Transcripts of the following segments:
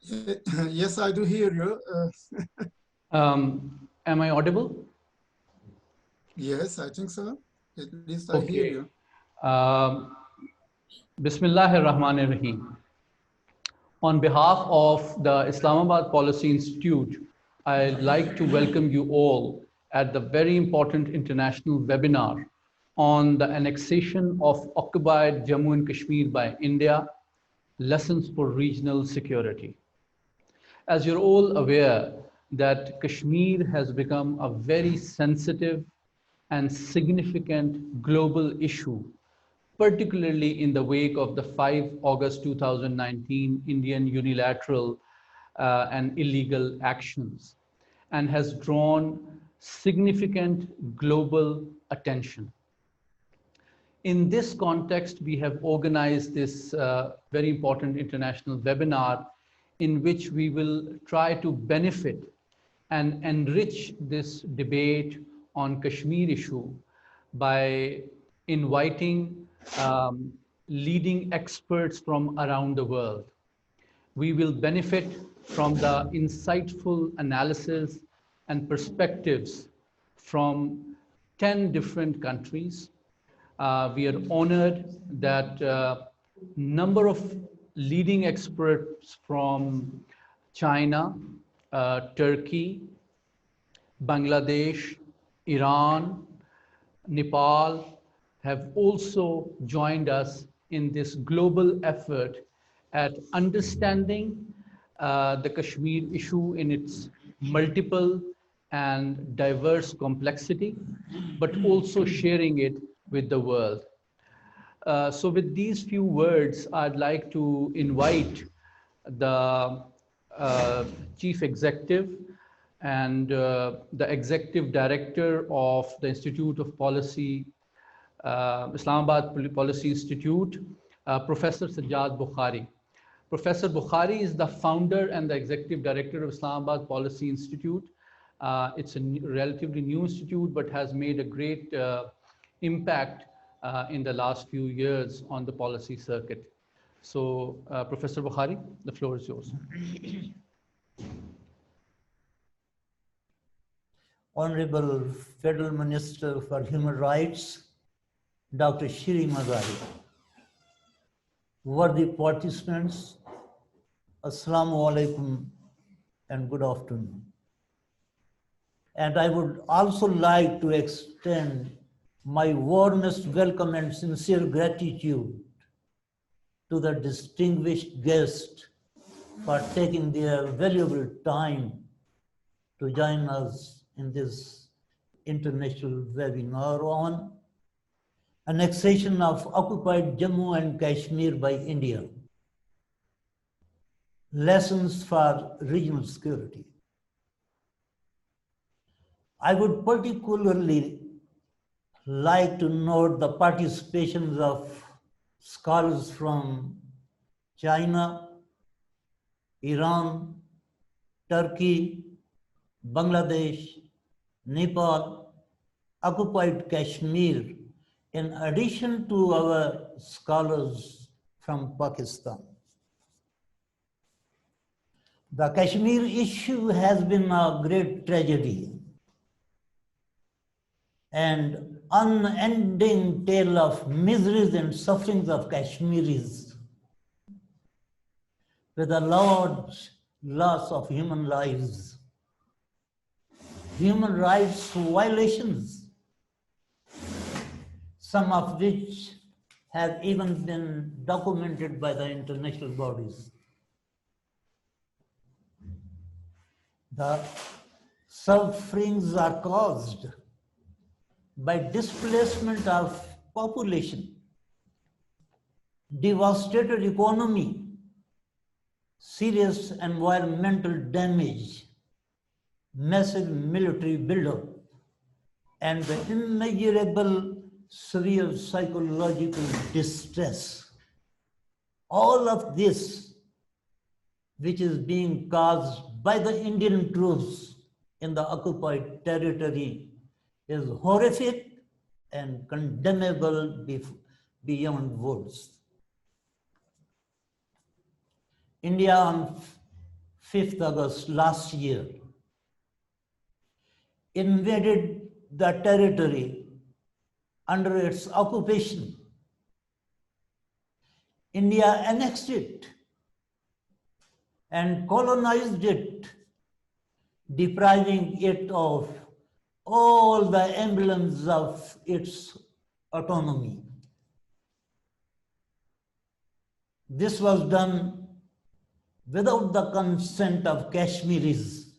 Yes, I do hear you. Am I audible? Yes, I think so. At least I hear Okay. you. Um, Bismillahir Rahmanir Rahim. On behalf of the Islamabad Policy Institute, I'd like to welcome you all at the very important international webinar on the annexation of occupied Jammu and Kashmir by India, lessons for regional security. As you're all aware that Kashmir has become a very sensitive and significant global issue, particularly in the wake of the 5 August 2019 Indian unilateral and illegal actions, and has drawn significant global attention. In this context, we have organized this very important international webinar in which we will try to benefit and enrich this debate on Kashmir issue by inviting leading experts from around the world. We will benefit from the insightful analysis and perspectives from 10 different countries. We are honored that number of leading experts from China, Turkey, Bangladesh, Iran, Nepal have also joined us in this global effort at understanding the Kashmir issue in its multiple and diverse complexity, but also sharing it with the world. So with these few words, I'd like to invite the Chief Executive and the Executive Director of the Institute of Policy, Islamabad Policy Institute, Professor Sajjad Bukhari. Professor Bukhari is the founder and the Executive Director of Islamabad Policy Institute. It's a relatively new institute, but has made a great impact in the last few years on the policy circuit. So, Professor Bukhari, the floor is yours. Honorable Federal Minister for Human Rights, Dr. Shri Mazari, worthy participants, Assalamu alaikum and good afternoon. And I would also like to extend my warmest welcome and sincere gratitude to the distinguished guest for taking their valuable time to join us in this international webinar on annexation of occupied Jammu and Kashmir by India, lessons for regional security. I would particularly like to note the participations of scholars from China, Iran, Turkey, Bangladesh, Nepal, occupied Kashmir, in addition to our scholars from Pakistan. The Kashmir issue has been a great tragedy and unending tale of miseries and sufferings of Kashmiris, with a large loss of human lives, human rights violations, some of which have even been documented by the international bodies. The sufferings are caused by displacement of population, devastated economy, serious environmental damage, massive military buildup, and the immeasurable severe psychological distress. All of this, which is being caused by the Indian troops in the occupied territory, is horrific and condemnable beyond words. India on 5th August last year, invaded the territory under its occupation. India annexed it and colonized it, depriving it of all the emblems of its autonomy. This was done without the consent of Kashmiris,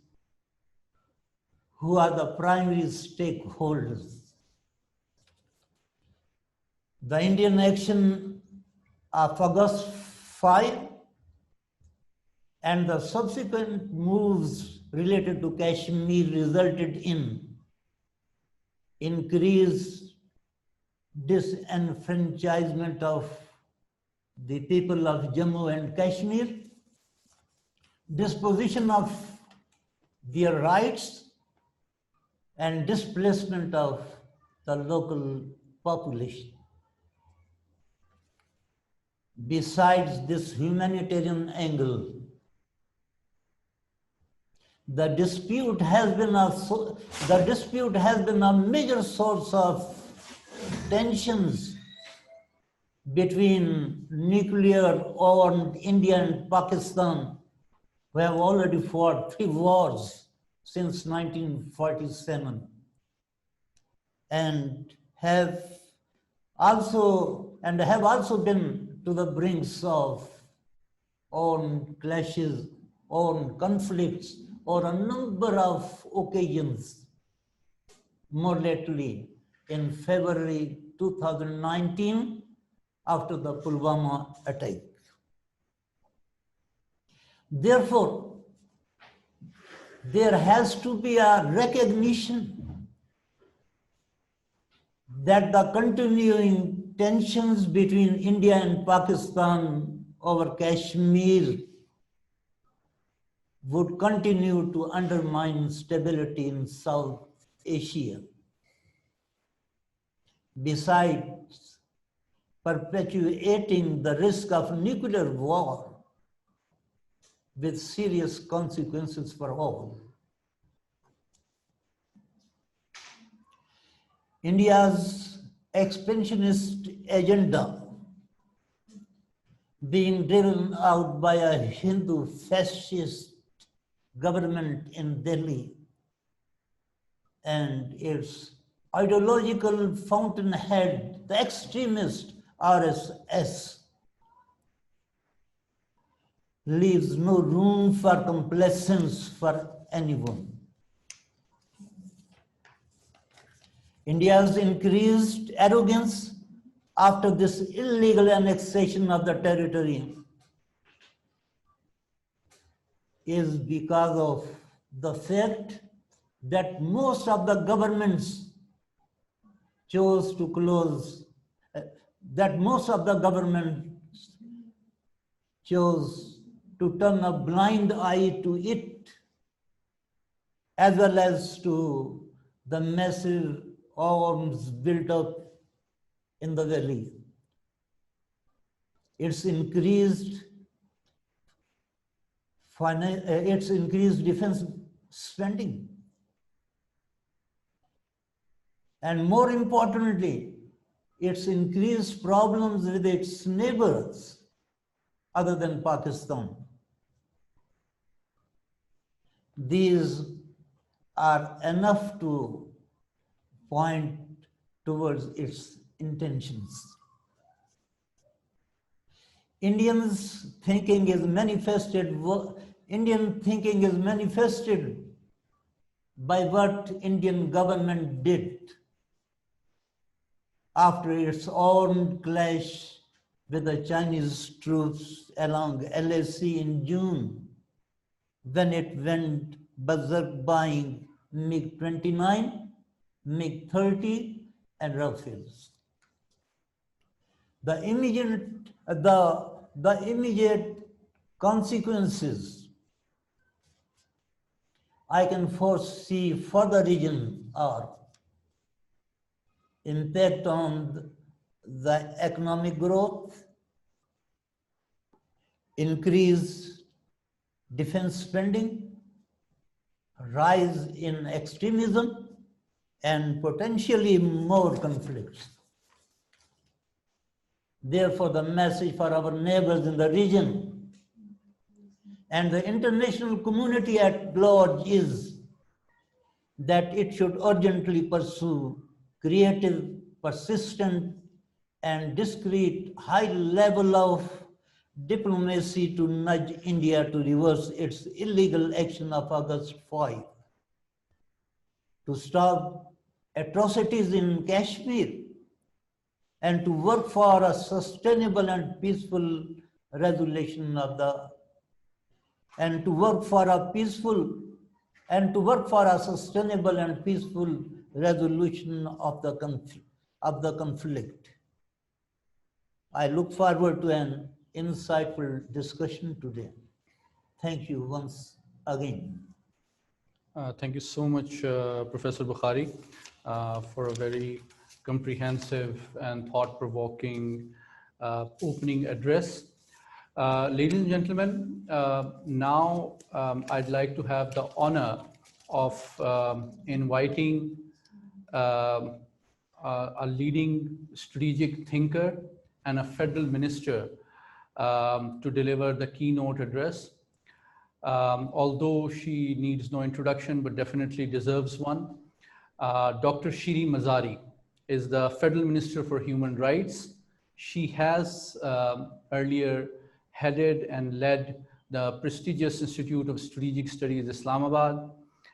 who are the primary stakeholders. The Indian action of August 5 and the subsequent moves related to Kashmir resulted in increased disenfranchisement of the people of Jammu and Kashmir, disposition of their rights, and displacement of the local population. Besides this humanitarian angle, the dispute has been a major source of tensions between nuclear-armed India and Pakistan, who have already fought 3 wars since 1947 and have also been to the brinks of armed clashes, armed conflicts, on a number of occasions. More lately, in February 2019, after the Pulwama attack. Therefore, there has to be a recognition that the continuing tensions between India and Pakistan over Kashmir would continue to undermine stability in South Asia. Besides perpetuating the risk of nuclear war with serious consequences for all. India's expansionist agenda being driven out by a Hindu fascist government in Delhi and its ideological fountainhead, the extremist RSS, leaves no room for complaisance for anyone. India's increased arrogance after this illegal annexation of the territory is because of the fact that most of the governments chose to turn a blind eye to it, as well as to the massive arms built up in the valley. Its increased defense spending. And more importantly, its increased problems with its neighbors other than Pakistan. These are enough to point towards its intentions. Indian thinking is manifested by what Indian government did after its armed clash with the Chinese troops along LAC in June, when it went berserk buying MiG-29, MiG-30, and Rafales. The immediate consequences I can foresee for the region are impact on the economic growth, increased defense spending, rise in extremism, and potentially more conflicts. Therefore, the message for our neighbors in the region and the international community at large is that it should urgently pursue creative, persistent, and discreet high level of diplomacy to nudge India to reverse its illegal action of August 5, to stop atrocities in Kashmir, and to work for a sustainable and peaceful resolution of the, and to work for a peaceful, and to work for a sustainable and peaceful resolution of the conflict. I look forward to an insightful discussion today. Thank you once again. Thank you so much, Professor Bukhari, for a very comprehensive and thought-provoking opening address. Ladies and gentlemen, now I'd like to have the honor of inviting a leading strategic thinker and a federal minister to deliver the keynote address. Although she needs no introduction, but definitely deserves one. Dr. Shiri Mazari is the Federal Minister for Human Rights. She has earlier headed and led the prestigious Institute of Strategic Studies, Islamabad,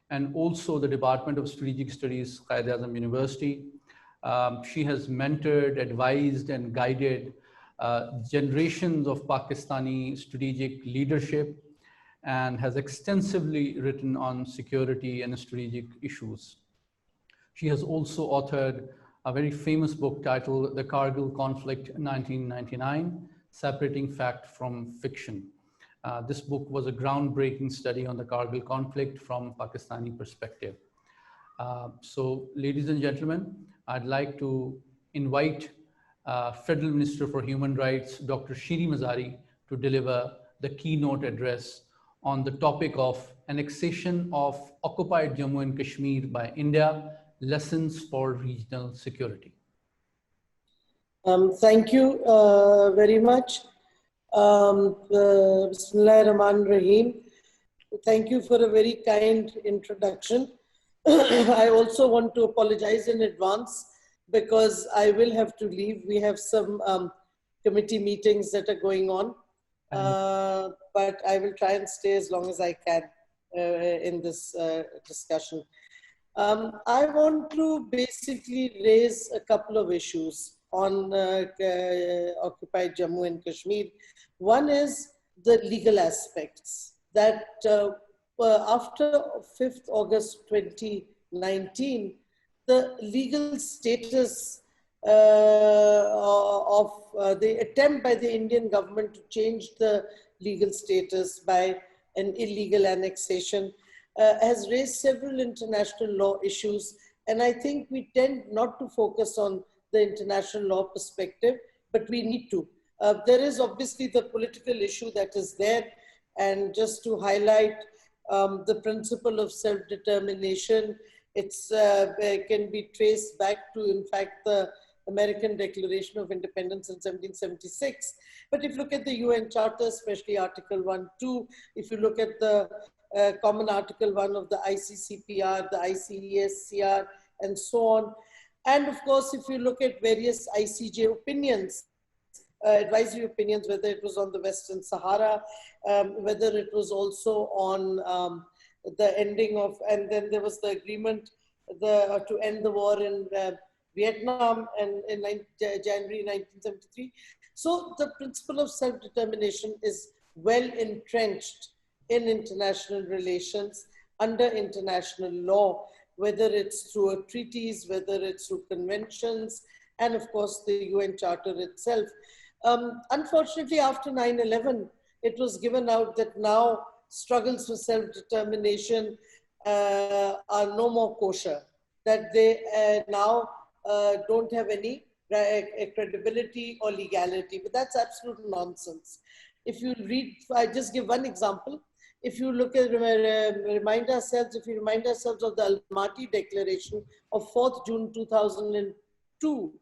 and also the Department of Strategic Studies, Quaid-e-Azam University. She has mentored, advised, and guided generations of Pakistani strategic leadership, and has extensively written on security and strategic issues. She has also authored a very famous book titled The Kargil Conflict 1999, Separating Fact from Fiction. This book was a groundbreaking study on the Kargil conflict from Pakistani perspective. So, ladies and gentlemen, I'd like to invite Federal Minister for Human Rights, Dr. Shiri Mazari, to deliver the keynote address on the topic of annexation of occupied Jammu and Kashmir by India, lessons for regional security. Thank you very much. Bismillah ar-Rahman ar-Rahim. Thank you for a very kind introduction. I also want to apologize in advance because I will have to leave. We have some committee meetings that are going on. But I will try and stay as long as I can in this discussion. I want to basically raise a couple of issues on occupied Jammu and Kashmir. One is the legal aspects that after 5th August 2019, the legal status of the attempt by the Indian government to change the legal status by an illegal annexation has raised several international law issues. And I think we tend not to focus on the international law perspective, but we need to. There is obviously the political issue that is there. And just to highlight the principle of self-determination, it can be traced back to, in fact, the American Declaration of Independence in 1776. But if you look at the UN Charter, especially Article 1.2, if you look at the Common Article 1 of the ICCPR, the ICESCR, and so on. And of course, if you look at various ICJ opinions, advisory opinions, whether it was on the Western Sahara, whether it was also on the ending of, and then there was the agreement to end the war in Vietnam and in January 1973. So the principle of self-determination is well entrenched in international relations under international law, whether it's through treaties, whether it's through conventions, and of course the UN Charter itself. Unfortunately, after 9/11, it was given out that now struggles for self-determination are no more kosher, that they now don't have any credibility or legality, but that's absolute nonsense. If you read, I just give one example. if you look at, remind ourselves, if you remind ourselves of the Almaty Declaration of 4th June 2002,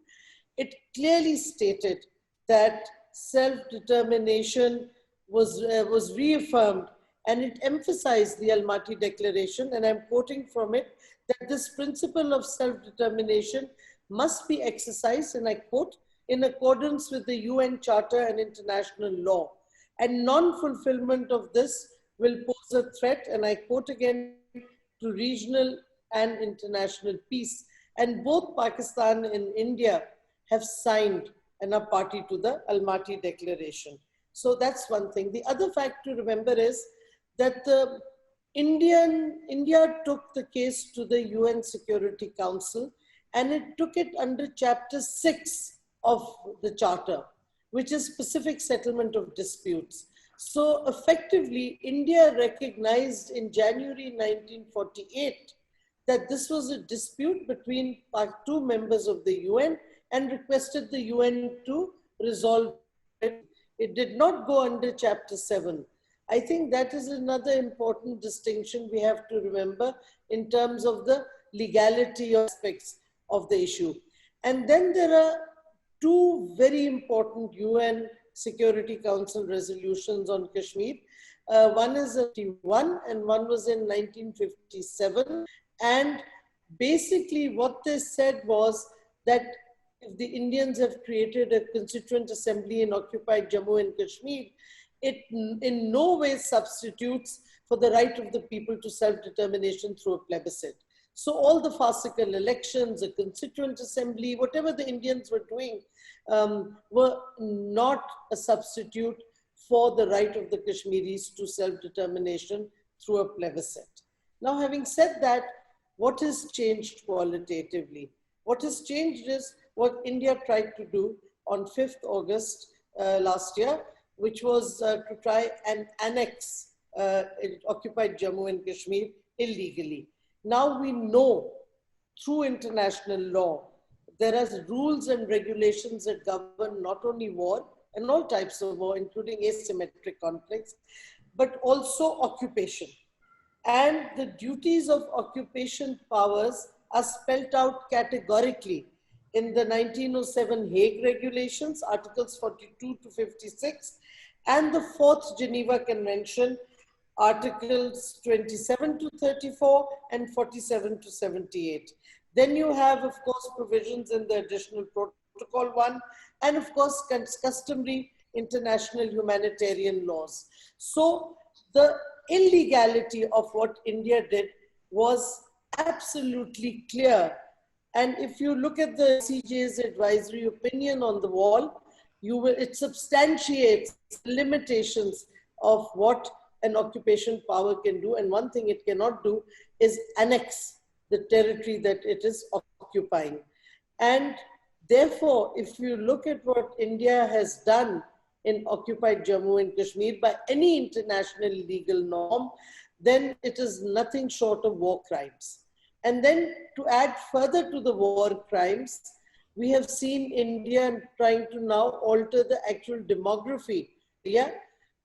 it clearly stated that self-determination was reaffirmed, and it emphasized the Almaty Declaration, and I'm quoting from it, that this principle of self-determination must be exercised, and I quote, in accordance with the UN Charter and international law. And non-fulfillment of this will pose a threat, and I quote again, to regional and international peace. And both Pakistan and India have signed and are party to the Almaty Declaration. So that's one thing. The other fact to remember is that India took the case to the UN Security Council, and it took it under Chapter 6 of the Charter, which is specific settlement of disputes. So effectively, India recognized in January 1948 that this was a dispute between two members of the UN and requested the UN to resolve it. It did not go under Chapter 7. I think that is another important distinction we have to remember in terms of the legality aspects of the issue. And then there are two very important UN Security Council resolutions on Kashmir. One is in 1951 and one was in 1957. And basically what they said was that if the Indians have created a constituent assembly in occupied Jammu and Kashmir, it in no way substitutes for the right of the people to self-determination through a plebiscite. So all the farcical elections, a constituent assembly, whatever the Indians were doing, were not a substitute for the right of the Kashmiris to self-determination through a plebiscite. Now, having said that, what has changed qualitatively? What has changed is what India tried to do on 5th August last year, which was to try and annex occupied Jammu and Kashmir illegally. Now we know through international law, there are rules and regulations that govern not only war and all types of war, including asymmetric conflicts, but also occupation. And the duties of occupation powers are spelled out categorically in the 1907 Hague Regulations, Articles 42 to 56, and the 4th Geneva Convention, Articles 27 to 34 and 47 to 78. Then you have, of course, provisions in the Additional Protocol 1, and of course, customary international humanitarian laws. So the illegality of what India did was absolutely clear. And if you look at the CJ's advisory opinion on the wall, it substantiates limitations of what an occupation power can do. And one thing it cannot do is annex the territory that it is occupying. And therefore, if you look at what India has done in occupied Jammu and Kashmir by any international legal norm, then it is nothing short of war crimes. And then to add further to the war crimes, we have seen India trying to now alter the actual demography, yeah,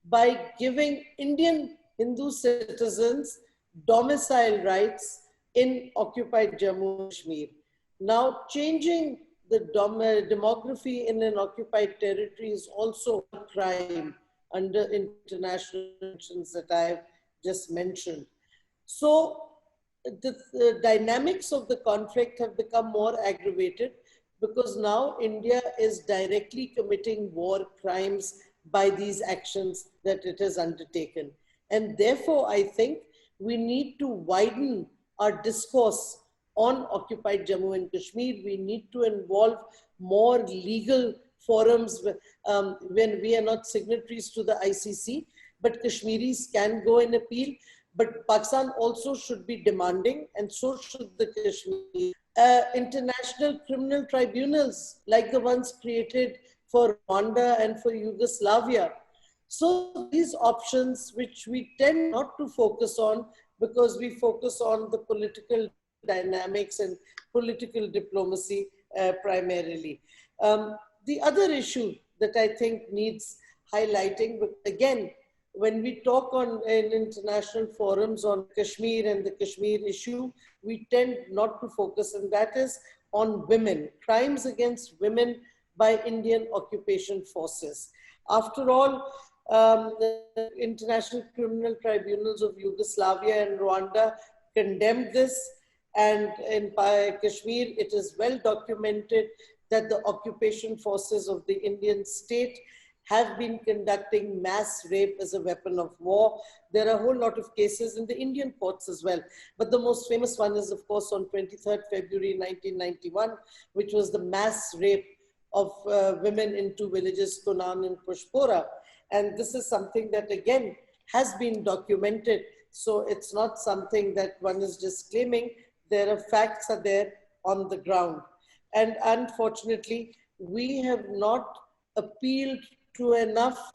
by giving Indian Hindu citizens domicile rights in occupied Jammu and Kashmir. Now, changing the demography in an occupied territory is also a crime under international conventions that I have just mentioned. So the dynamics of the conflict have become more aggravated because now India is directly committing war crimes by these actions that it has undertaken. And therefore, I think we need to widen our discourse on occupied Jammu and Kashmir. We need to involve more legal forums when we are not signatories to the ICC, but Kashmiris can go and appeal. But Pakistan also should be demanding, and so should the Kashmir, international criminal tribunals like the ones created for Rwanda and for Yugoslavia. So these options, which we tend not to focus on because we focus on the political dynamics and political diplomacy primarily. The other issue that I think needs highlighting, but again, when we talk on in international forums on Kashmir and the Kashmir issue, we tend not to focus, and that is on women, crimes against women by Indian occupation forces. After all, the International Criminal Tribunals of Yugoslavia and Rwanda condemned this, and in Kashmir, it is well documented that the occupation forces of the Indian state have been conducting mass rape as a weapon of war. There are a whole lot of cases in the Indian courts as well. But the most famous one is, of course, on 23rd February 1991, which was the mass rape of women in two villages, Kunan and Pushpora. And this is something that, again, has been documented. So it's not something that one is just claiming. There are facts are there on the ground. And unfortunately, we have not appealed to enough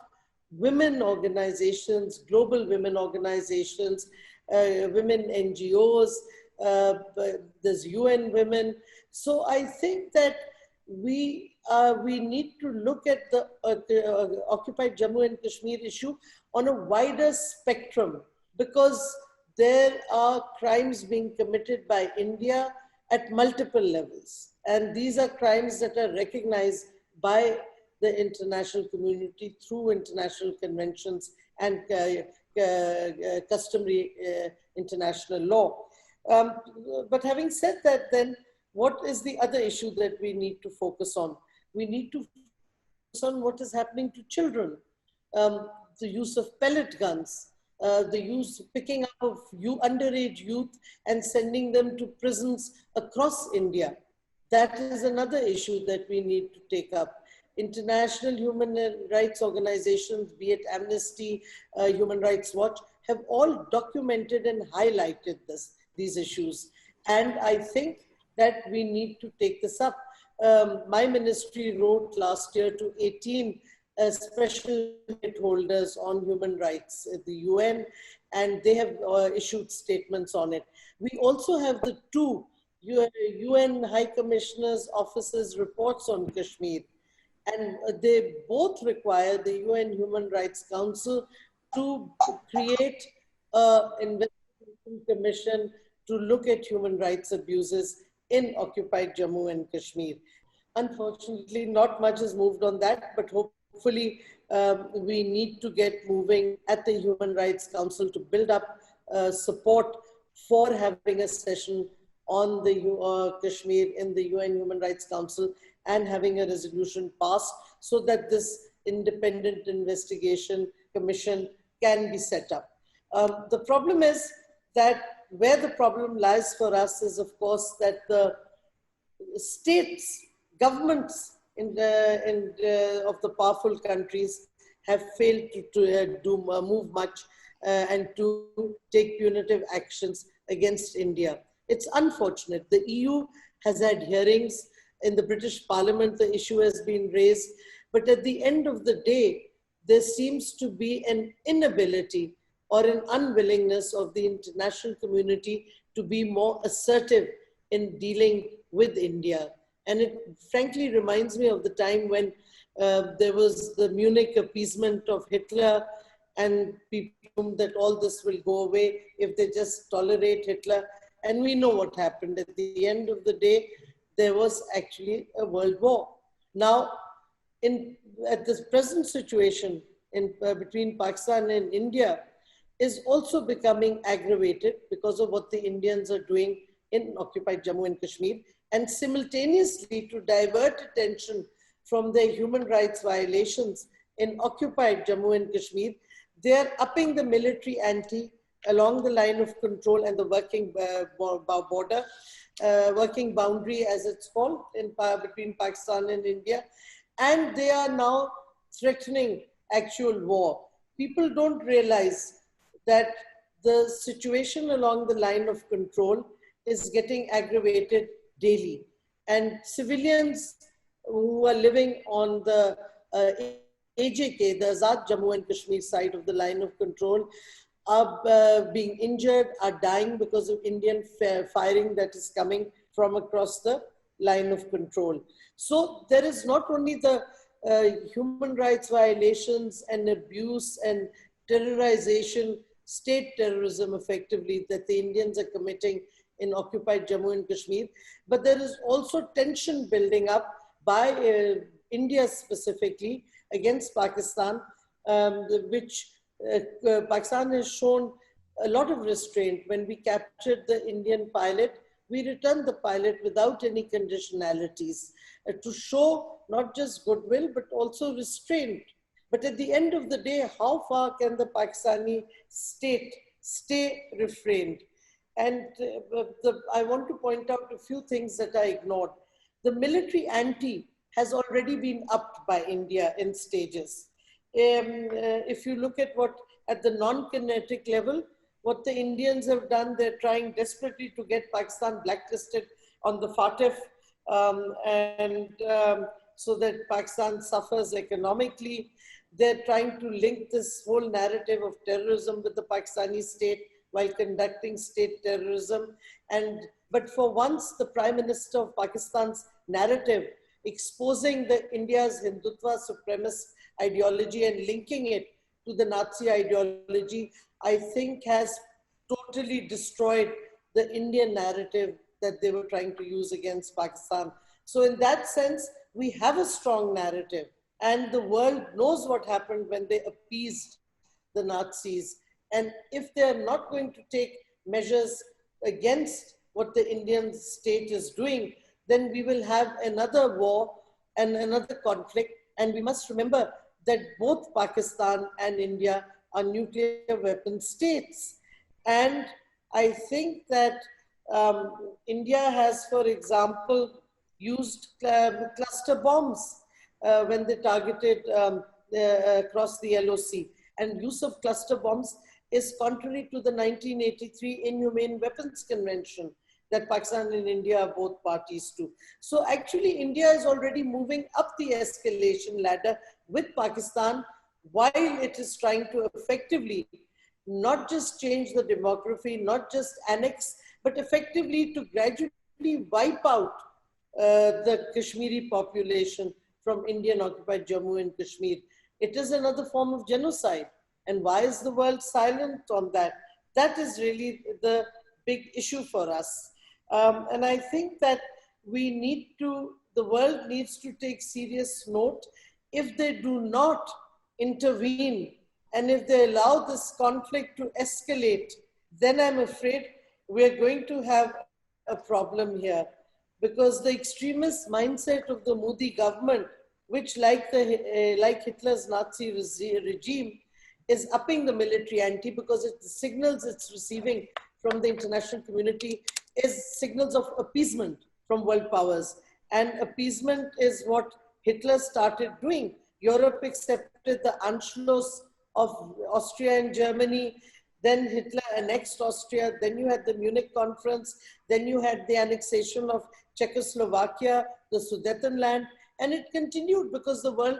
women organizations, global women organizations, women NGOs, there's UN Women. So I think that we need to look at the occupied Jammu and Kashmir issue on a wider spectrum, because there are crimes being committed by India at multiple levels. And these are crimes that are recognized by the international community through international conventions and customary international law. But having said that, then what is the other issue that we need to focus on? We need to focus on what is happening to children, the use of pellet guns, the use picking up of underage youth and sending them to prisons across India. That is another issue that we need to take up. International human rights organizations, be it Amnesty, Human Rights Watch, have all documented and highlighted these issues. And I think that we need to take this up. My ministry wrote last year to 18 special holders on human rights at the UN, and they have issued statements on it. We also have the two UN High Commissioner's offices reports on Kashmir. And they both require the UN Human Rights Council to create an investigation commission to look at human rights abuses in occupied Jammu and Kashmir. Unfortunately, not much has moved on that, but hopefully we need to get moving at the Human Rights Council to build up support for having a session on the Kashmir in the UN Human Rights Council and having a resolution passed so that this independent investigation commission can be set up. The problem is that where the problem lies for us is, of course, that the states, governments of the powerful countries have failed to move much and to take punitive actions against India. It's unfortunate. The EU has had hearings. In the British Parliament, the issue has been raised. But at the end of the day, there seems to be an inability or an unwillingness of the international community to be more assertive in dealing with India. And it frankly reminds me of the time when there was the Munich appeasement of Hitler, and people assumed that all this will go away if they just tolerate Hitler. And we know what happened. At the end of the day, there was actually a world war. Now, at this present situation between Pakistan and India is also becoming aggravated because of what the Indians are doing in occupied Jammu and Kashmir, and simultaneously to divert attention from their human rights violations in occupied Jammu and Kashmir, they are upping the military ante along the line of control and the working border, working boundary as it's called between Pakistan and India. And they are now threatening actual war. People don't realize that the situation along the line of control is getting aggravated daily. And civilians who are living on the AJK, the Azad Jammu and Kashmir side of the line of control, are being injured, are dying because of Indian firing that is coming from across the line of control. So there is not only the human rights violations and abuse and terrorization, state terrorism effectively that the Indians are committing in occupied Jammu and Kashmir. But there is also tension building up by India specifically against Pakistan, which Pakistan has shown a lot of restraint. When we captured the Indian pilot, we returned the pilot without any conditionalities to show not just goodwill, but also restraint. But at the end of the day, how far can the Pakistani state stay refrained? And I want to point out a few things that I ignored. The military ante has already been upped by India in stages. If you look at what at the non-kinetic level, what the Indians have done, they're trying desperately to get Pakistan blacklisted on the FATF, so that Pakistan suffers economically. They're trying to link this whole narrative of terrorism with the Pakistani state while conducting state terrorism. But for once, the Prime Minister of Pakistan's narrative exposing India's Hindutva supremacist ideology and linking it to the Nazi ideology, I think has totally destroyed the Indian narrative that they were trying to use against Pakistan. So in that sense, we have a strong narrative, and the world knows what happened when they appeased the Nazis. And if they're not going to take measures against what the Indian state is doing, then we will have another war and another conflict. And we must remember that both Pakistan and India are nuclear weapon states. And I think that India has, for example, used cluster bombs when they targeted across the LOC. And use of cluster bombs is contrary to the 1983 Inhumane Weapons Convention that Pakistan and India are both parties to. So actually India is already moving up the escalation ladder with Pakistan, while it is trying to effectively not just change the demography, not just annex, but effectively to gradually wipe out the Kashmiri population from Indian occupied Jammu and Kashmir. It is another form of genocide. And why is the world silent on that? That is really the big issue for us. And I think that the world needs to take serious note. If they do not intervene, and if they allow this conflict to escalate, then I'm afraid we're going to have a problem here. Because the extremist mindset of the Modi government, which like Hitler's Nazi regime, is upping the military ante, because the signals it's receiving from the international community is signals of appeasement from world powers. And appeasement is what Hitler started doing. Europe accepted the Anschluss of Austria and Germany. Then Hitler annexed Austria. Then you had the Munich conference. Then you had the annexation of Czechoslovakia, the Sudetenland. And it continued because the world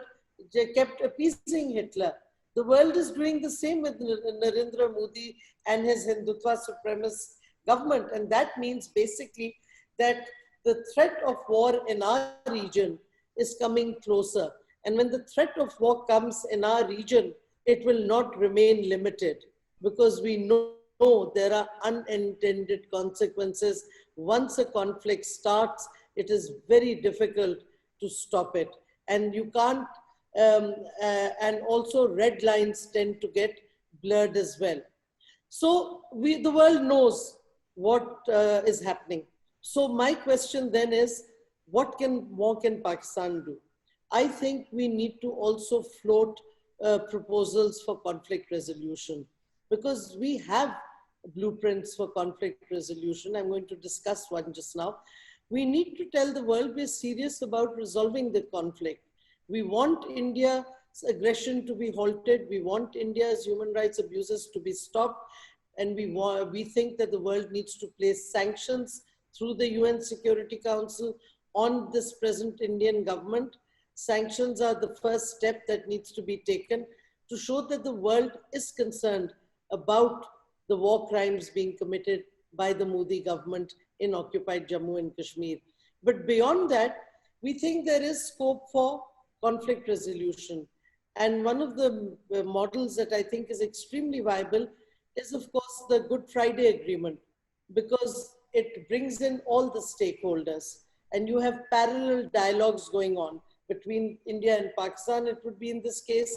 kept appeasing Hitler. The world is doing the same with Narendra Modi and his Hindutva supremacist government. And that means basically that the threat of war in our region is coming closer. And when the threat of war comes in our region, it will not remain limited, because we know there are unintended consequences. Once a conflict starts, it is very difficult to stop it. And you can't, and also red lines tend to get blurred as well. So the world knows what is happening. So my question then is, what more can Pakistan do? I think we need to also float proposals for conflict resolution, because we have blueprints for conflict resolution. I'm going to discuss one just now. We need to tell the world we're serious about resolving the conflict. We want India's aggression to be halted. We want India's human rights abuses to be stopped. And we think that the world needs to place sanctions through the UN Security Council on this present Indian government. Sanctions are the first step that needs to be taken to show that the world is concerned about the war crimes being committed by the Modi government in occupied Jammu and Kashmir. But beyond that, we think there is scope for conflict resolution. And one of the models that I think is extremely viable is, of course, the Good Friday Agreement, because it brings in all the stakeholders and you have parallel dialogues going on between India and Pakistan. It would be in this case,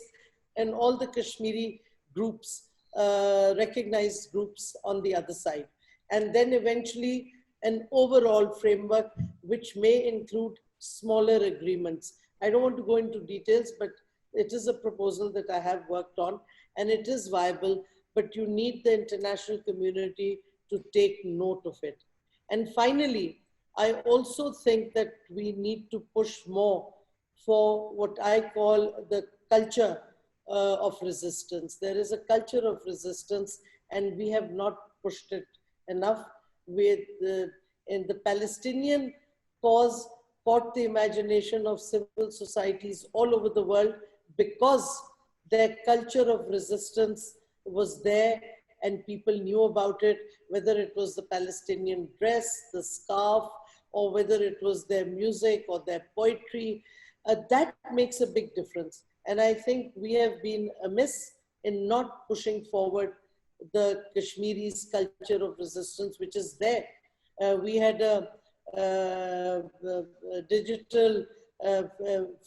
and all the Kashmiri groups, recognized groups on the other side. And then eventually an overall framework which may include smaller agreements. I don't want to go into details, but it is a proposal that I have worked on and it is viable, but you need the international community to take note of it. And finally, I also think that we need to push more for what I call the culture of resistance. There is a culture of resistance and we have not pushed it enough. With in the Palestinian cause caught the imagination of civil societies all over the world because their culture of resistance was there and people knew about it, whether it was the Palestinian dress, the scarf, or whether it was their music or their poetry. That makes a big difference. And I think we have been amiss in not pushing forward the Kashmiri's culture of resistance, which is there. We had digital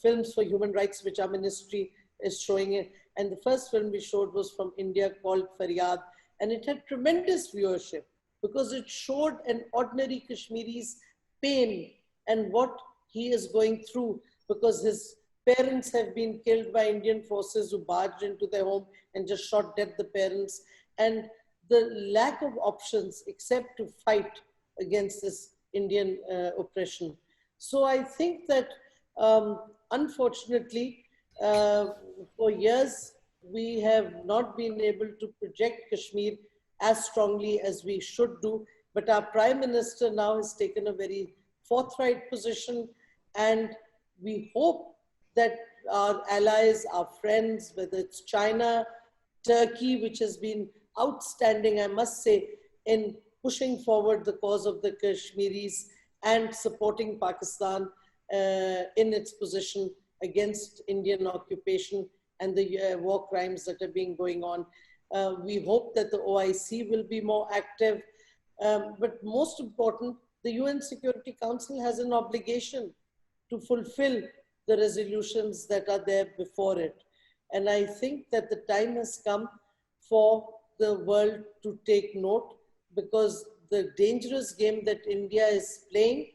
films for human rights, which our ministry is showing it. And the first film we showed was from India called Faryad. And it had tremendous viewership because it showed an ordinary Kashmiri's pain and what he is going through because his parents have been killed by Indian forces who barged into their home and just shot dead the parents. And the lack of options except to fight against this Indian oppression. So I think that unfortunately, for years, we have not been able to project Kashmir as strongly as we should do. But our Prime Minister now has taken a very forthright position, and we hope that our allies, our friends, whether it's China, Turkey, which has been outstanding, I must say, in pushing forward the cause of the Kashmiris and supporting Pakistan in its position against Indian occupation and the war crimes that are being going on. We hope that the OIC will be more active. But most important, the UN Security Council has an obligation to fulfill the resolutions that are there before it. And I think that the time has come for the world to take note, because the dangerous game that India is playing,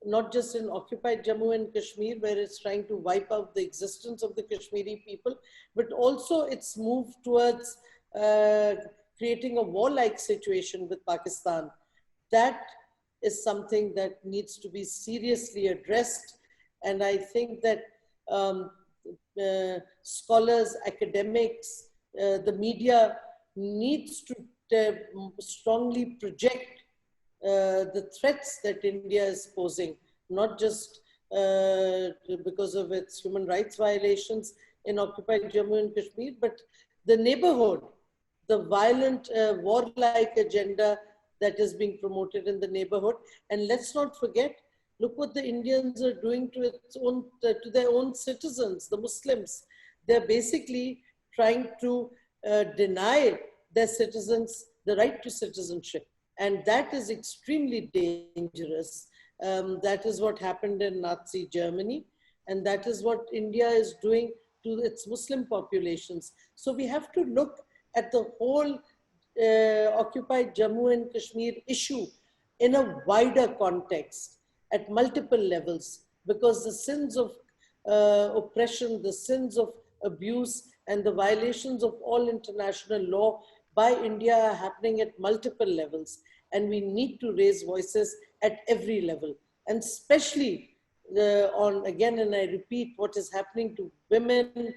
not just in occupied Jammu and Kashmir, where it's trying to wipe out the existence of the Kashmiri people, but also its move towards creating a warlike situation with Pakistan. That is something that needs to be seriously addressed. And I think that scholars, academics, the media needs to strongly project the threats that India is posing, not just because of its human rights violations in occupied Jammu and Kashmir, but the neighborhood, the violent warlike agenda that is being promoted in the neighborhood. And let's not forget, look what the Indians are doing to their own citizens, the Muslims. They're basically trying to deny their citizens the right to citizenship. And that is extremely dangerous. That is what happened in Nazi Germany. And that is what India is doing to its Muslim populations. So we have to look at the whole occupied Jammu and Kashmir issue in a wider context at multiple levels, because the sins of oppression, the sins of abuse, and the violations of all international law by India are happening at multiple levels. And we need to raise voices at every level, and especially on, again, and I repeat, what is happening to women,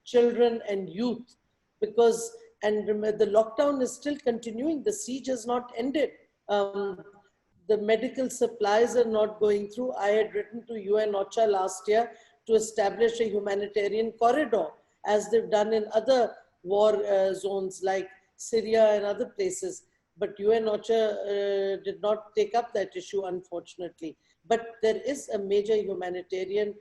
children, and youth, because, and remember, the lockdown is still continuing, the siege has not ended. The medical supplies are not going through. I had written to UN OCHA last year to establish a humanitarian corridor, as they've done in other war zones like Syria and other places. But UN OCHA did not take up that issue, unfortunately. But there is a major humanitarian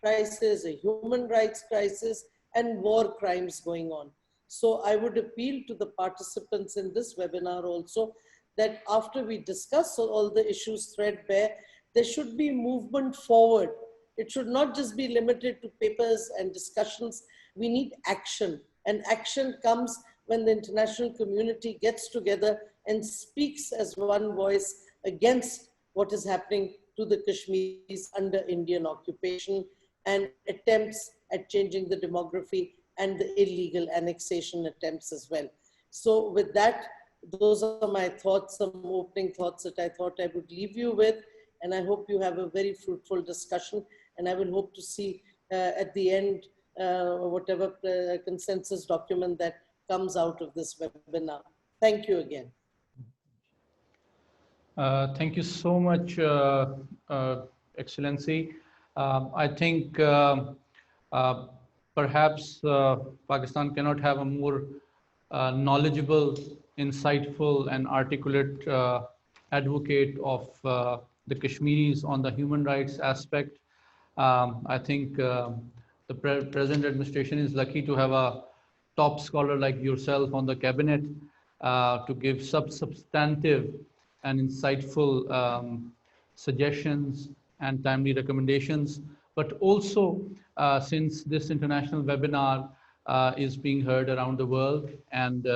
crisis, a human rights crisis, and war crimes going on. So I would appeal to the participants in this webinar also that after we discuss all the issues threadbare, there should be movement forward. It should not just be limited to papers and discussions. We need action, and action comes when the international community gets together and speaks as one voice against what is happening to the Kashmiris under Indian occupation and attempts at changing the demography and the illegal annexation attempts as well. So with that, those are my thoughts, some opening thoughts that I thought I would leave you with. And I hope you have a very fruitful discussion. And I will hope to see at the end, whatever consensus document that comes out of this webinar. Thank you again. Thank you so much, Excellency. I think perhaps Pakistan cannot have a more knowledgeable, insightful, and articulate advocate of the Kashmiris on the human rights aspect. I think the present administration is lucky to have a top scholar like yourself on the cabinet to give substantive and insightful suggestions and timely recommendations. But also, since this international webinar is being heard around the world and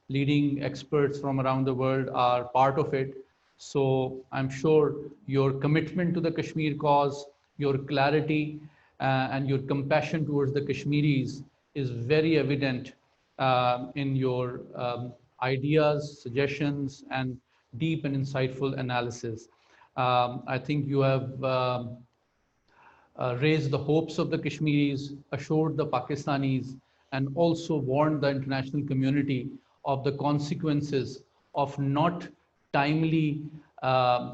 leading experts from around the world are part of it, so I'm sure your commitment to the Kashmir cause, your clarity and your compassion towards the Kashmiris is very evident in your ideas, suggestions, and deep and insightful analysis. I think you have raised the hopes of the Kashmiris, assured the Pakistanis, and also warned the international community of the consequences of not timely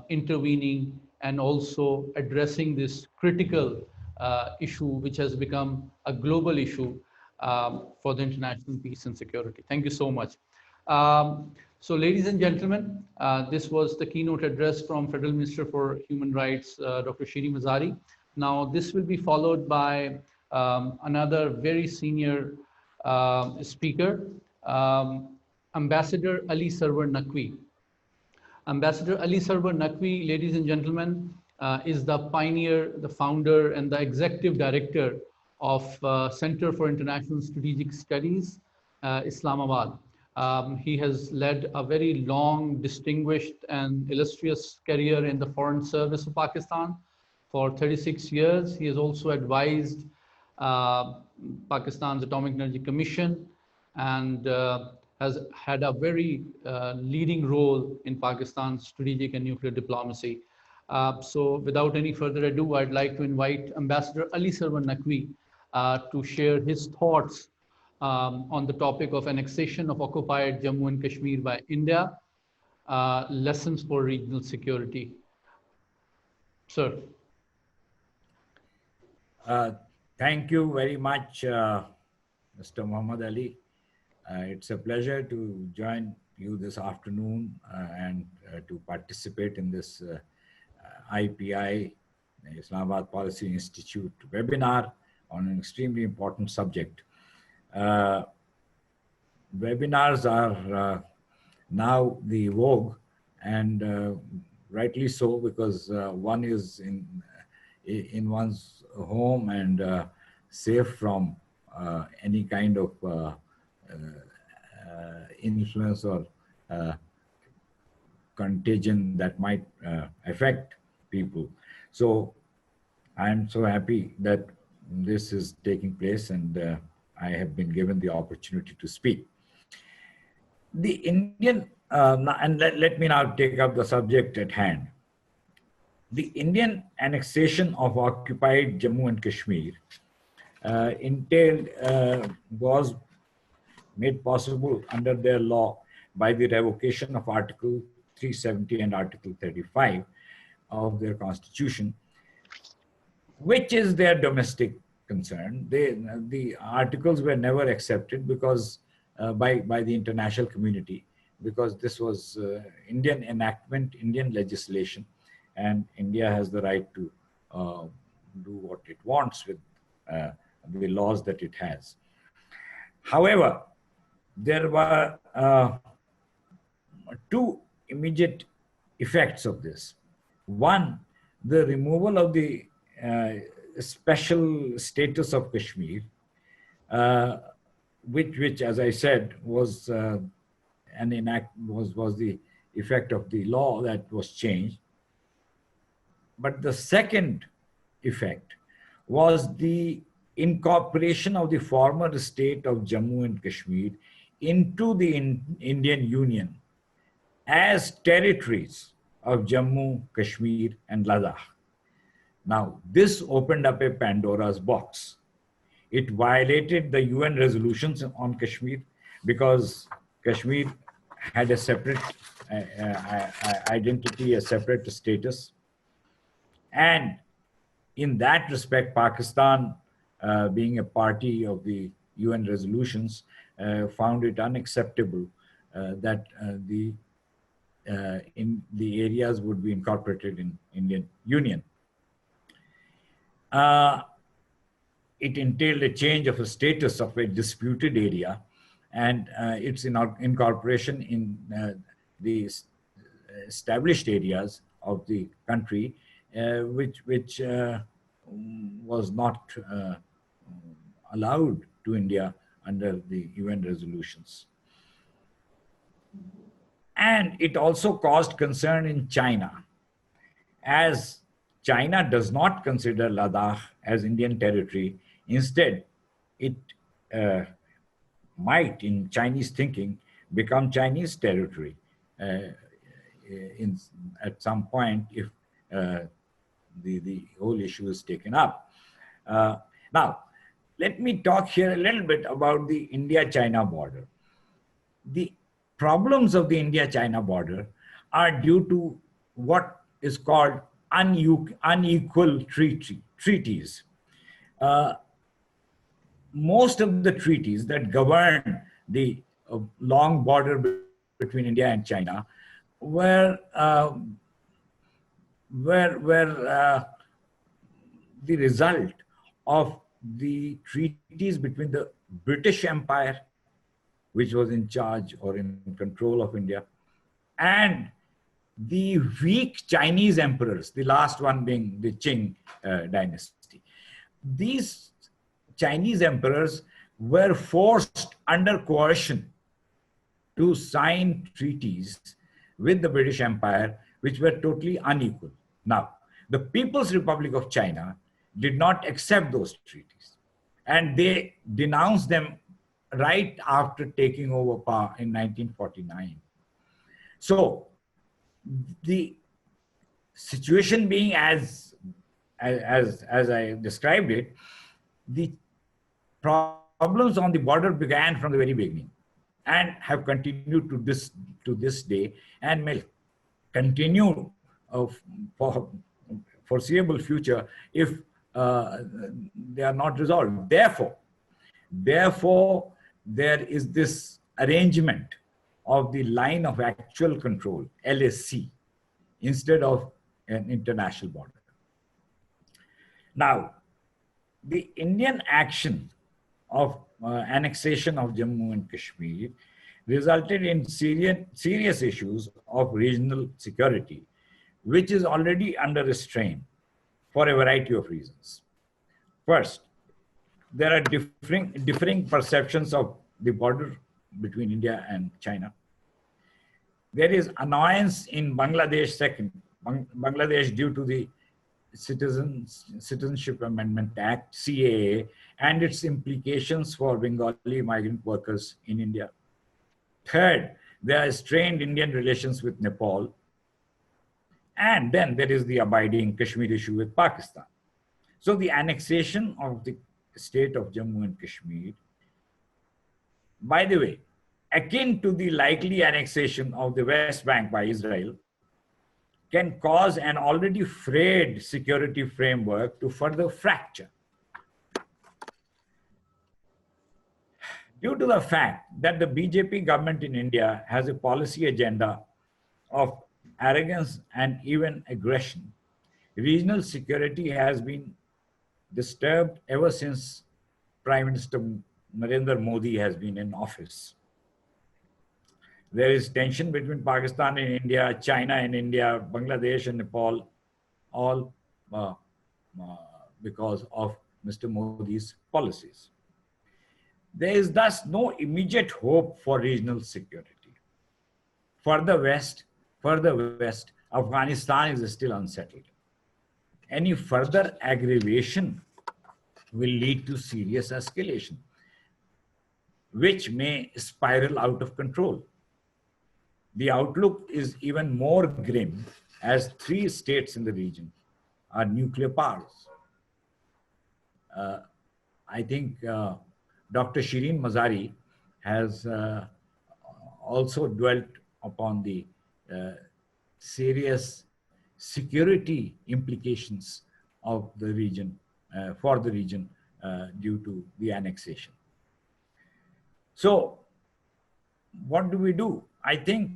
intervening and also addressing this critical issue, which has become a global issue for the international peace and security. Thank you so much. So, ladies and gentlemen, this was the keynote address from Federal Minister for Human Rights, Dr. Shiri Mazari. Now, this will be followed by another very senior speaker, Ambassador Ali Sarwar Naqvi. Ambassador Ali Sarwar Naqvi, ladies and gentlemen, is the pioneer, the founder, and the executive director of Center for International Strategic Studies, Islamabad. He has led a very long, distinguished, and illustrious career in the Foreign Service of Pakistan. For 36 years, he has also advised Pakistan's Atomic Energy Commission and has had a very leading role in Pakistan's strategic and nuclear diplomacy. So without any further ado, I'd like to invite Ambassador Ali Sarwar Naqvi to share his thoughts on the topic of annexation of occupied Jammu and Kashmir by India, lessons for regional security. Sir. Thank you very much, Mr. Muhammad Ali. It's a pleasure to join you this afternoon and to participate in this IPI, Islamabad Policy Institute webinar on an extremely important subject. Webinars are now the vogue, and rightly so, because one is in one's home and safe from any kind of influence or contagion that might affect people. So I'm so happy that this is taking place, and I have been given the opportunity to speak. The Indian, and let me now take up the subject at hand. The Indian annexation of occupied Jammu and Kashmir was made possible under their law by the revocation of Article 370 and Article 35 of their constitution, which is their domestic concern. The articles were never accepted because by the international community, because this was Indian enactment, Indian legislation, and India has the right to do what it wants with the laws that it has. However, there were two immediate effects of this. One, the removal of the uh, special status of Kashmir, uh, which, as I said, was was the effect of the law that was changed. But the second effect was the incorporation of the former state of Jammu and Kashmir into the Indian Union as territories of Jammu, Kashmir, and Ladakh. Now, this opened up a Pandora's box. It violated the UN resolutions on Kashmir because Kashmir had a separate identity, a separate status. And in that respect, Pakistan, being a party of the UN resolutions, found it unacceptable that in the areas would be incorporated in Indian Union. It entailed a change of a status of a disputed area and its incorporation in the established areas of the country, which was not allowed to India under the UN resolutions. And it also caused concern in China, as China does not consider Ladakh as Indian territory. Instead, it might, in Chinese thinking, become Chinese territory at some point if the whole issue is taken up. Now, let me talk here a little bit about the India-China border. The problems of the India-China border are due to what is called unequal treaties. Most of the treaties that govern the long border between India and China were the result of the treaties between the British Empire, which was in charge or in control of India, and the weak Chinese emperors, the last one being the Qing dynasty. These Chinese emperors were forced under coercion to sign treaties with the British Empire, which were totally unequal. Now, the People's Republic of China did not accept those treaties, and they denounced them right after taking over power in 1949. So, the situation being as I described it, the problems on the border began from the very beginning and have continued to this day and may continue for foreseeable future if they are not resolved. Therefore, there is this arrangement of the line of actual control, LAC, instead of an international border. Now, the Indian action of annexation of Jammu and Kashmir resulted in serious issues of regional security, which is already under strain for a variety of reasons. First, there are differing perceptions of the border between India and China. There is annoyance in Bangladesh, Bangladesh due to the Citizenship Amendment Act, CAA, and its implications for Bengali migrant workers in India. Third, there are strained Indian relations with Nepal. And then there is the abiding Kashmir issue with Pakistan. So the annexation of the state of Jammu and Kashmir, by the way, akin to the likely annexation of the West Bank by Israel, can cause an already frayed security framework to further fracture. Due to the fact that the BJP government in India has a policy agenda of arrogance and even aggression, regional security has been disturbed ever since Prime Minister Narendra Modi has been in office. There is tension between Pakistan and India, China and India, Bangladesh and Nepal, all because of Mr. Modi's policies. There is thus no immediate hope for regional security. Further west, Afghanistan is still unsettled. Any further aggravation will lead to serious escalation, which may spiral out of control. The outlook is even more grim as 3 states in the region are nuclear powers. I think Dr. Shireen Mazari has also dwelt upon the serious security implications of the region, for the region due to the annexation. So what do? I think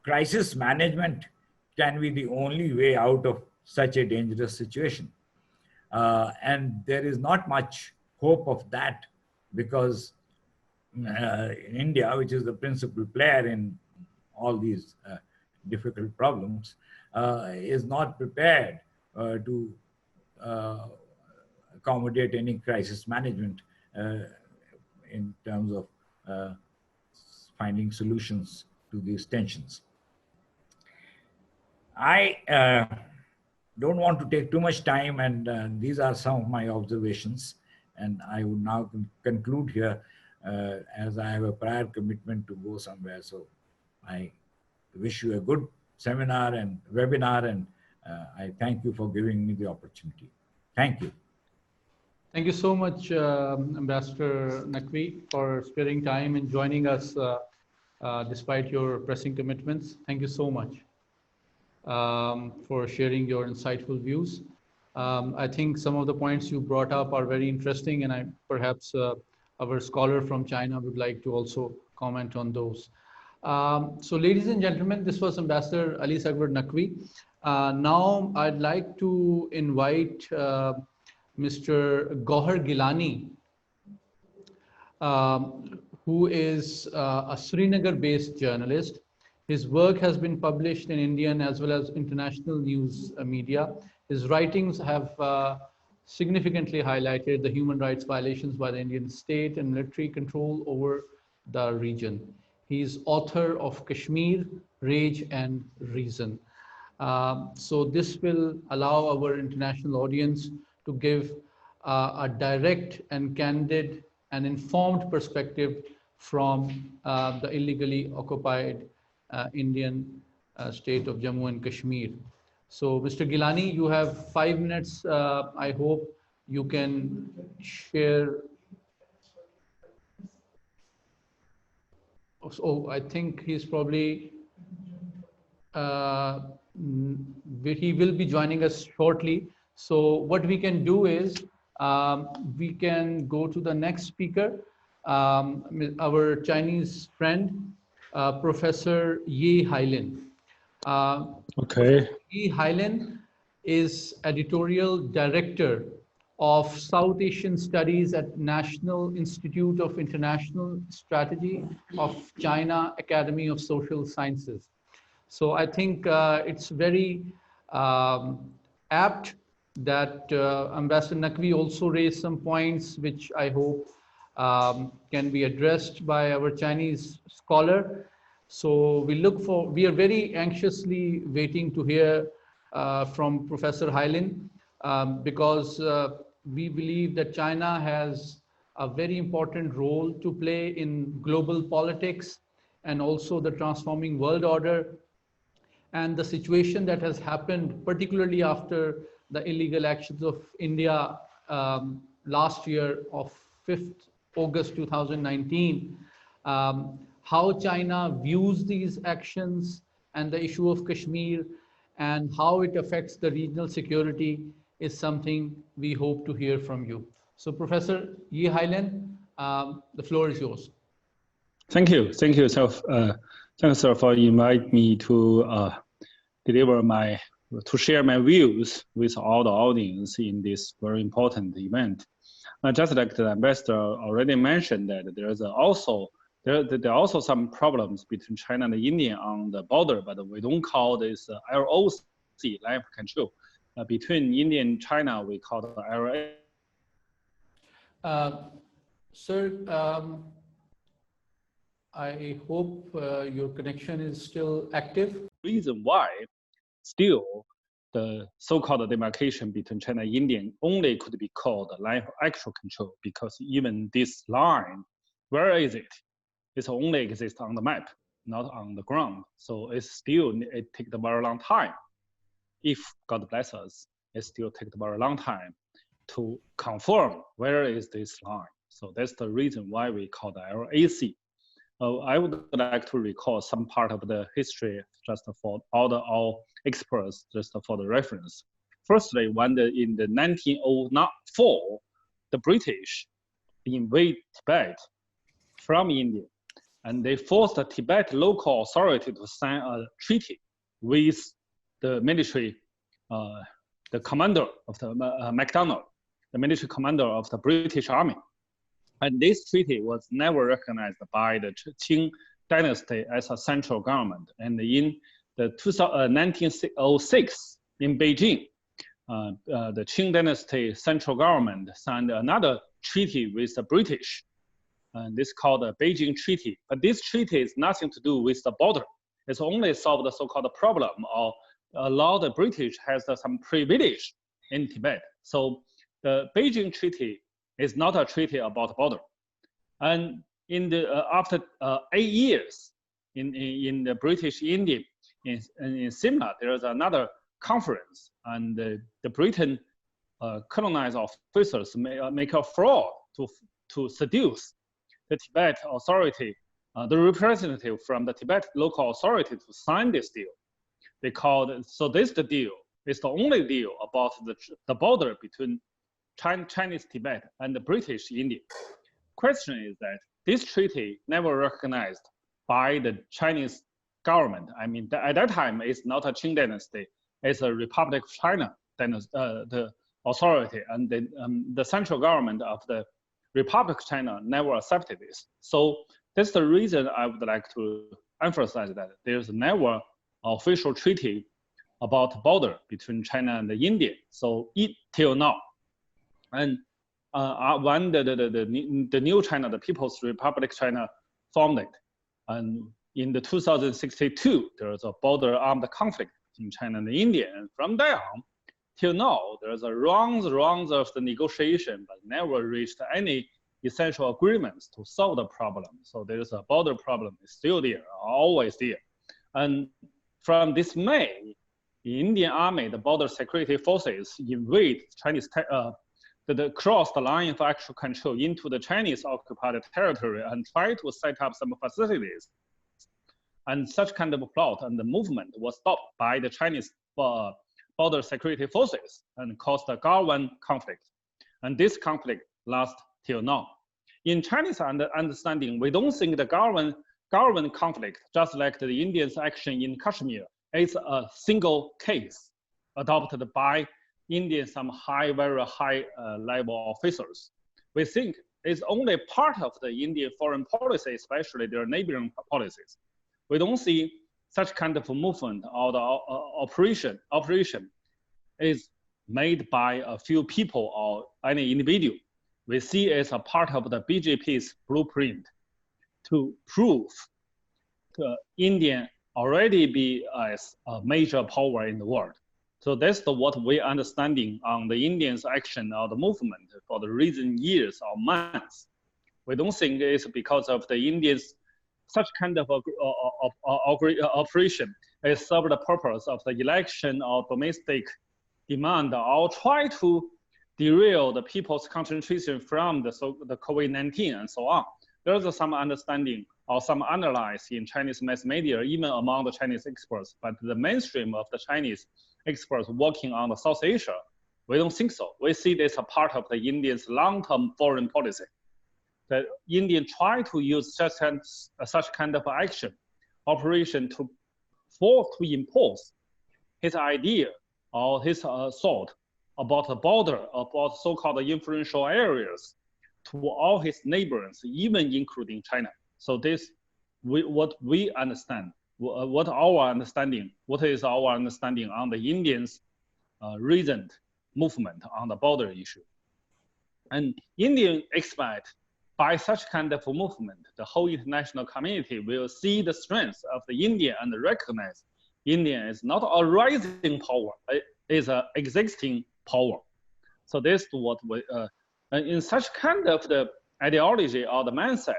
crisis management can be the only way out of such a dangerous situation. And there is not much hope of that because India, which is the principal player in all these difficult problems, is not prepared to accommodate any crisis management in terms of finding solutions to these tensions. I don't want to take too much time, and these are some of my observations, and I would now conclude here as I have a prior commitment to go somewhere. So I wish you a good seminar and webinar, and I thank you for giving me the opportunity. Thank you. Thank you so much, Ambassador Naqvi, for sparing time and joining us despite your pressing commitments. Thank you so much for sharing your insightful views. I think some of the points you brought up are very interesting, and perhaps our scholar from China would like to also comment on those. So ladies and gentlemen, this was Ambassador Ali Asghar Naqvi. Now I'd like to invite Mr. Gohar Gilani, who is a Srinagar-based journalist. His work has been published in Indian as well as international news media. His writings have significantly highlighted the human rights violations by the Indian state and military control over the region. He is author of Kashmir, Rage and Reason. So this will allow our international audience to give a direct and candid and informed perspective from the illegally occupied Indian state of Jammu and Kashmir. So Mr. Gilani, you have 5 minutes. I hope you can share. Oh, I think he's probably, he will be joining us shortly. So what we can do is we can go to the next speaker, our Chinese friend, Professor Ye Hailin. Okay. Ye Hailin is editorial director of South Asian Studies at National Institute of International Strategy of China Academy of Social Sciences. So I think it's very apt that Ambassador Naqvi also raised some points which I hope can be addressed by our Chinese scholar. So we are very anxiously waiting to hear from Professor Hailin because we believe that China has a very important role to play in global politics and also the transforming world order. And the situation that has happened, particularly after the illegal actions of India last year of 5th August 2019, how China views these actions and the issue of Kashmir and how it affects the regional security is something we hope to hear from you. So Professor Ye Hailin, the floor is yours. Thank you. Thank you, sir. Thanks, sir, for inviting me to to share my views with all the audience in this very important event. just like the ambassador already mentioned, that there's also there are also some problems between China and India on the border, but we don't call this LOC, line of control. Between India and China, we call the LA. Sir, I hope your connection is still active. Reason why still the so-called demarcation between China and India only could be called a line of actual control, because even this line, where is it? It only exists on the map, not on the ground. So it takes a very long time. If God bless us, it still takes a very long time to confirm where is this line. So that's the reason why we call the LAC. I would like to recall some part of the history just for all experts, just for the reference. Firstly, when in the 1904, the British invade Tibet from India, and they forced the Tibet local authority to sign a treaty with the military, the commander of the MacDonald, the military commander of the British Army. And this treaty was never recognized by the Qing dynasty as a central government. And in the 1906 in Beijing, the Qing dynasty central government signed another treaty with the British, and this is called the Beijing Treaty. But this treaty is nothing to do with the border. It's only solved the so-called problem or allow the British has some privilege in Tibet. So the Beijing Treaty is not a treaty about border. And in the after 8 years in the British India, in Simla, there is another conference, and the Britain colonized officers make a fraud to seduce the Tibet authority, the representative from the Tibet local authority to sign this deal. They called, so this the deal. It's the only deal about the border between Chinese Tibet and the British India. Question is that this treaty never recognized by the Chinese government. I mean, at that time, it's not a Qing dynasty, it's a Republic of China the authority, and the central government of the Republic of China never accepted this. So that's the reason I would like to emphasize that there's never an official treaty about border between China and India. So till now. And when the new China, the People's Republic of China formed, and in the 2062, there was a border armed conflict in China and India. And from there on, till now, there's a rounds of the negotiation, but never reached any essential agreements to solve the problem. So there's a border problem, is still there, always there. And from this May, the Indian Army, the border security forces, invade Chinese cross the line of actual control into the Chinese occupied territory and try to set up some facilities. And such kind of plot and the movement was stopped by the Chinese border security forces and caused a Galwan conflict. And this conflict lasts till now. In Chinese understanding, we don't think the Galwan conflict, just like the Indians' action in Kashmir, is a single case adopted by Indian, some very high level officers. We think it's only part of the Indian foreign policy, especially their neighboring policies. We don't see such kind of movement or the operation is made by a few people or any individual. We see it as a part of the BJP's blueprint to prove the India already be as a major power in the world. So that's what we understanding on the Indians' action or the movement for the recent years or months. We don't think it's because of the Indians. Such kind of operation is serve the purpose of the election or domestic demand, or try to derail the people's concentration from the COVID-19 and so on. There's some understanding or some analysis in Chinese mass media, even among the Chinese experts, but the mainstream of the Chinese experts working on the South Asia, we don't think so. We see this a part of the Indians' long-term foreign policy. The Indian try to use such kind of action, operation to impose his idea or his thought about the border, about so-called influential areas to all his neighbors, even including China. So this, what we understand, what is our understanding on the Indians' recent movement on the border issue. And Indian expect by such kind of movement, the whole international community will see the strength of the India and recognize India is not a rising power, it is an existing power. So this is what we, in such kind of the ideology or the mindset,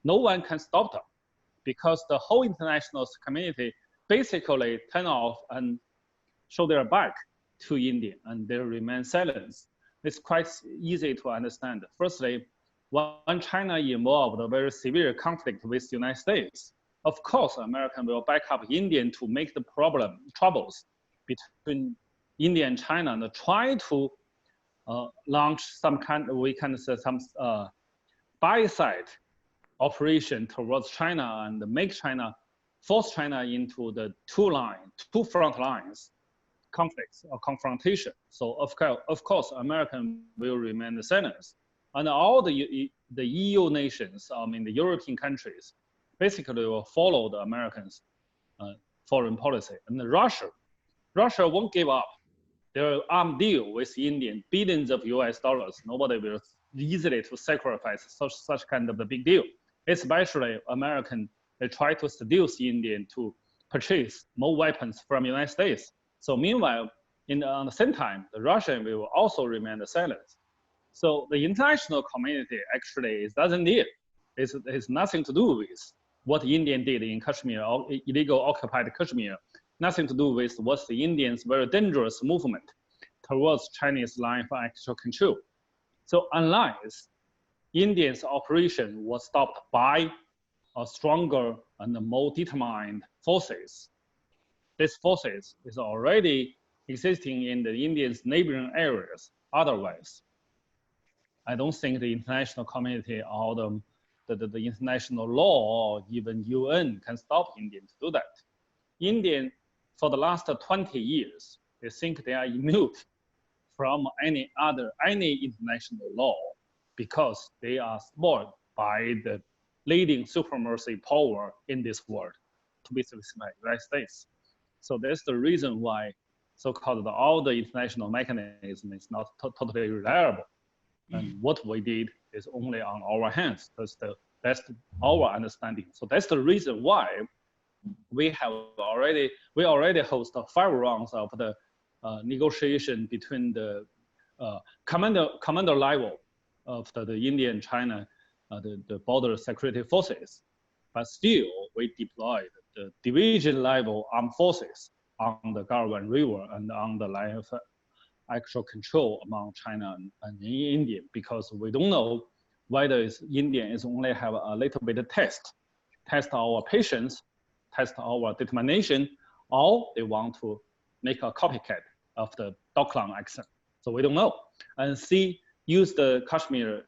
no one can stop them because the whole international community basically turn off and show their back to India and they remain silent. It's quite easy to understand. Firstly, when China involved a very severe conflict with the United States, of course, America will back up India to make the troubles between India and China and try to launch some kind, we can say some buy-side operation towards China and make China, force China into the two front lines conflicts or confrontation. So of course, American will remain silent. And all the EU nations, I mean the European countries, basically will follow the Americans' foreign policy. And Russia won't give up their arm deal with India, billions of US dollars. Nobody will easily to sacrifice such kind of a big deal. Especially American, they try to seduce India to purchase more weapons from the United States. So meanwhile, on the same time, the Russian will also remain silent. So the international community actually doesn't need. It's nothing to do with what India did in Kashmir, or illegal occupied Kashmir. Nothing to do with what the Indians' very dangerous movement towards Chinese line for actual control. So unless Indians' operation was stopped by a stronger and more determined forces, these forces is already existing in the Indians' neighboring areas. Otherwise, I don't think the international community or the international law or even UN can stop India to do that. Indian, for the last 20 years, they think they are immune from any international law because they are spoiled by the leading supremacy power in this world, to be specific, the United States. So that's the reason why so-called all the international mechanism is not totally reliable. And what we did is only on our hands. That's our understanding. So that's the reason why we already host 5 rounds of the negotiation between the commander level of the India and China, the border security forces. But still, we deployed the division level armed forces on the Galwan River and on the line of actual control among China and India, because we don't know whether India is only have a little bit of test our patience, test our determination, or they want to make a copycat of the Doklam action. So we don't know. And use the Kashmir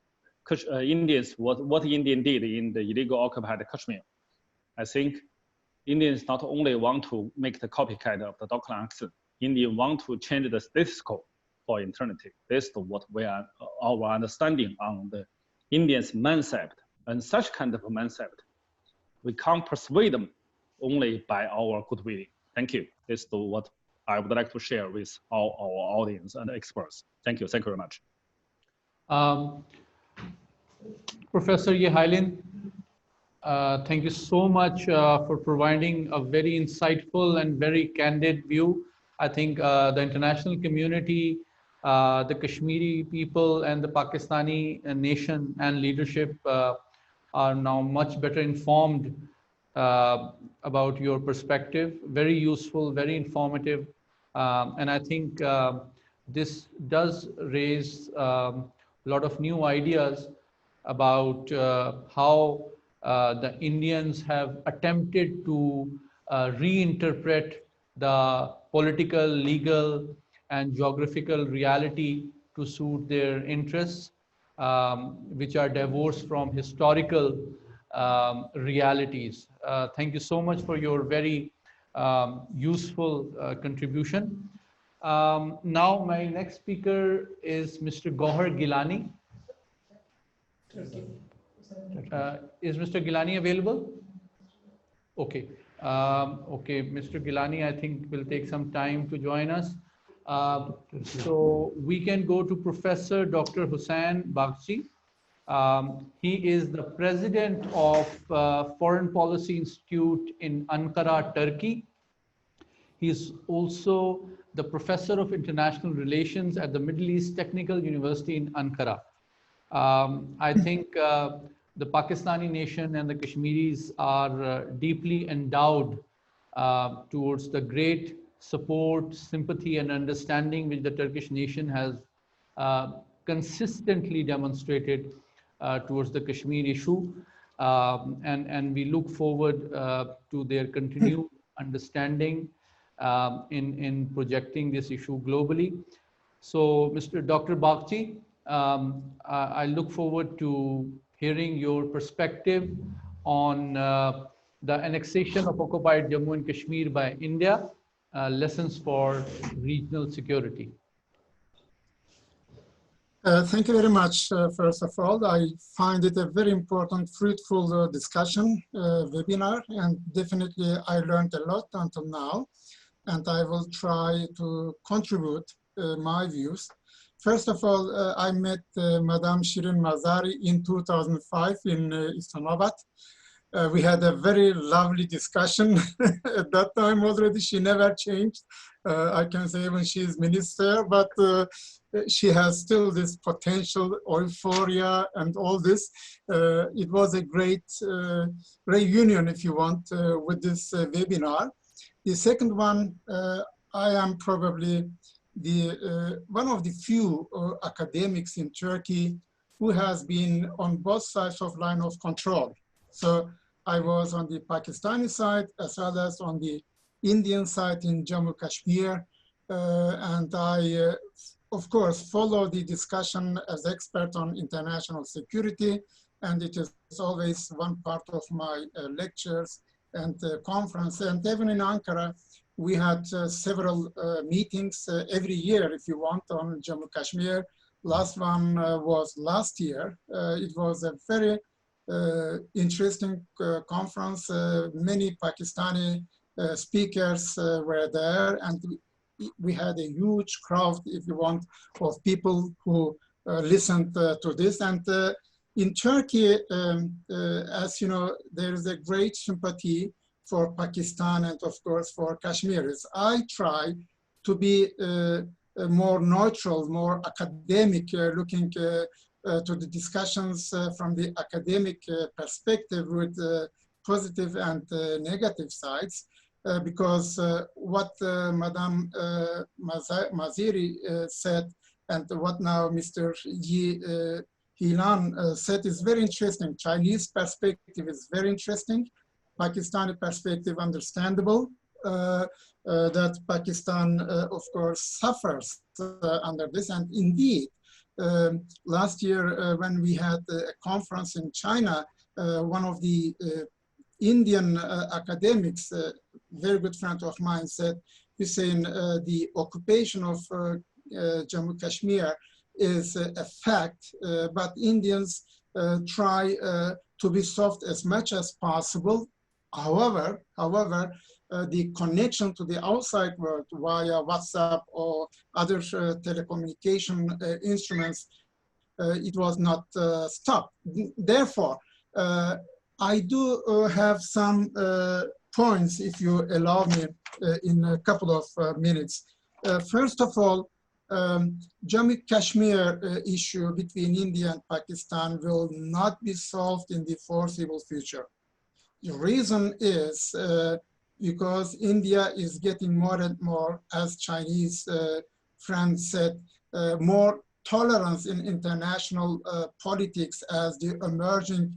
Indians, what Indian did in the illegal occupied Kashmir. I think Indians not only want to make the copycat of the Doklam action, Indians want to change the status quo for eternity. This is what we are, our understanding on the Indians' mindset. And such kind of a mindset, we can't persuade them only by our goodwill. Thank you. This is what I would like to share with all our audience and experts. Thank you. Thank you very much. Professor Yehailin, thank you so much for providing a very insightful and very candid view. I think the international community, the Kashmiri people and the Pakistani nation and leadership are now much better informed about your perspective. Very useful, very informative. And I think this does raise a lot of new ideas about how the Indians have attempted to reinterpret the political, legal, and geographical reality to suit their interests, which are divorced from historical realities. Thank you so much for your very useful contribution. Now my next speaker is Mr. Gohar Gilani. Is Mr. Gilani available? Okay. Okay, Mr. Gilani, I think will take some time to join us. So we can go to Professor Dr. Hussain Baghchi. He is the president of Foreign Policy Institute in Ankara, Turkey. He is also the professor of international relations at the Middle East Technical University in Ankara. I think the Pakistani nation and the Kashmiris are deeply endowed towards the great support, sympathy, and understanding which the Turkish nation has consistently demonstrated towards the Kashmir issue. And we look forward to their continued understanding in projecting this issue globally. So, Mr. Dr. Baghchi, I look forward to hearing your perspective on the annexation of occupied Jammu and Kashmir by India, lessons for regional security. Thank you very much. First of all, I find it a very important, fruitful discussion webinar, and definitely I learned a lot until now, and I will try to contribute my views. First of all, I met Madame Shirin Mazari in 2005 in Islamabad. We had a very lovely discussion at that time already. She never changed. I can say even she is minister, but she has still this potential, euphoria, and all this. It was a great reunion, if you want, with this webinar. The second one, I am probably one of the few academics in Turkey who has been on both sides of line of control. So I was on the Pakistani side as well as on the Indian side in Jammu Kashmir, and I, of course, follow the discussion as expert on international security, and it is always one part of my lectures and conference. And even in Ankara, we had several meetings every year, if you want, on Jammu Kashmir. Last one was last year. It was a very interesting conference. Many Pakistani speakers were there, and we had a huge crowd, if you want, of people who listened to this. And in Turkey, as you know, there is a great sympathy for Pakistan and, of course, for Kashmiris. I try to be more neutral, more academic, looking to the discussions from the academic perspective with positive and negative sides, because what Madame Maziri said and what now Mr. Yi Hilan said is very interesting. Chinese perspective is very interesting. Pakistani perspective understandable. That Pakistan, of course, suffers under this. And indeed, last year when we had a conference in China, one of the Indian academics, very good friend of mine, said, Hussein, the occupation of Jammu Kashmir is a fact, but Indians try to be soft as much as possible. However, the connection to the outside world via WhatsApp or other telecommunication instruments, it was not stopped. Therefore, I do have some points, if you allow me, in a couple of minutes. First of all, Jammu Kashmir issue between India and Pakistan will not be solved in the foreseeable future. The reason is because India is getting more and more, as Chinese friends said, more tolerance in international politics as the emerging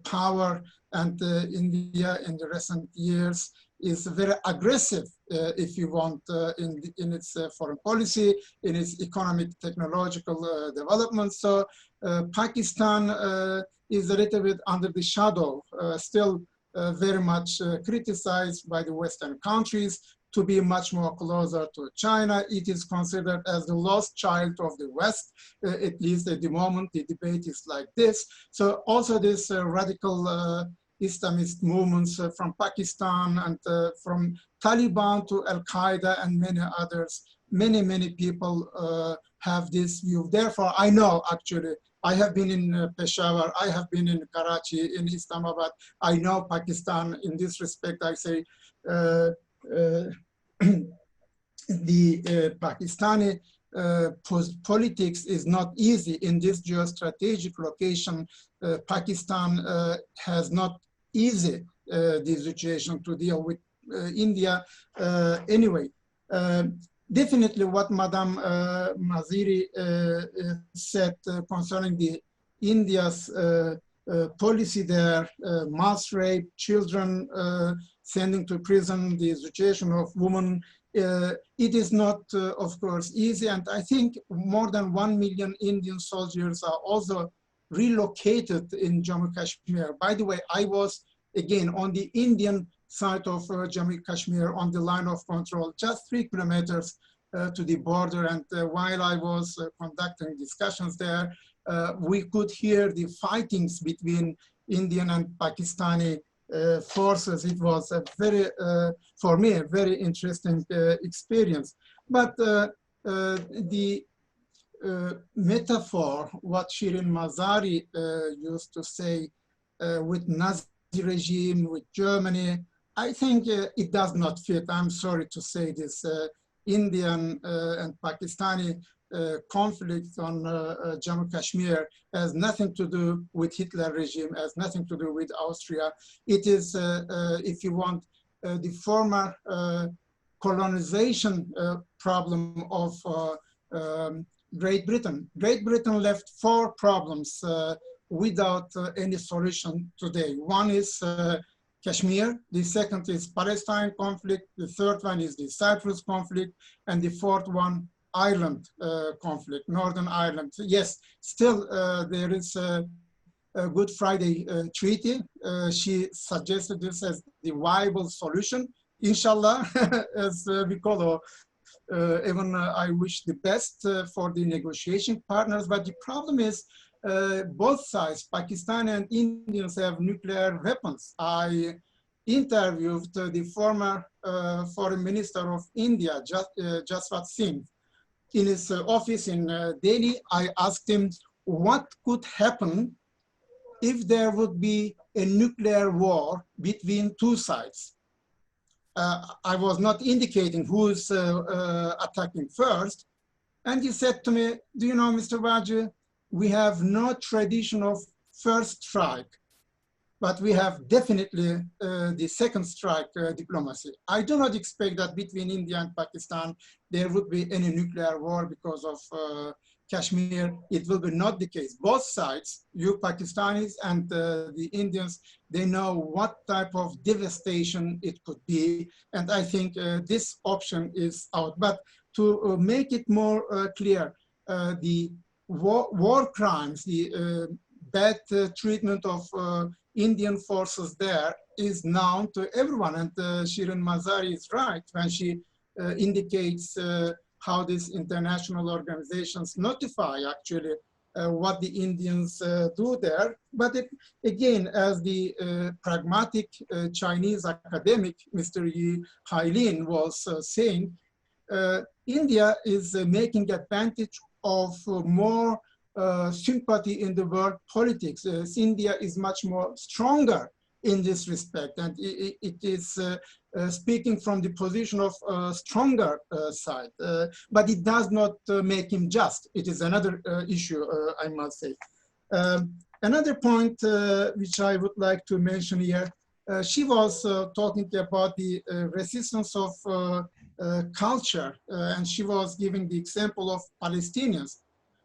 power, and India in the recent years is very aggressive, if you want, in its foreign policy, in its economic, technological development. So Pakistan is a little bit under the shadow, still very much criticized by the Western countries to be much more closer to China. It is considered as the lost child of the West, at least at the moment the debate is like this. So also this radical Islamist movements from Pakistan and from Taliban to Al-Qaeda and many others, many people have this view. Therefore, I know actually, I have been in Peshawar, I have been in Karachi, in Islamabad. I know Pakistan in this respect. I say the Pakistani politics is not easy in this geostrategic location. Pakistan has not easy the situation to deal with India anyway. Definitely what Madame Maziri said concerning the India's policy there, mass rape, children sending to prison, the situation of women, it is not, of course, easy. And I think more than 1 million Indian soldiers are also relocated in Jammu Kashmir. By the way, I was, again, on the Indian side of Jammu Kashmir on the line of control, just 3 kilometers to the border. And while I was conducting discussions there, we could hear the fightings between Indian and Pakistani forces. It was a very, for me, a very interesting experience. But the metaphor, what Shirin Mazari used to say with Nazi regime, with Germany, I think it does not fit. I'm sorry to say this. Indian and Pakistani conflict on Jammu Kashmir has nothing to do with Hitler regime, has nothing to do with Austria. It is, if you want, the former colonization problem of Great Britain. Great Britain left 4 problems without any solution today. One is Kashmir, the second is Palestine conflict, the third one is the Cyprus conflict, and the fourth one, Ireland conflict, Northern Ireland. Yes, still there is a Good Friday Treaty. She suggested this as the viable solution. Inshallah, as we call it, even I wish the best for the negotiation partners, but the problem is both sides, Pakistan and Indians, have nuclear weapons. I interviewed the former foreign minister of India, Jaswant Singh, in his office in Delhi. I asked him what could happen if there would be a nuclear war between 2 sides. I was not indicating who's attacking first. And he said to me, do you know, Mr. Wajid, we have no tradition of first strike, but we have definitely the second strike diplomacy. I do not expect that between India and Pakistan, there would be any nuclear war because of Kashmir. It will be not the case. Both sides, you Pakistanis and the Indians, they know what type of devastation it could be. And I think this option is out. But to make it more clear, the war crimes, the bad treatment of Indian forces there is known to everyone. And Shirin Mazari is right when she indicates how these international organizations notify actually what the Indians do there. But again, as the pragmatic Chinese academic, Mr. Yi Hailin was saying, India is making advantage of more sympathy in the world politics. India is much more stronger in this respect, and it is speaking from the position of a stronger side, but it does not make him just. It is another issue, I must say. Another point which I would like to mention here, she was talking about the resistance of culture, and she was giving the example of Palestinians.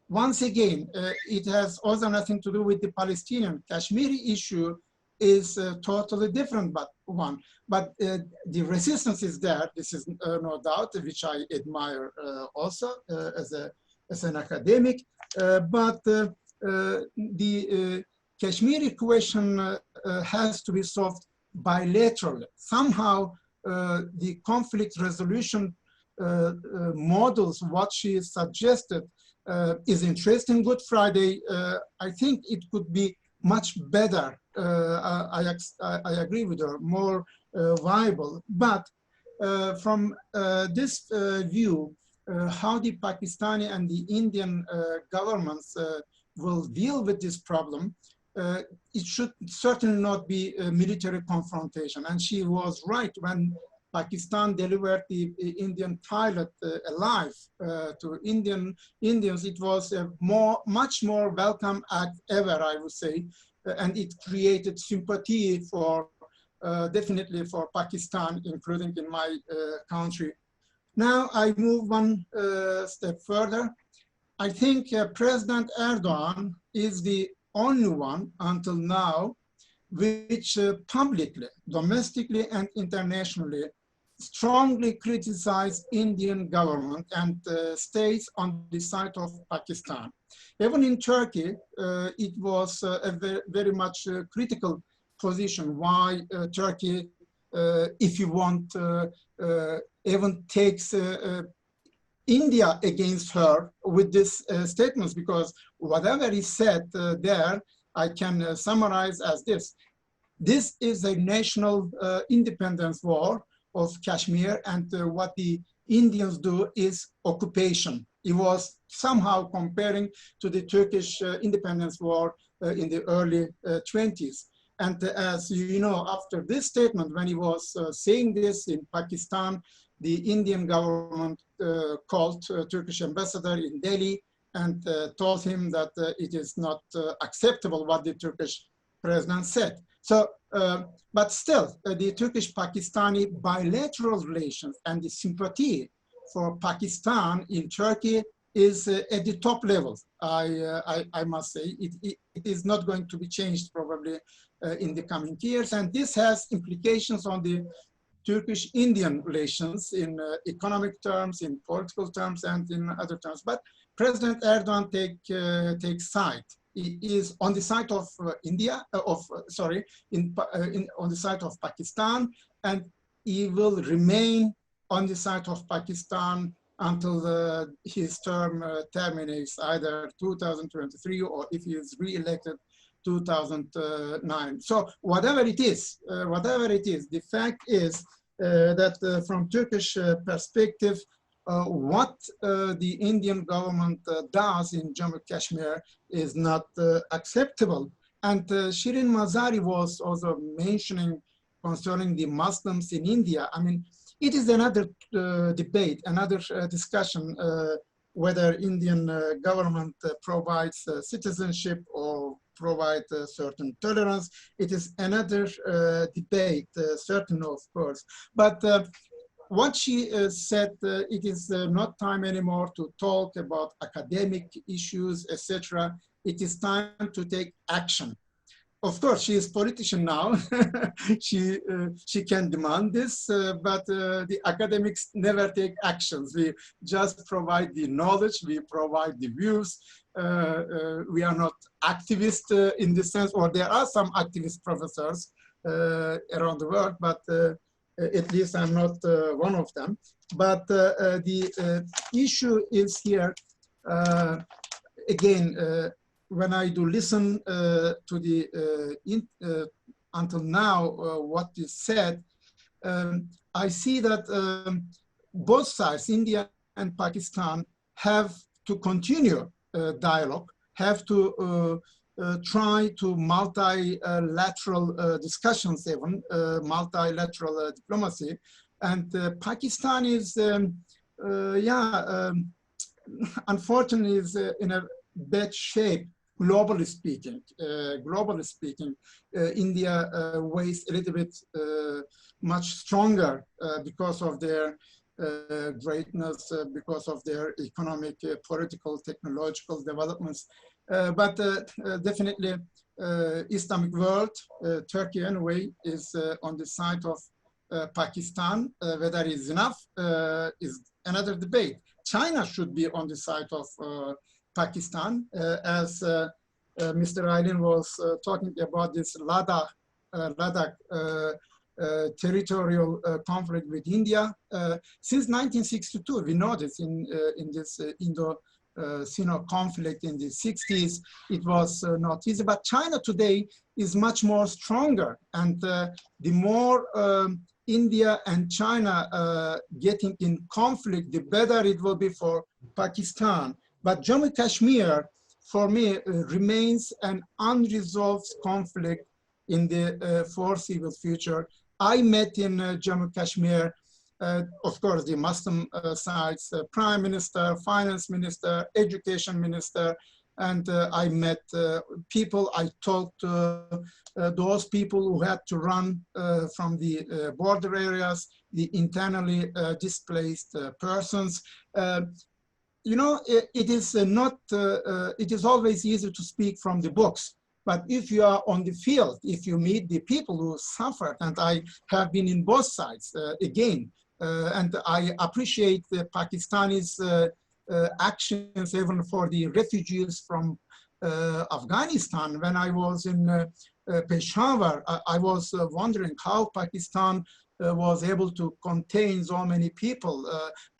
Once again, it has also nothing to do with the Palestinian. Kashmiri issue is a totally different one. But the resistance is there, this is no doubt, which I admire also as an academic. But the Kashmiri question has to be solved bilaterally. Somehow the conflict resolution models, what she suggested, is interesting. Good Friday, I think it could be much better. I agree with her, more viable. But from this view, how the Pakistani and the Indian governments will deal with this problem, it should certainly not be a military confrontation. And she was right when Pakistan delivered the Indian pilot alive to Indians. It was a much more welcome act ever, I would say, and it created sympathy for definitely for Pakistan, including in my country. Now I move one step further. I think President Erdogan is the only one until now which publicly, domestically and internationally, strongly criticized Indian government and stays on the side of Pakistan. Even in Turkey, it was a very much critical position why Turkey, if you want, even takes India against her with these statements, because whatever is said there, I can summarize as this. This is a national independence war of Kashmir, and what the Indians do is occupation. It was somehow comparing to the Turkish independence war in the early 20s. And as you know, after this statement, when he was saying this in Pakistan, the Indian government called Turkish ambassador in Delhi and told him that it is not acceptable what the Turkish president said. So, but still, the Turkish-Pakistani bilateral relations and the sympathy for Pakistan in Turkey is at the top level. I must say, it is not going to be changed probably in the coming years. And this has implications on the Turkish-Indian relations in economic terms, in political terms, and in other terms. But President Erdogan takes side. He is on the side of India, on the side of Pakistan, and he will remain on the side of Pakistan until his term terminates, either 2023 or if he is re-elected 2009. So whatever it is, the fact is that from Turkish perspective, what the Indian government does in Jammu Kashmir is not acceptable. And Shirin Mazari was also mentioning concerning the Muslims in India. I mean, it is another debate, another discussion whether Indian government provides citizenship or provide certain tolerance. It is another debate, certain of course. But what she said, it is not time anymore to talk about academic issues, etc. It is time to take action. Of course, she is politician now. she can demand this, but the academics never take actions. We just provide the knowledge, we provide the views. We are not activists in this sense, or there are some activist professors around the world, but at least I'm not one of them. But the issue is here, again, when I do listen to the, until now, what is said, I see that both sides, India and Pakistan, have to continue dialogue, have to try to multilateral discussions, even multilateral diplomacy. And Pakistan is, unfortunately, is in a bad shape. Globally speaking, India weighs a little bit much stronger because of their greatness, because of their economic, political, technological developments. But definitely, Islamic world, Turkey anyway, is on the side of Pakistan. Whether it's enough is another debate. China should be on the side of Pakistan, as Mr. Aylin was talking about this Ladakh territorial conflict with India. Since 1962, we know this in this Indo-Sino conflict in the 60s, it was not easy, but China today is much more stronger. And the more India and China getting in conflict, the better it will be for Pakistan. But Jammu Kashmir, for me, remains an unresolved conflict in the foreseeable future. I met in Jammu Kashmir, of course, the Muslim sides, Prime Minister, Finance Minister, Education Minister, and I met people. I talked to those people who had to run from the border areas, the internally displaced persons. You know, it is not, it is always easy to speak from the books. But if you are on the field, if you meet the people who suffered, and I have been in both sides again, and I appreciate the Pakistanis' actions even for the refugees from Afghanistan. When I was in Peshawar, I was wondering how Pakistan was able to contain so many people.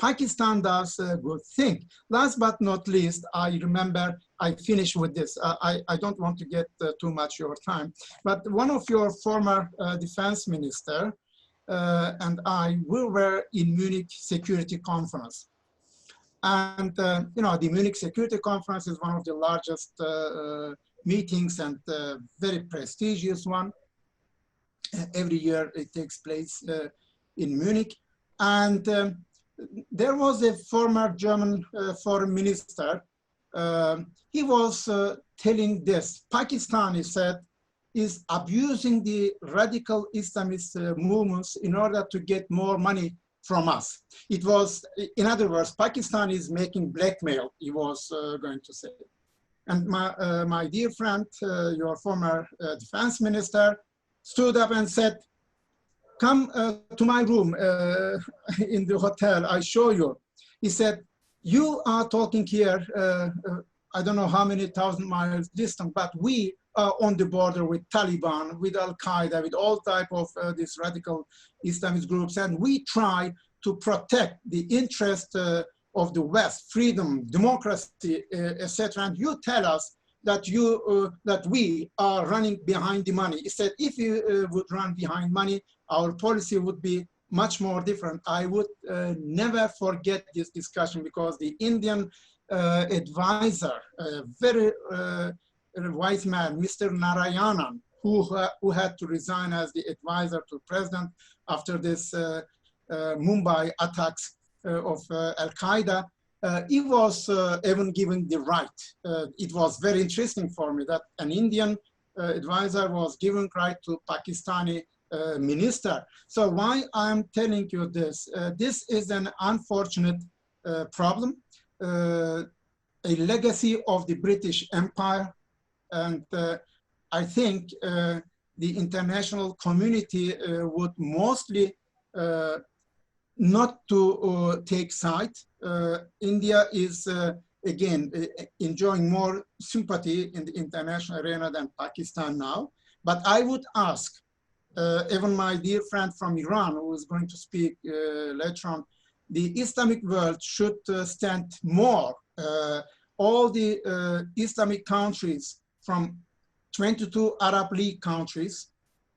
Pakistan does a good thing. Last but not least, I remember, I finish with this. I don't want to get too much your time, but one of your former defense minister and we were in Munich Security Conference. And you know, the Munich Security Conference is one of the largest meetings and very prestigious one. Every year it takes place in Munich. And there was a former German foreign minister. He was telling this: Pakistan, he said, is abusing the radical Islamist movements in order to get more money from us. It was, in other words, Pakistan is making blackmail, he was going to say. And my dear friend, your former defense minister, stood up and said, come to my room in the hotel, I show you. He said, you are talking here, I don't know how many thousand miles distant, but we are on the border with Taliban, with Al-Qaeda, with all type of these radical Islamist groups, and we try to protect the interest of the West, freedom, democracy, etc. And you tell us that that we are running behind the money. He said, if you would run behind money, our policy would be much more different. I would never forget this discussion, because the Indian advisor, a very wise man, Mr. Narayanan, who had to resign as the advisor to president after this Mumbai attacks of Al-Qaeda, he was even given the right. It was very interesting for me that an Indian advisor was given right to Pakistani minister. So why I'm telling you this? This is an unfortunate problem, a legacy of the British Empire. And I think the international community would mostly not to take side. India is, again, enjoying more sympathy in the international arena than Pakistan now. But I would ask, even my dear friend from Iran, who is going to speak later on, the Islamic world should stand more. All the Islamic countries, from 22 Arab League countries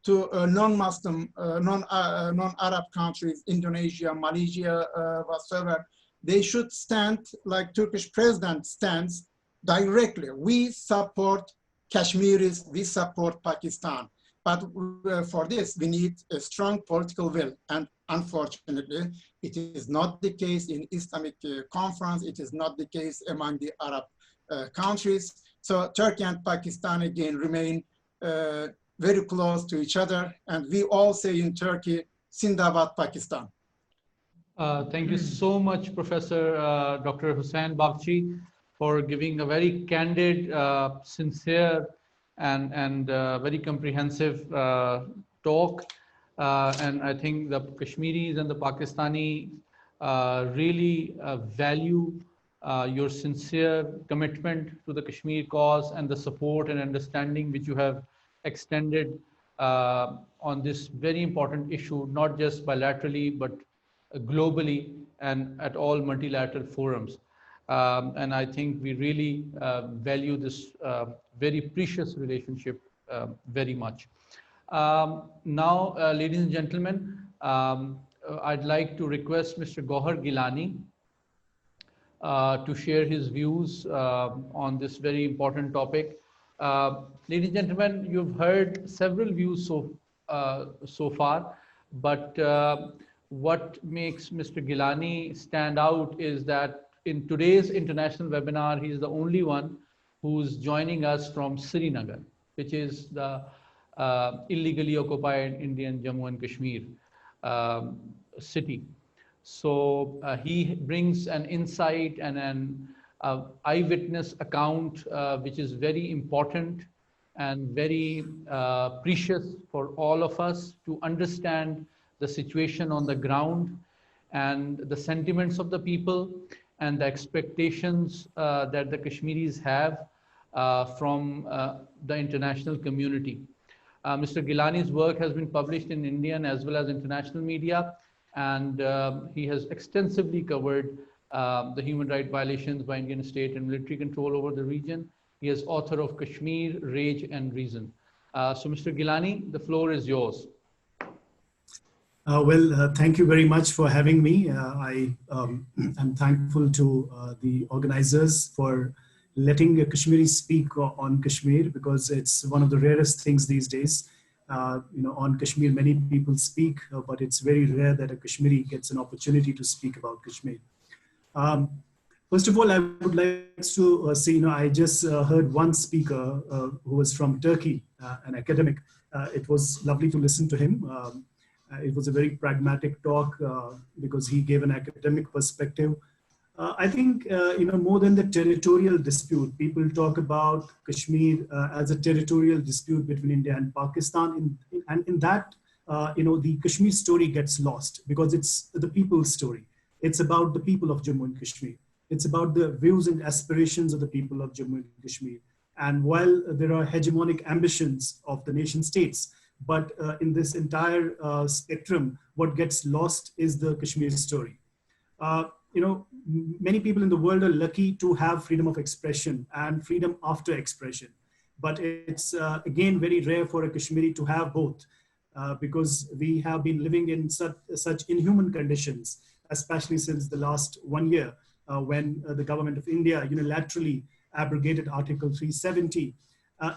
to non-Muslim, non-Arab countries, Indonesia, Malaysia, whatsoever, they should stand like Turkish president stands directly. We support Kashmiris, we support Pakistan. But for this, we need a strong political will. And unfortunately, it is not the case in Islamic conference. It is not the case among the Arab countries. So Turkey and Pakistan, again, remain very close to each other. And we all say in Turkey, Zindabad Pakistan. Thank you so much, Professor Dr. Hussain Bagchi, for giving a very candid, sincere, and very comprehensive talk. And I think the Kashmiris and the Pakistani really value your sincere commitment to the Kashmir cause and the support and understanding which you have extended on this very important issue, not just bilaterally, but globally and at all multilateral forums. And I think we really value this very precious relationship very much. Now, ladies and gentlemen, I'd like to request Mr. Gohar Gilani to share his views on this very important topic. Ladies and gentlemen, you've heard several views so far, but what makes Mr. Gilani stand out is that in today's international webinar, he's the only one who's joining us from Srinagar, which is the illegally occupied Indian Jammu and Kashmir city. So he brings an insight and an eyewitness account, which is very important and very precious for all of us to understand the situation on the ground and the sentiments of the people and the expectations that the Kashmiris have from the international community. Mr. Gilani's work has been published in Indian as well as international media, and he has extensively covered the human rights violations by Indian state and military control over the region. He is author of Kashmir, Rage and Reason. So Mr. Gilani, the floor is yours. Thank you very much for having me. I am thankful to the organizers for letting a Kashmiri speak on Kashmir, because it's one of the rarest things these days. On Kashmir, many people speak, but it's very rare that a Kashmiri gets an opportunity to speak about Kashmir. First of all, I would like to say, I just heard one speaker who was from Turkey, an academic. It was lovely to listen to him. It was a very pragmatic talk because he gave an academic perspective. I think, more than the territorial dispute, people talk about Kashmir as a territorial dispute between India and Pakistan. And in that, the Kashmir story gets lost because it's the people's story. It's about the people of Jammu and Kashmir. It's about the views and aspirations of the people of Jammu and Kashmir. And while there are hegemonic ambitions of the nation states, but in this entire spectrum, what gets lost is the Kashmir story. Many people in the world are lucky to have freedom of expression and freedom after expression. But it's, again, very rare for a Kashmiri to have both because we have been living in such inhuman conditions, especially since the last 1 year when the government of India unilaterally abrogated Article 370.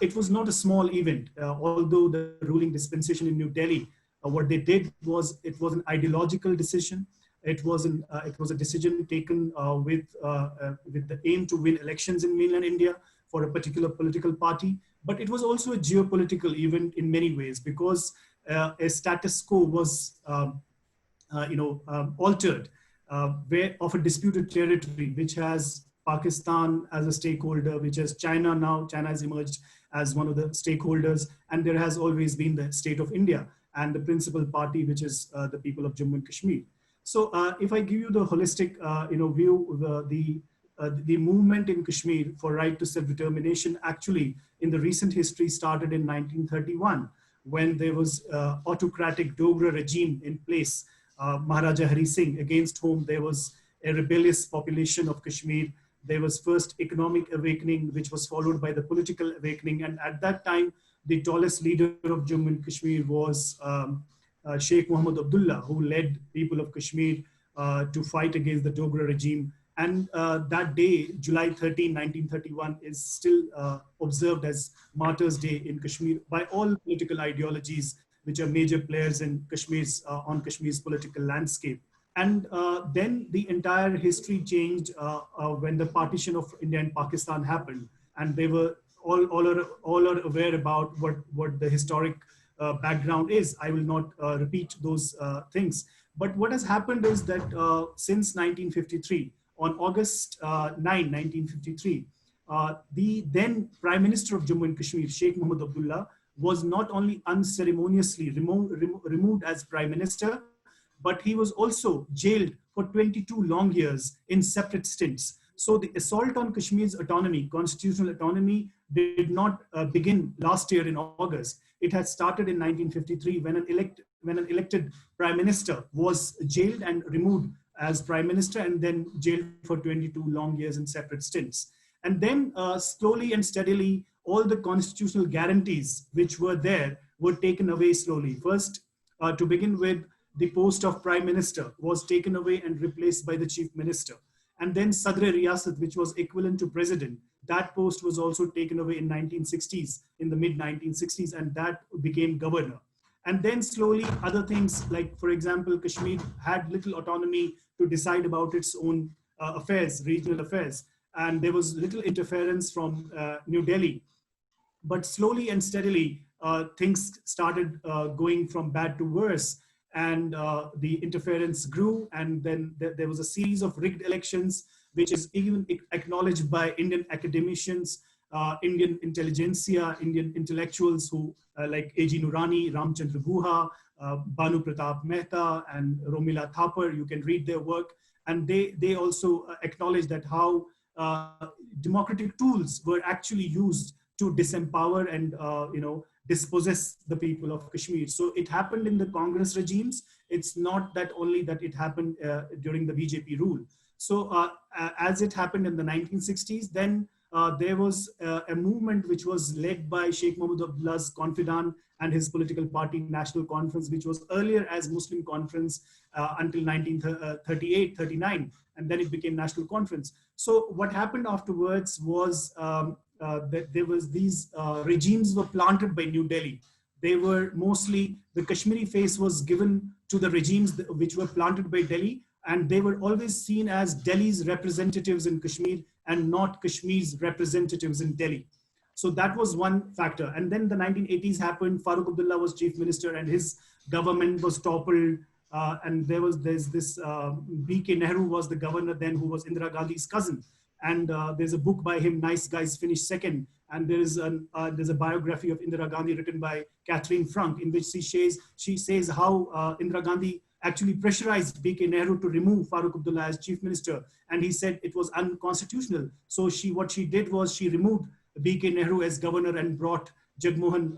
It was not a small event, although the ruling dispensation in New Delhi, what they did was, it was an ideological decision. It was a decision taken with the aim to win elections in mainland India for a particular political party. But it was also a geopolitical event in many ways because a status quo was, altered of a disputed territory, which has Pakistan as a stakeholder, which has China now. China has emerged as one of the stakeholders, and there has always been the state of India and the principal party, which is the people of Jammu and Kashmir. So if I give you the holistic view, the movement in Kashmir for right to self-determination actually in the recent history started in 1931 when there was autocratic Dogra regime in place, Maharaja Hari Singh, against whom there was a rebellious population of Kashmir. There was first economic awakening, which was followed by the political awakening. And at that time, the tallest leader of Jammu and Kashmir was Sheikh Muhammad Abdullah, who led people of Kashmir to fight against the Dogra regime. And that day, July 13, 1931, is still observed as Martyrs' Day in Kashmir by all political ideologies, which are major players in on Kashmir's political landscape. And then the entire history changed when the partition of India and Pakistan happened. And they were all are aware about what the historic background is. I will not repeat those things. But what has happened is that since 1953, on August 9, 1953, the then Prime Minister of Jammu and Kashmir, Sheikh Muhammad Abdullah, was not only unceremoniously removed as Prime Minister, but he was also jailed for 22 long years in separate stints. So the assault on Kashmir's autonomy, constitutional autonomy, did not begin last year in August. It had started in 1953 when an elected prime minister was jailed and removed as prime minister and then jailed for 22 long years in separate stints. And then slowly and steadily, all the constitutional guarantees which were there were taken away slowly. First, to begin with, the post of prime minister was taken away and replaced by the chief minister. And then Sadr Riyasat, which was equivalent to president, that post was also taken away in 1960s, in the mid 1960s, and that became governor. And then slowly other things like, for example, Kashmir had little autonomy to decide about its own affairs, regional affairs. And there was little interference from New Delhi. But slowly and steadily, things started going from bad to worse. And the interference grew. And then there was a series of rigged elections, which is even acknowledged by Indian academicians, Indian intelligentsia, Indian intellectuals who like A.G. Nurani, Ramchandra Guha, Banu Pratap Mehta, and Romila Thapar. You can read their work. And they also acknowledge that how democratic tools were actually used to disempower and dispossess the people of Kashmir. So it happened in the Congress regimes. It's not that only that it happened during the BJP rule. So as it happened in the 1960s, then there was a movement which was led by Sheikh Mahmud Abdullah's confidant and his political party, National Conference, which was earlier as Muslim Conference until 1938, 39, and then it became National Conference. So what happened afterwards was that there was these regimes were planted by New Delhi. They were mostly, the Kashmiri face was given to the regimes which were planted by Delhi, and they were always seen as Delhi's representatives in Kashmir and not Kashmir's representatives in Delhi. So that was one factor. And then the 1980s happened. Farooq Abdullah was chief minister and his government was toppled. And there's this B.K. Nehru was the governor then, who was Indira Gandhi's cousin. And there's a book by him, Nice Guys Finish Second. And there's a biography of Indira Gandhi written by Catherine Frank, in which she says how Indira Gandhi actually pressurized B.K. Nehru to remove Farooq Abdullah as chief minister. And he said it was unconstitutional. So what she did was she removed B.K. Nehru as governor and brought Jagmohan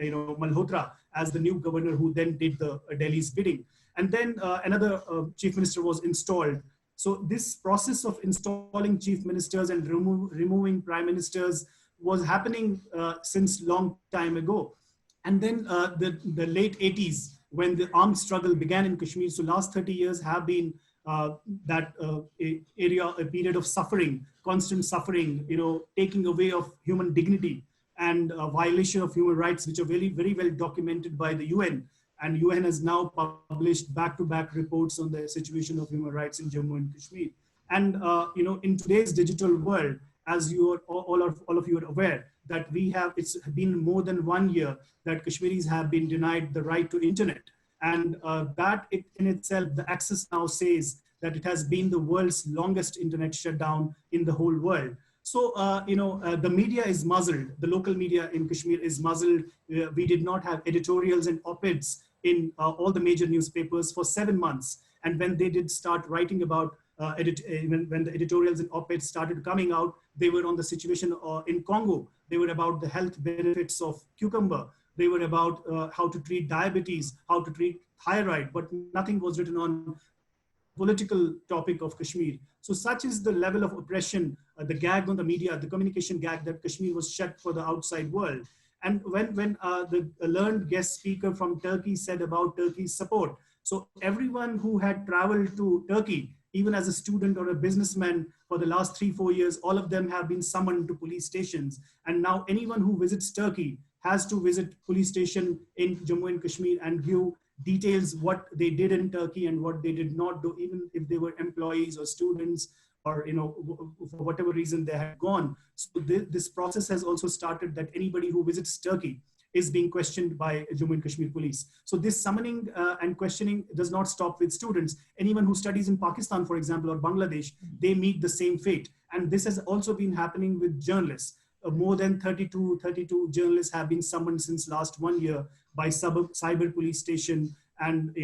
Malhotra as the new governor, who then did the Delhi's bidding. And then another chief minister was installed. So this process of installing chief ministers and removing prime ministers was happening since long time ago. And then the late 80s, when the armed struggle began in Kashmir. So last 30 years have been a period of suffering, constant suffering, taking away of human dignity and violation of human rights, which are very, very well documented by the UN. And UN has now published back-to-back reports on the situation of human rights in Jammu and Kashmir. And in today's digital world, as you are all of you are aware, that it's been more than 1 year that Kashmiris have been denied the right to internet. And that in itself, the Access now says that it has been the world's longest internet shutdown in the whole world. So, the media is muzzled. The local media in Kashmir is muzzled. We did not have editorials and op-eds in all the major newspapers for 7 months. And when they did start writing about, when the editorials and op-eds started coming out, they were on the situation in Congo. They were about the health benefits of cucumber. They were about how to treat diabetes, how to treat thyroid, but nothing was written on political topic of Kashmir. So such is the level of oppression, the gag on the media, the communication gag, that Kashmir was shut for the outside world. And when the learned guest speaker from Turkey said about Turkey's support, so everyone who had traveled to Turkey, even as a student or a businessman for the last 3-4 years, all of them have been summoned to police stations. And now anyone who visits Turkey has to visit police station in Jammu and Kashmir and give details what they did in Turkey and what they did not do, even if they were employees or students or, for whatever reason they had gone. So this process has also started that anybody who visits Turkey is being questioned by Jammu and Kashmir police. So this summoning and questioning does not stop with students. Anyone who studies in Pakistan, for example, or Bangladesh, they meet the same fate. And this has also been happening with journalists. More than 32 journalists have been summoned since last 1 year by cyber police station. And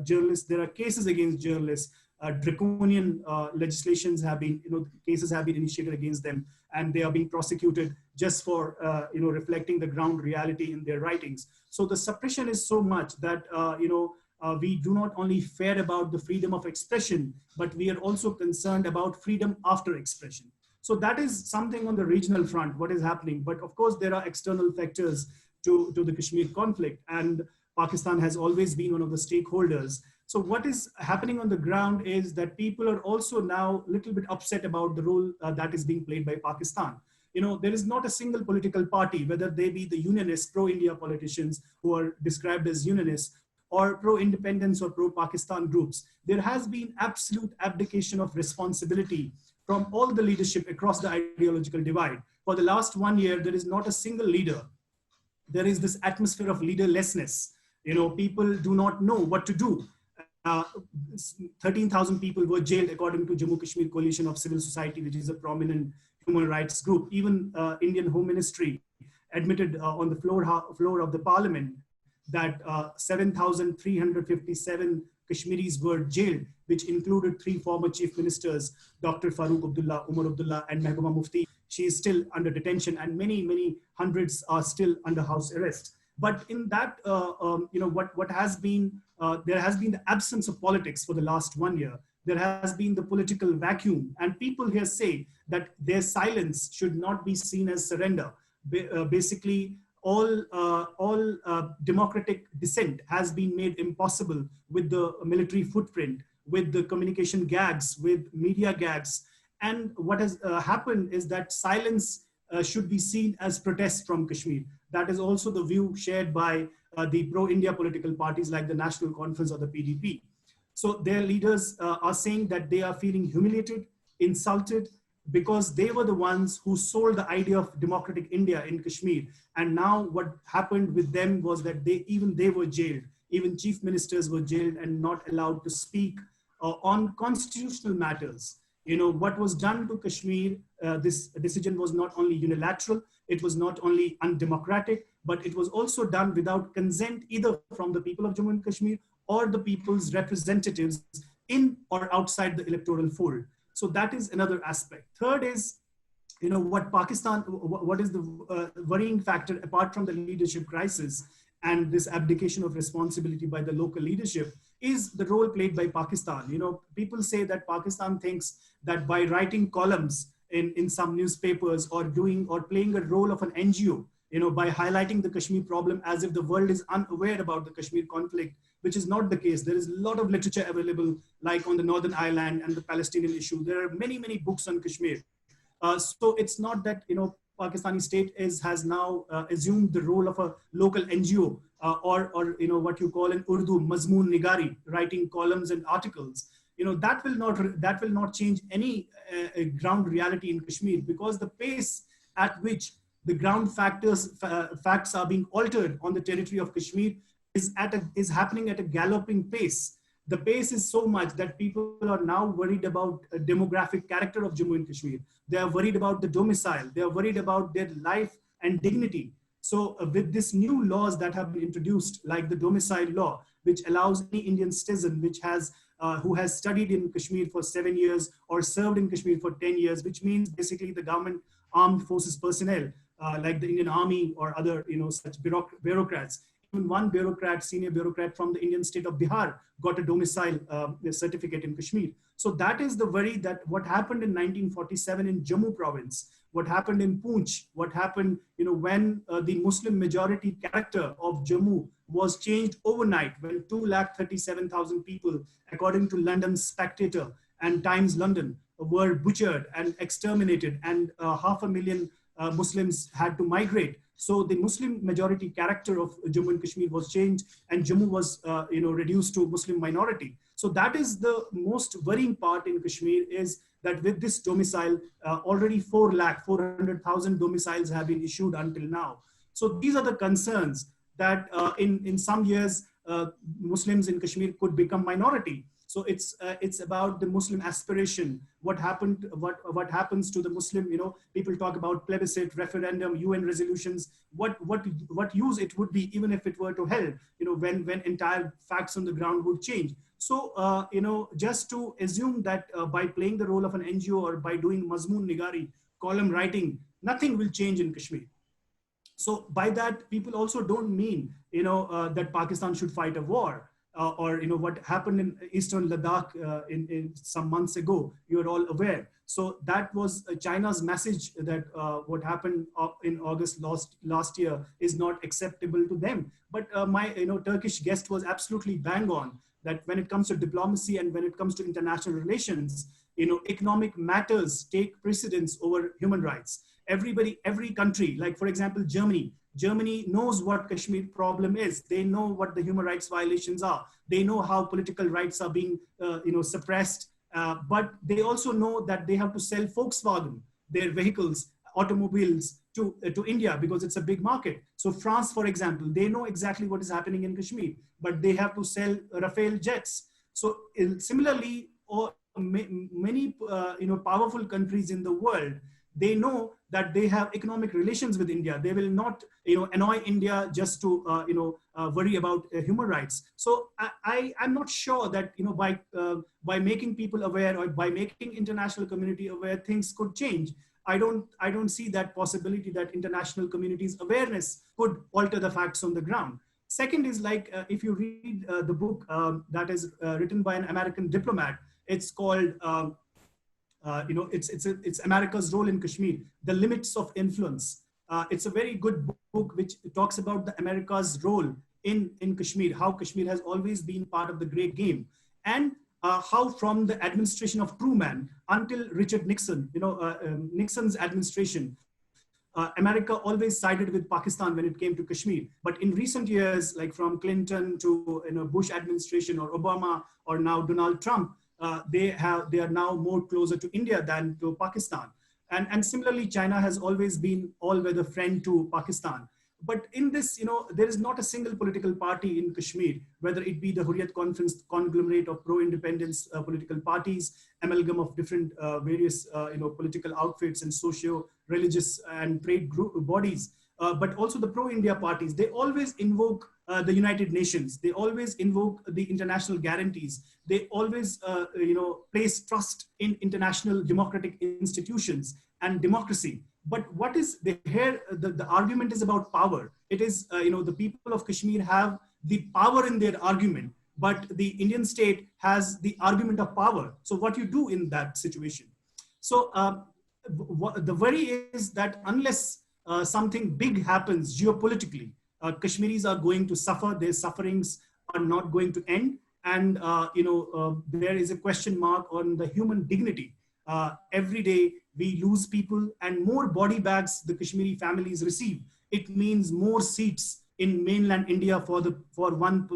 journalists, there are cases against journalists. draconian legislations have been, cases have been initiated against them, and they are being prosecuted just for, reflecting the ground reality in their writings. So the suppression is so much that, we do not only fear about the freedom of expression, but we are also concerned about freedom after expression. So that is something on the regional front, what is happening. But of course, there are external factors to the Kashmir conflict, and Pakistan has always been one of the stakeholders. So what is happening on the ground is that people are also now a little bit upset about the role that is being played by Pakistan. There is not a single political party, whether they be the unionists, pro-India politicians who are described as unionists, or pro-independence or pro-Pakistan groups. There has been absolute abdication of responsibility from all the leadership across the ideological divide. For the last 1 year, there is not a single leader. There is this atmosphere of leaderlessness. People do not know what to do. 13,000 people were jailed according to Jammu Kashmir Coalition of Civil Society, which is a prominent human rights group. Even Indian Home Ministry admitted on the floor of the parliament that 7,357 Kashmiris were jailed, which included 3 former chief ministers, Dr. Farooq Abdullah, Umar Abdullah, and Mehbooba Mufti. She is still under detention, and many hundreds are still under house arrest. But in that, what has been, there has been the absence of politics for the last 1 year. There has been the political vacuum, and people here say that their silence should not be seen as surrender. Basically, all democratic dissent has been made impossible with the military footprint, with the communication gags, with media gags. And what has happened is that silence should be seen as protest from Kashmir. That is also the view shared by the pro-India political parties like the National Conference or the PDP. So their leaders are saying that they are feeling humiliated, insulted, because they were the ones who sold the idea of democratic India in Kashmir. And now what happened with them was that they were jailed. Even chief ministers were jailed and not allowed to speak on constitutional matters. What was done to Kashmir, this decision was not only unilateral, it was not only undemocratic, but it was also done without consent either from the people of Jammu and Kashmir or the people's representatives in or outside the electoral fold. So that is another aspect. Third is, what is the worrying factor apart from the leadership crisis and this abdication of responsibility by the local leadership is the role played by Pakistan. People say that Pakistan thinks that by writing columns in some newspapers or playing a role of an NGO, by highlighting the Kashmir problem as if the world is unaware about the Kashmir conflict, which is not the case. There is a lot of literature available, like on the Northern Ireland and the Palestinian issue. There are many books on Kashmir. So it's not that, Pakistani state has now assumed the role of a local NGO or what you call in Urdu, Mazmoon Nigari, writing columns and articles. That will not change any ground reality in Kashmir, because the pace at which the ground facts are being altered on the territory of Kashmir is happening at a galloping pace. The pace is so much that people are now worried about a demographic character of Jammu and Kashmir. They are worried about the domicile. They are worried about their life and dignity. So with these new laws that have been introduced, like the domicile law, which allows any Indian citizen who has studied in Kashmir for 7 years or served in Kashmir for 10 years, which means basically the government armed forces personnel, like the Indian Army or other, such bureaucrats. Even one senior bureaucrat from the Indian state of Bihar got a domicile certificate in Kashmir. So that is the worry that what happened in 1947 in Jammu province, what happened in Poonch, what happened, when the Muslim majority character of Jammu was changed overnight, when 237,000 people, according to London's Spectator and Times London, were butchered and exterminated, and 500,000 Muslims had to migrate. So the Muslim majority character of Jammu and Kashmir was changed, and Jammu was, reduced to Muslim minority. So that is the most worrying part in Kashmir, is that with this domicile, already 400,000 domiciles have been issued until now. So these are the concerns that in some years, Muslims in Kashmir could become minority. So it's about the Muslim aspiration. What happens to the Muslim? People talk about plebiscite, referendum, UN resolutions. What use it would be, even if it were to help? When entire facts on the ground would change. So, just to assume that by playing the role of an NGO or by doing Mazmoon Nigari, column writing, nothing will change in Kashmir. So by that, people also don't mean, that Pakistan should fight a war. Or what happened in eastern Ladakh in some months ago, you're all aware. So that was China's message that what happened in August last year is not acceptable to them. But my Turkish guest was absolutely bang on that when it comes to diplomacy and when it comes to international relations, economic matters take precedence over human rights. Every country, like for example, Germany knows what Kashmir problem is. They know what the human rights violations are. They know how political rights are being, suppressed. But they also know that they have to sell Volkswagen, their vehicles, automobiles to India because it's a big market. So France, for example, they know exactly what is happening in Kashmir, but they have to sell Rafale jets. So similarly, many powerful countries in the world, they know that they have economic relations with India. They will not, annoy India just to, worry about human rights. So I'm not sure that, by making people aware or by making international community aware, things could change. I don't see that possibility that international community's awareness could alter the facts on the ground. Second is like, if you read the book that is written by an American diplomat, it's called, it's America's role in Kashmir, The Limits of Influence. It's a very good book which talks about the America's role in Kashmir, how Kashmir has always been part of the great game, and how from the administration of Truman until Richard Nixon, Nixon's administration, America always sided with Pakistan when it came to Kashmir. But in recent years, like from Clinton to Bush administration or Obama or now Donald Trump, they are now more closer to India than to Pakistan. And similarly, China has always been all-weather friend to Pakistan. But in this, there is not a single political party in Kashmir, whether it be the Hurriyat Conference conglomerate of pro-independence political parties, amalgam of different various political outfits and socio-religious and trade group bodies, but also the pro-India parties. They always invoke the United Nations. They always invoke the international guarantees. They always, place trust in international democratic institutions and democracy. But what is here? The argument is about power. It is, the people of Kashmir have the power in their argument, but the Indian state has the argument of power. So what you do in that situation? So the worry is that unless something big happens geopolitically, Kashmiris are going to suffer. Their sufferings are not going to end. And, there is a question mark on the human dignity. Every day we lose people, and more body bags the Kashmiri families receive. It means more seats in mainland India for one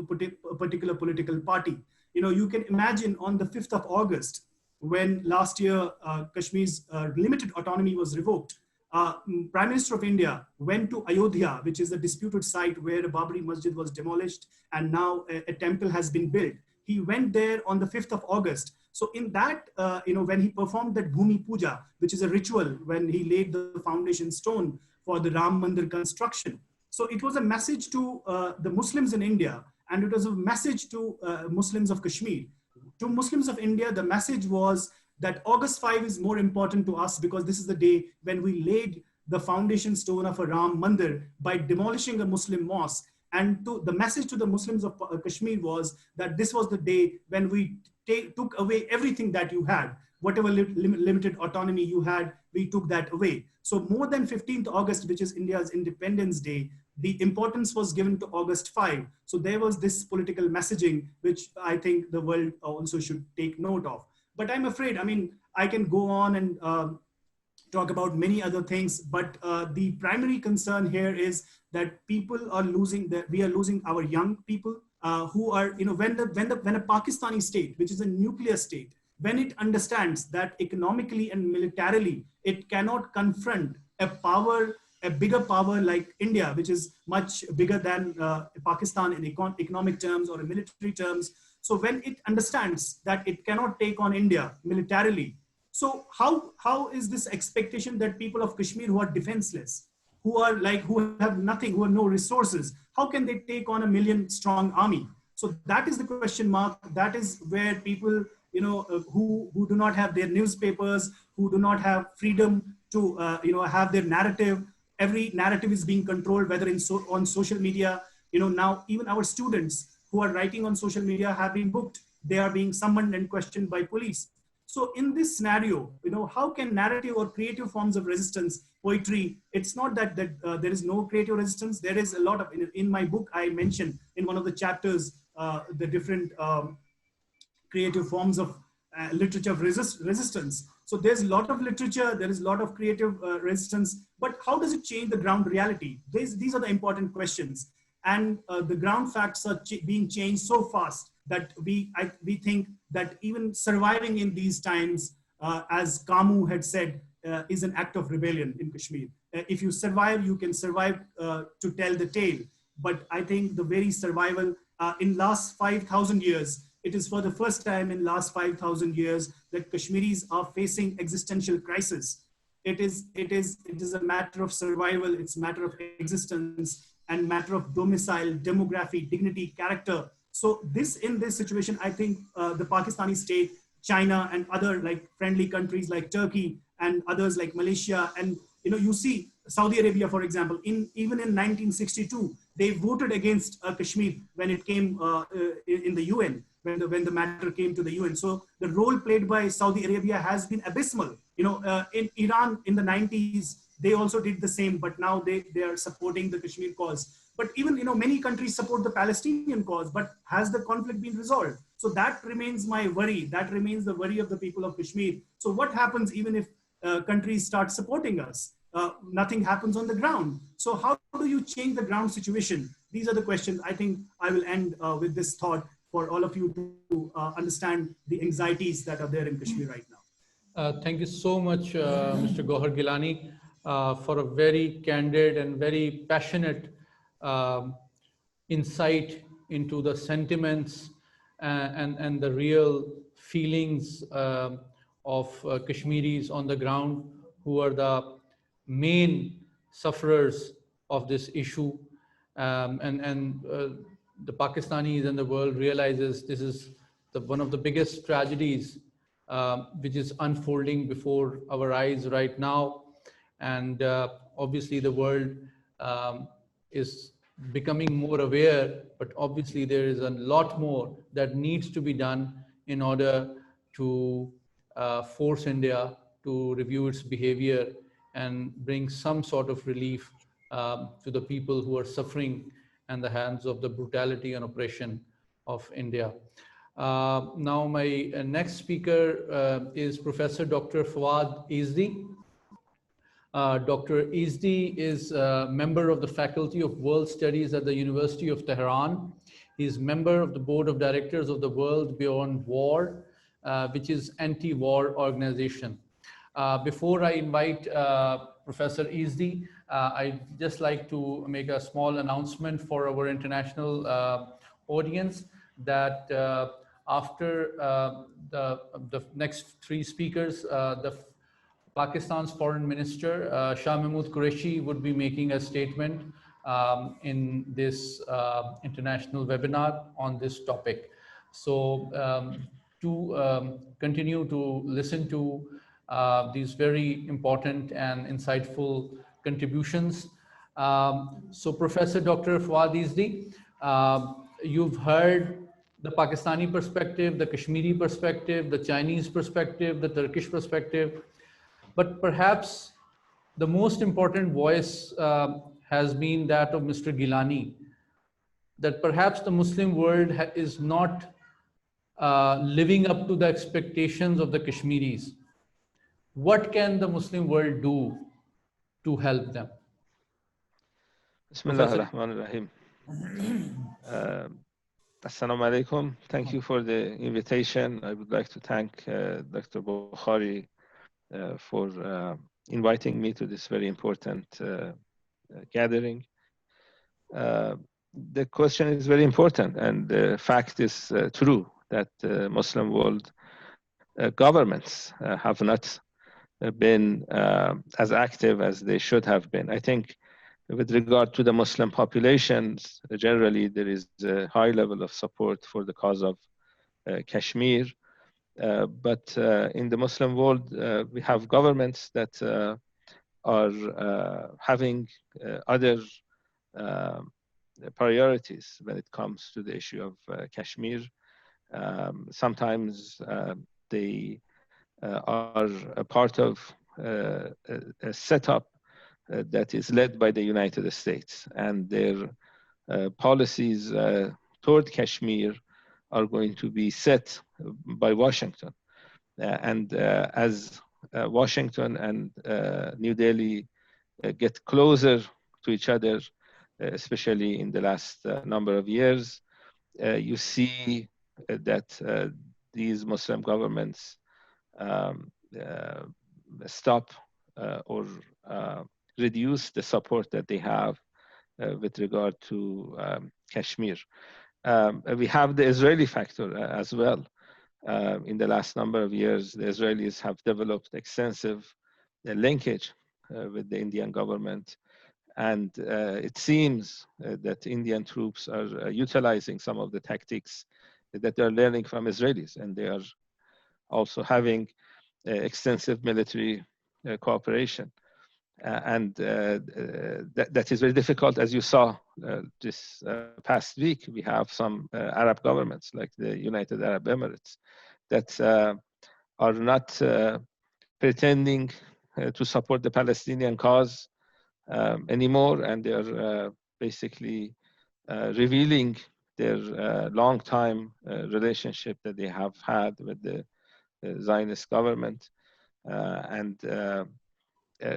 particular political party. You can imagine on the 5th of August, when last year Kashmir's limited autonomy was revoked, Prime Minister of India went to Ayodhya, which is the disputed site where a Babri Masjid was demolished and now a temple has been built. He went there on the 5th of August. So in that, when he performed that Bhumi Puja, which is a ritual when he laid the foundation stone for the Ram Mandir construction. So it was a message to the Muslims in India, and it was a message to Muslims of Kashmir. To Muslims of India, the message was that August 5 is more important to us because this is the day when we laid the foundation stone of a Ram Mandir by demolishing a Muslim mosque. And the message to the Muslims of Kashmir was that this was the day when we took away everything that you had. Whatever limited autonomy you had, we took that away. So more than 15th August, which is India's Independence Day, the importance was given to August 5. So there was this political messaging, which I think the world also should take note of. But I'm afraid, I can go on and talk about many other things, but the primary concern here is that people are losing, we are losing our young people who are, when a Pakistani state, which is a nuclear state, when it understands that economically and militarily, it cannot confront a bigger power like India, which is much bigger than Pakistan in economic terms or in military terms. So when it understands that it cannot take on India militarily, so how is this expectation that people of Kashmir who are defenseless, who have nothing, who have no resources, how can they take on a 1 million strong army? So that is the question mark. That is where people, who do not have their newspapers, who do not have freedom to, have their narrative. Every narrative is being controlled, whether on social media. Now even our students who are writing on social media have been booked. They are being summoned and questioned by police. So in this scenario, how can narrative or creative forms of resistance, poetry, it's not that there is no creative resistance. There is a lot of, in my book, I mentioned in one of the chapters, the different creative forms of literature of resistance. So there's a lot of literature, there is a lot of creative resistance, but how does it change the ground reality? These are the important questions. And the ground facts are being changed so fast that we think that even surviving in these times, as Kamu had said, is an act of rebellion in Kashmir. If you survive, you can survive to tell the tale. But I think the very survival in last 5,000 years, it is for the first time in last 5,000 years that Kashmiris are facing existential crisis. It is a matter of survival. It's a matter of existence and matter of domicile, demography, dignity, character. So in this situation, I think the Pakistani state, China, and other like friendly countries like Turkey and others like Malaysia, and you see Saudi Arabia, for example, even in 1962, they voted against Kashmir when it came in the UN, when the matter came to the UN. So the role played by Saudi Arabia has been abysmal. In Iran in the 90s, they also did the same, but now they are supporting the Kashmir cause. But even, many countries support the Palestinian cause, but has the conflict been resolved? So that remains my worry. That remains the worry of the people of Kashmir. So what happens even if countries start supporting us? Nothing happens on the ground. So how do you change the ground situation? These are the questions. I think I will end with this thought for all of you to understand the anxieties that are there in Kashmir right now. Thank you so much, Mr. Gohar Gilani, for a very candid and very passionate insight into the sentiments and the real feelings of Kashmiris on the ground, who are the main sufferers of this issue. The Pakistanis and the world realizes this is one of the biggest tragedies which is unfolding before our eyes right now. And obviously the world is becoming more aware, but obviously there is a lot more that needs to be done in order to force India to review its behavior and bring some sort of relief to the people who are suffering at the hands of the brutality and oppression of India. Now my next speaker is Professor Dr. Fawad Izdi. Dr. Izdi is a member of the Faculty of World Studies at the University of Tehran. He is member of the Board of Directors of the World Beyond War, which is anti-war organization. Before I invite Professor Izdi, I'd just like to make a small announcement for our international audience that after the next three speakers, Pakistan's Foreign Minister, Shah Mahmood Qureshi, would be making a statement in this international webinar on this topic. So to continue to listen to these very important and insightful contributions. So Professor Dr. Fawad Izdi, you've heard the Pakistani perspective, the Kashmiri perspective, the Chinese perspective, the Turkish perspective. But perhaps the most important voice has been that of Mr. Gilani, that perhaps the Muslim world is not living up to the expectations of the Kashmiris. What can the Muslim world do to help them? Bismillah ar-Rahman ar-Rahim. Assalamu alaikum. Thank you for the invitation. I would like to thank Dr. Bukhari for inviting me to this very important gathering. The question is very important, and the fact is true that Muslim world governments have not been as active as they should have been. I think With regard to the Muslim populations, generally there is a high level of support for the cause of Kashmir. But in the Muslim world, we have governments that are having other priorities when it comes to the issue of Kashmir. Sometimes they are a part of a setup that is led by the United States, and their policies toward Kashmir are going to be set by Washington. And as Washington and New Delhi get closer to each other, especially in the last number of years, you see that these Muslim governments stop or reduce the support that they have with regard to Kashmir. We have the Israeli factor as well. In the last number of years, the Israelis have developed extensive linkage with the Indian government. And it seems that Indian troops are utilizing some of the tactics that they're learning from Israelis. And they are also having extensive military cooperation. That is very difficult, as you saw this past week. We have some Arab governments like the United Arab Emirates that are not pretending to support the Palestinian cause anymore, and they're basically revealing their long-time relationship that they have had with the Zionist government.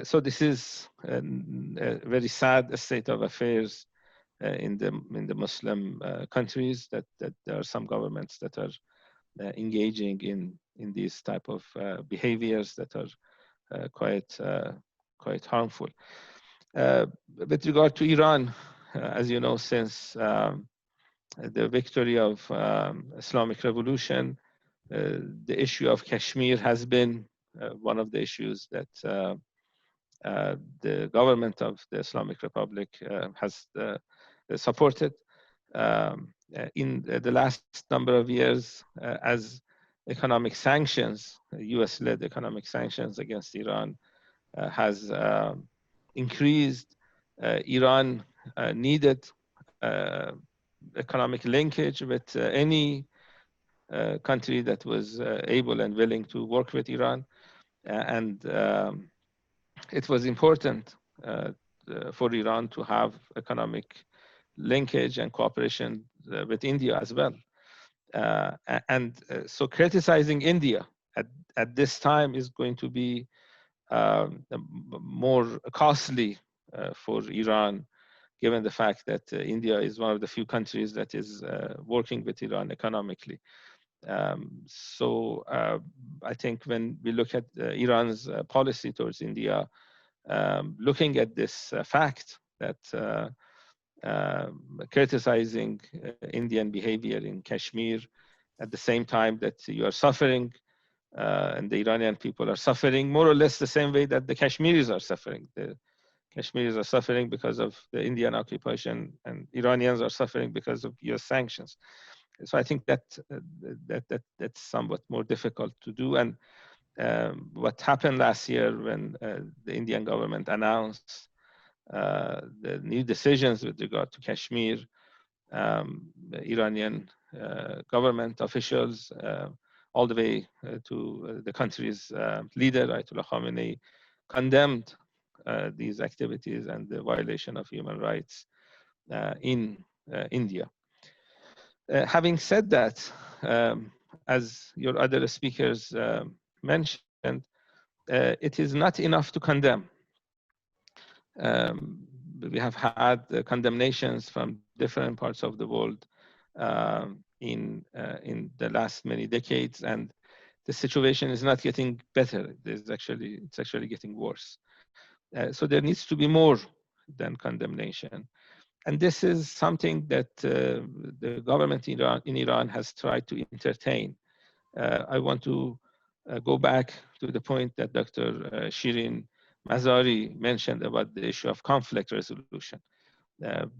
So this is a very sad state of affairs in the Muslim countries, that there are some governments that are engaging in these type of behaviors that are quite harmful. With regard to Iran, as you know, since the victory of Islamic Revolution, the issue of Kashmir has been one of the issues that the government of the Islamic Republic has supported. In the last number of years, as economic sanctions, US-led economic sanctions against Iran has increased, Iran needed economic linkage with any country that was able and willing to work with Iran. And it was important for Iran to have economic linkage and cooperation with India as well. So criticizing India at this time is going to be more costly for Iran, given the fact that India is one of the few countries that is working with Iran economically. So I think when we look at Iran's policy towards India, looking at this fact that criticizing Indian behavior in Kashmir at the same time that you are suffering and the Iranian people are suffering more or less the same way that the Kashmiris are suffering. The Kashmiris are suffering because of the Indian occupation, and Iranians are suffering because of US sanctions. So I think that's somewhat more difficult to do. And what happened last year when the Indian government announced the new decisions with regard to Kashmir, the Iranian government officials, all the way to the country's leader, Ayatollah Khamenei, condemned these activities and the violation of human rights in India. Having said that, as your other speakers mentioned, it is not enough to condemn. We have had condemnations from different parts of the world in the last many decades, and the situation is not getting better. It's actually getting worse. So there needs to be more than condemnation. And this is something that the government in Iran has tried to entertain. I want to go back to the point that Dr. Shirin Mazari mentioned about the issue of conflict resolution,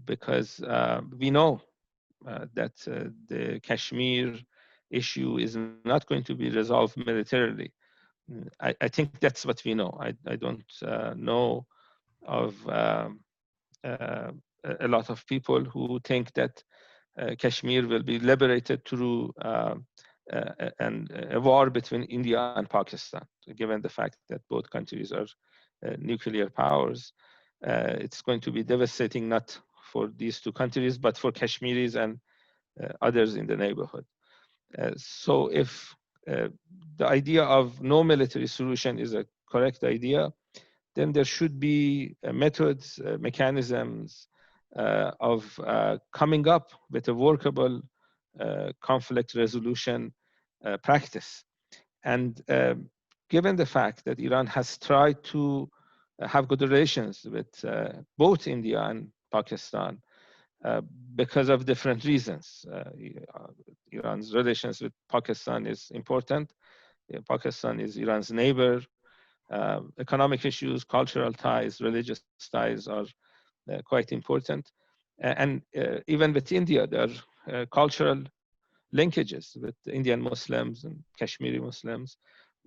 because we know that the Kashmir issue is not going to be resolved militarily. I think that's what we know. I don't know of a lot of people who think that Kashmir will be liberated through a war between India and Pakistan, given the fact that both countries are nuclear powers. It's going to be devastating not for these two countries, but for Kashmiris and others in the neighborhood. So if the idea of no military solution is a correct idea, then there should be methods, mechanisms of coming up with a workable conflict resolution practice. And given the fact that Iran has tried to have good relations with both India and Pakistan because of different reasons. Iran's relations with Pakistan is important. Pakistan is Iran's neighbor. Economic issues, cultural ties, religious ties are quite important. And even with India, there are cultural linkages with Indian Muslims and Kashmiri Muslims.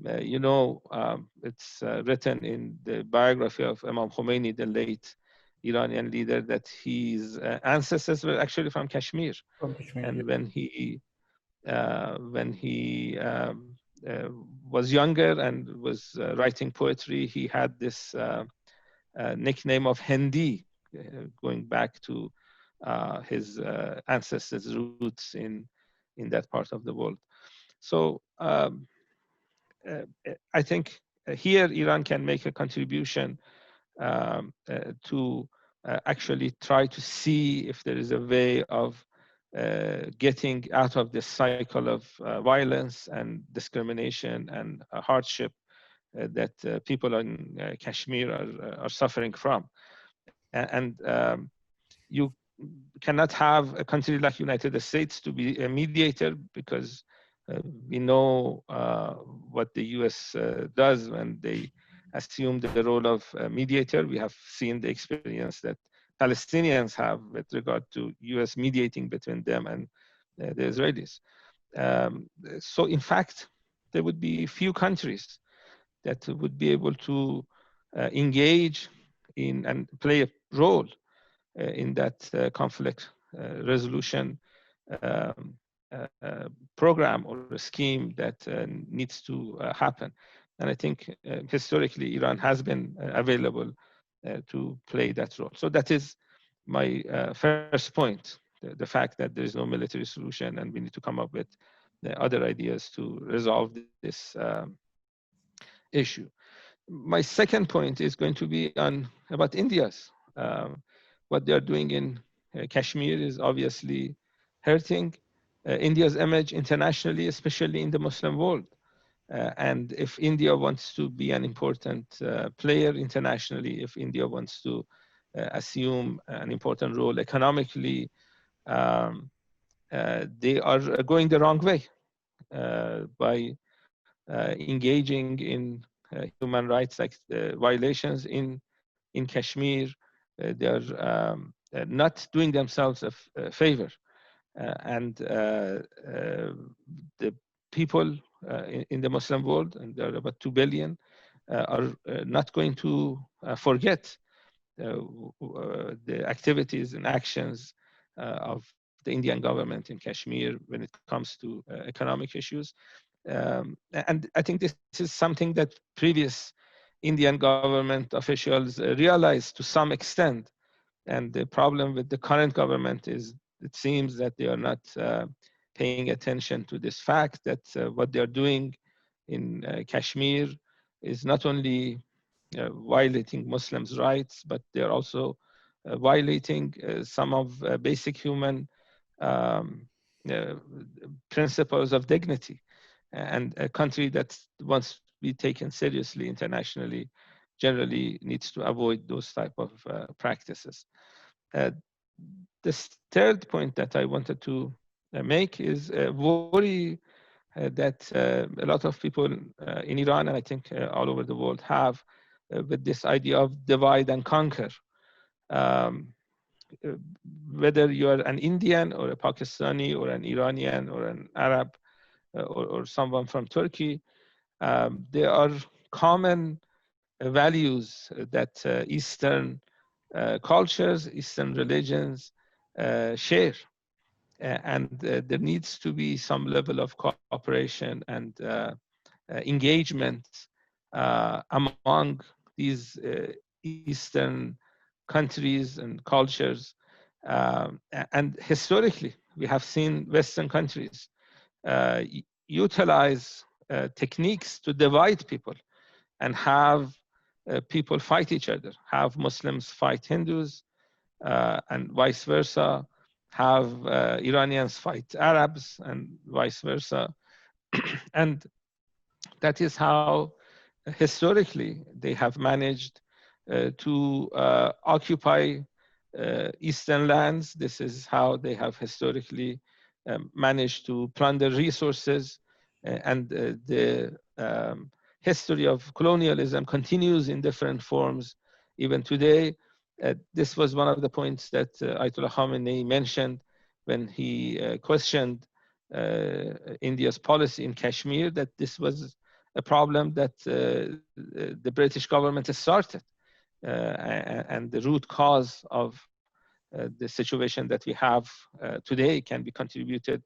It's written in the biography of Imam Khomeini, the late Iranian leader, that his ancestors were actually from Kashmir. And when he was younger and was writing poetry, he had this nickname of Hindi, going back to his ancestors' roots in that part of the world. So I think here Iran can make a contribution to actually try to see if there is a way of getting out of this cycle of violence and discrimination and hardship that people in Kashmir are suffering from. And you cannot have a country like United States to be a mediator, because we know what the US does when they assume the role of mediator. We have seen the experience that Palestinians have with regard to US mediating between them and the Israelis. So in fact, there would be few countries that would be able to engage in and play a role in that conflict resolution program or a scheme that needs to happen. And I think historically Iran has been available to play that role. So that is my first point, the fact that there is no military solution and we need to come up with other ideas to resolve this issue. My second point is going to be on about India's. What they are doing in Kashmir is obviously hurting India's image internationally, especially in the Muslim world. And if India wants to be an important player internationally, if India wants to assume an important role economically, they are going the wrong way by engaging in human rights like violations in Kashmir. They are not doing themselves a favor. And the people in the Muslim world, and there are about 2 billion, are not going to forget the activities and actions of the Indian government in Kashmir when it comes to economic issues. And I think this is something that previous Indian government officials realized to some extent. And the problem with the current government is it seems that they are not paying attention to this fact that what they're doing in Kashmir is not only violating Muslims' rights, but they're also violating some of basic human principles of dignity. And a country that wants to be taken seriously internationally generally needs to avoid those type of practices. This third point that I wanted to make is worry that a lot of people in Iran, and I think all over the world, have with this idea of divide and conquer. Um, Whether you are an Indian or a Pakistani or an Iranian or an Arab or someone from Turkey, there are common values that Eastern cultures, Eastern religions share. And there needs to be some level of cooperation and engagement among these Eastern countries and cultures. And historically, we have seen Western countries utilize techniques to divide people and have people fight each other, have Muslims fight Hindus, and vice versa, have Iranians fight Arabs and vice versa. And that is how historically they have managed to occupy Eastern lands. This is how they have historically managed to plunder resources. And the history of colonialism continues in different forms even today. This was one of the points that Ayatollah Khamenei mentioned when he questioned India's policy in Kashmir, that this was a problem that the British government has started, and the root cause of the situation that we have today can be contributed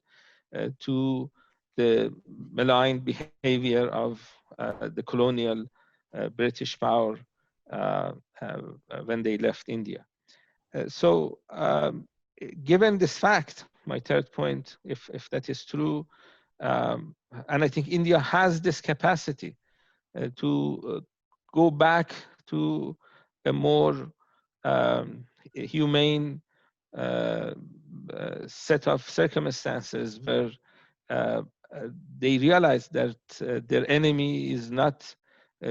to the malign behavior of the colonial British power when they left India. So given this fact, my third point, if that is true, and I think India has this capacity to go back to a more humane set of circumstances where they realize that their enemy is not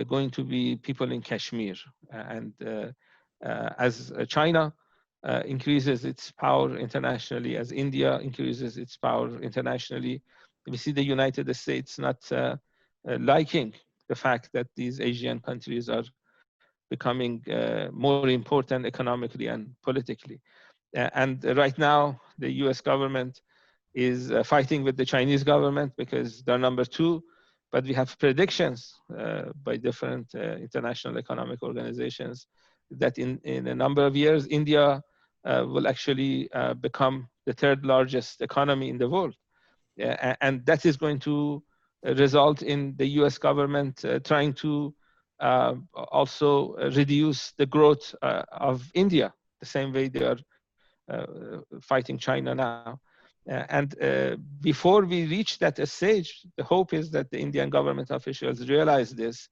going to be people in Kashmir. And as China increases its power internationally, as India increases its power internationally, we see the United States not liking the fact that these Asian countries are becoming more important economically and politically. And right now, the US government is fighting with the Chinese government because they're number two, but we have predictions by different international economic organizations that in a number of years, India will actually become the third largest economy in the world. And that is going to result in the US government trying to also reduce the growth of India, the same way they are fighting China now. And before we reach that stage, the hope is that the Indian government officials realize this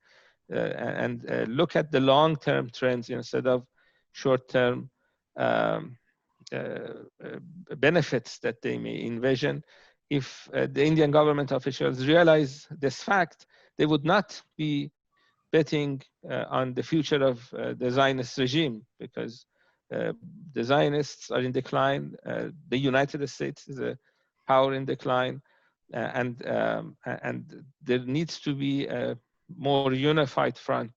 and look at the long-term trends instead of short-term benefits that they may envision. If the Indian government officials realize this fact, they would not be betting on the future of the Zionist regime, because the Zionists are in decline. The United States is a power in decline, and there needs to be a more unified front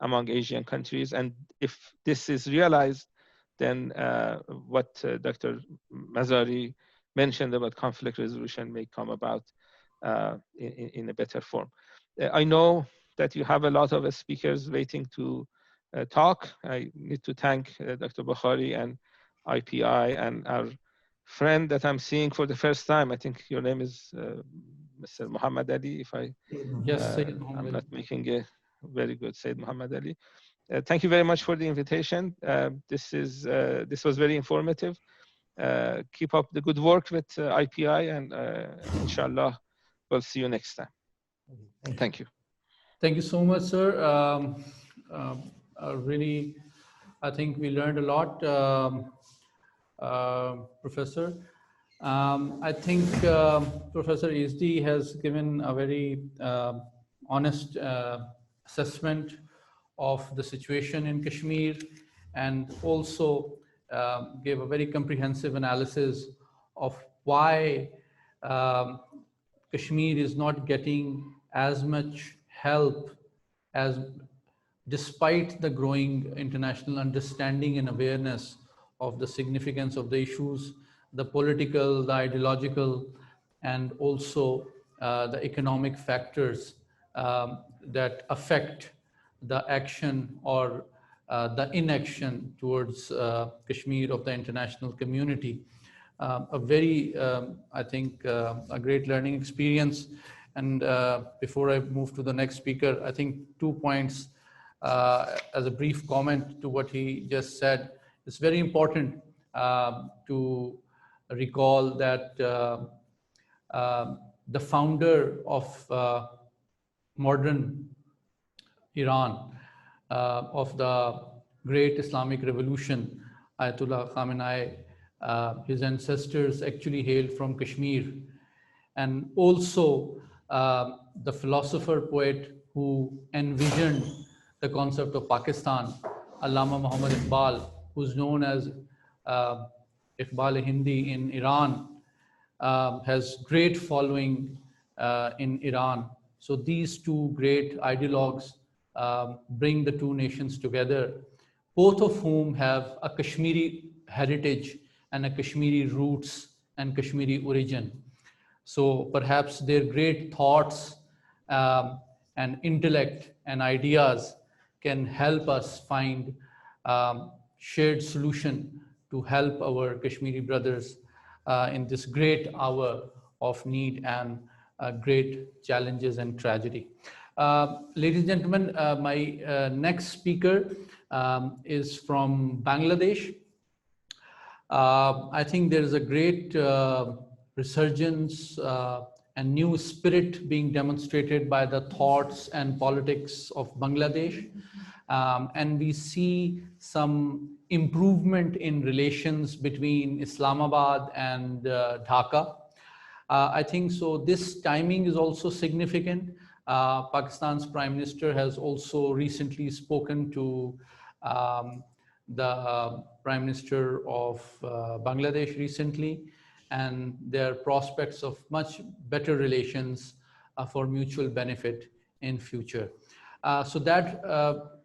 among Asian countries. And if this is realized, then what Dr. Mazari mentioned about conflict resolution may come about in a better form. I know that you have a lot of speakers waiting to talk. I need to thank Dr. Bukhari and IPI and our friend that I'm seeing for the first time. I think your name is Mr. Muhammad Ali, if Yes, I'm not making a very good, Sayyid Muhammad Ali. Thank you very much for the invitation. This was very informative. Keep up the good work with IPI, and inshallah, we'll see you next time. Thank you. Thank you so much, sir. Really, I think we learned a lot, Professor. I think Professor Izdi has given a very honest assessment of the situation in Kashmir, and also gave a very comprehensive analysis of why Kashmir is not getting as much help as despite the growing international understanding and awareness of the significance of the issues, the political, the ideological, and also the economic factors that affect the action or the inaction towards Kashmir of the international community. A very, I think, a great learning experience. And before I move to the next speaker, I think 2 points as a brief comment to what he just said. It's very important to recall that the founder of modern Iran, of the great Islamic revolution, Ayatollah Khamenei, his ancestors actually hailed from Kashmir. And also the philosopher poet who envisioned the concept of Pakistan, Allama Muhammad Iqbal, who's known as Iqbal-e-Hindi in Iran, has great following in Iran. So these two great ideologues bring the two nations together, both of whom have a Kashmiri heritage and a Kashmiri roots and Kashmiri origin. So perhaps their great thoughts and intellect and ideas can help us find shared solution to help our Kashmiri brothers in this great hour of need and great challenges and tragedy. Ladies and gentlemen, my next speaker is from Bangladesh. I think there is a great resurgence and new spirit being demonstrated by the thoughts and politics of Bangladesh. And we see some improvement in relations between Islamabad and Dhaka. I think so this timing is also significant. Pakistan's Prime Minister has also recently spoken to the Prime Minister of Bangladesh recently, and there are prospects of much better relations for mutual benefit in future. So that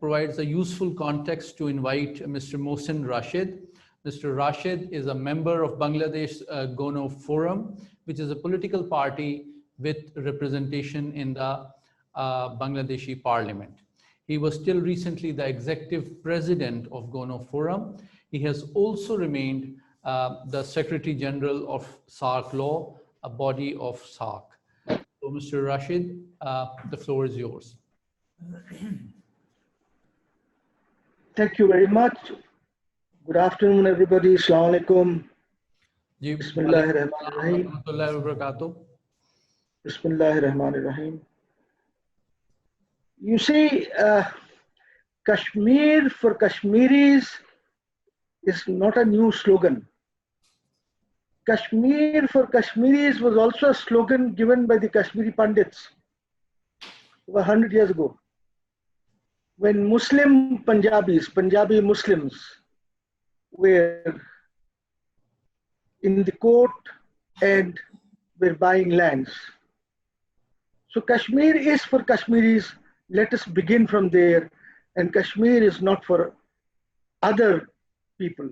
provides a useful context to invite Mr. Mohsin Rashid. Mr. Rashid is a member of Bangladesh Gono Forum, which is a political party with representation in the Bangladeshi parliament. He was till recently the executive president of Gono Forum. He has also remained the Secretary General of SAARC Law, a body of SAARC. So Mr. Rashid, the floor is yours. Thank you very much. Good afternoon, everybody. Assalamu alaikum. Bismillahirrahmanirrahim. Bismillahirrahmanirrahim. You see, Kashmir for Kashmiris is not a new slogan. Kashmir for Kashmiris was also a slogan given by the Kashmiri Pandits over 100 years ago, when Muslim Punjabis, Punjabi Muslims, were in the court and were buying lands. So Kashmir is for Kashmiris. Let us begin from there. And Kashmir is not for other people.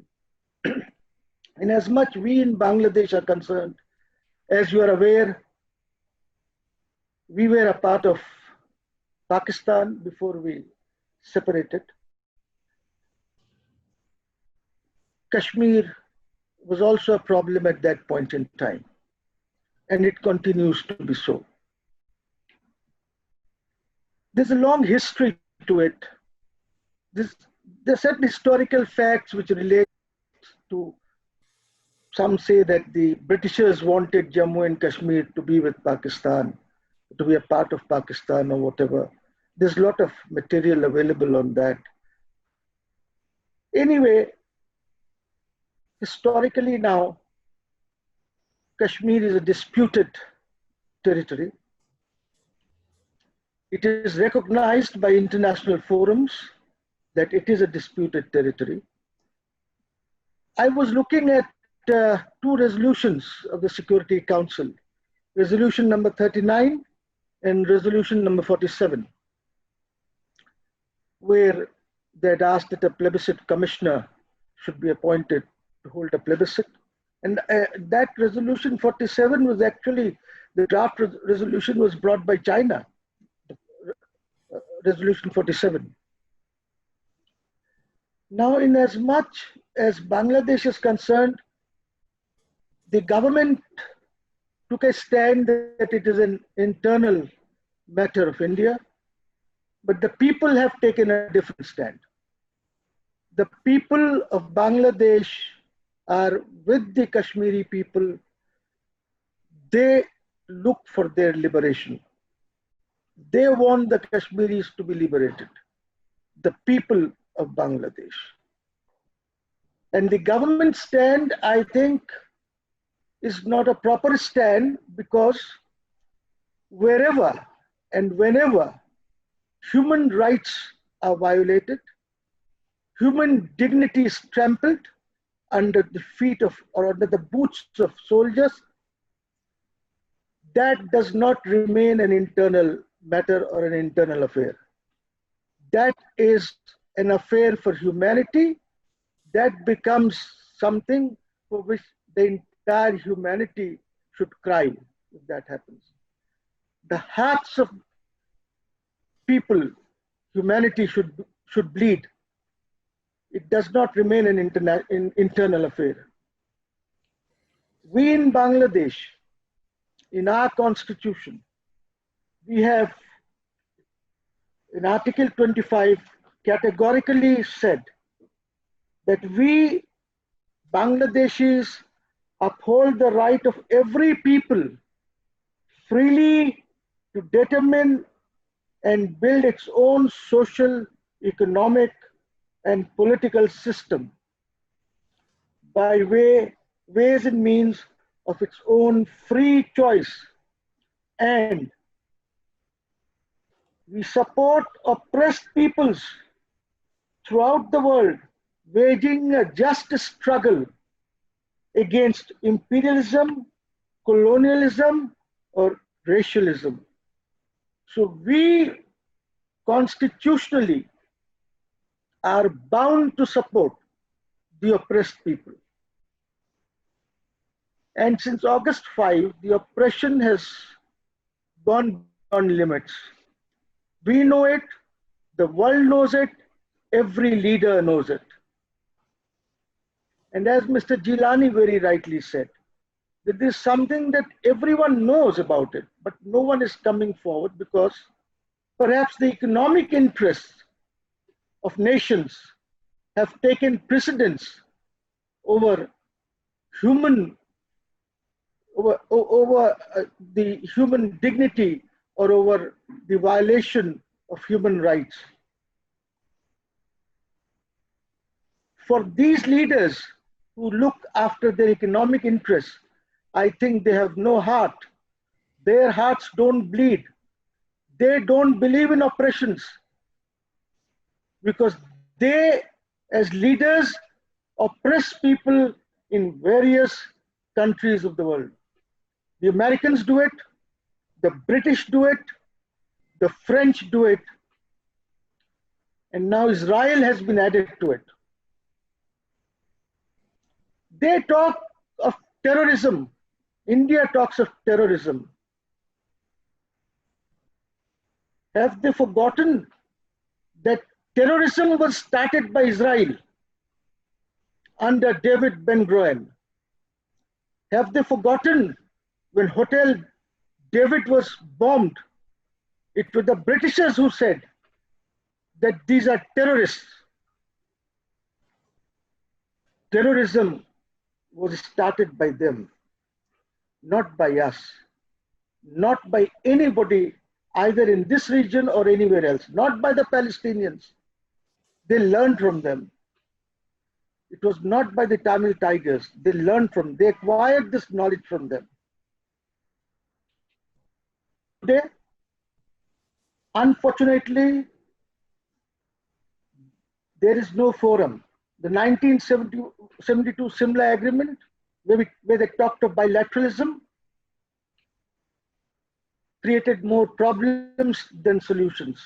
And as much we in Bangladesh are concerned, as you are aware, we were a part of Pakistan before we separated. Kashmir was also a problem at that point in time, and it continues to be so. There's a long history to it. There are certain historical facts which relate to, some say that the Britishers wanted Jammu and Kashmir to be with Pakistan, to be a part of Pakistan or whatever. There's a lot of material available on that. Anyway, historically now, Kashmir is a disputed territory. It is recognized by international forums that it is a disputed territory. I was looking at two resolutions of the Security Council, resolution number 39 and resolution number 47. where they had asked that a plebiscite commissioner should be appointed to hold a plebiscite. And that resolution 47 was actually, the draft resolution was brought by China, resolution 47. Now, in as much as Bangladesh is concerned, the government took a stand that it is an internal matter of India, but the people have taken a different stand. The people of Bangladesh are with the Kashmiri people. They look for their liberation. They want the Kashmiris to be liberated, the people of Bangladesh. And the government stand, I think, is not a proper stand, because wherever and whenever human rights are violated, human dignity is trampled under the feet of or under the boots of soldiers, that does not remain an internal matter or an internal affair. That is an affair for humanity. That becomes something for which the entire humanity should cry if that happens. The hearts of people, humanity should bleed. It does not remain an internal affair. We in Bangladesh, in our constitution, we have in Article 25 categorically said that we Bangladeshis uphold the right of every people freely to determine and build its own social, economic, and political system by ways and means of its own free choice. And we support oppressed peoples throughout the world waging a just struggle against imperialism, colonialism, or racialism. So we constitutionally are bound to support the oppressed people. And since August 5, the oppression has gone beyond limits. We know it, the world knows it, every leader knows it. And as Mr. Gilani very rightly said, that this is something that everyone knows about it, but no one is coming forward because perhaps the economic interests of nations have taken precedence over the human dignity or over the violation of human rights. For these leaders who look after their economic interests, I think they have no heart. Their hearts don't bleed. They don't believe in oppressions because they, as leaders, oppress people in various countries of the world. The Americans do it, the British do it, the French do it, and now Israel has been added to it. They talk of terrorism. India talks of terrorism. Have they forgotten that terrorism was started by Israel under David Ben-Gurion? Have they forgotten when Hotel David was bombed? It was the Britishers who said that these are terrorists. Terrorism was started by them, not by us, not by anybody either in this region or anywhere else, not by the Palestinians. They learned from them. It was not by the Tamil Tigers. They learned from, they acquired this knowledge from them. Today, unfortunately, there is no forum. The 1972 Simla Agreement, where they talked of bilateralism, created more problems than solutions.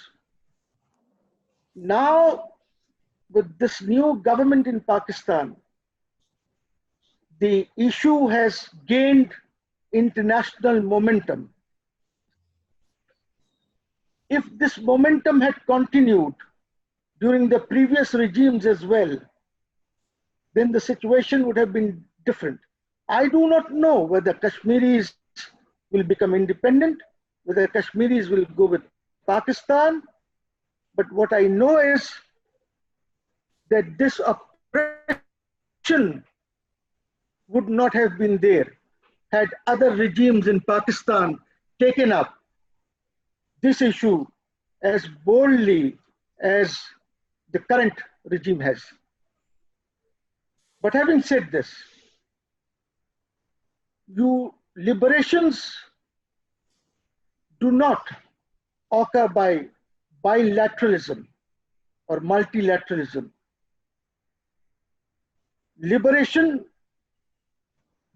Now, with this new government in Pakistan, the issue has gained international momentum. If this momentum had continued during the previous regimes as well, then the situation would have been different. I do not know whether Kashmiris will become independent, whether Kashmiris will go with Pakistan, but what I know is that this oppression would not have been there had other regimes in Pakistan taken up this issue as boldly as the current regime has. But having said this, liberations do not occur by bilateralism or multilateralism. Liberation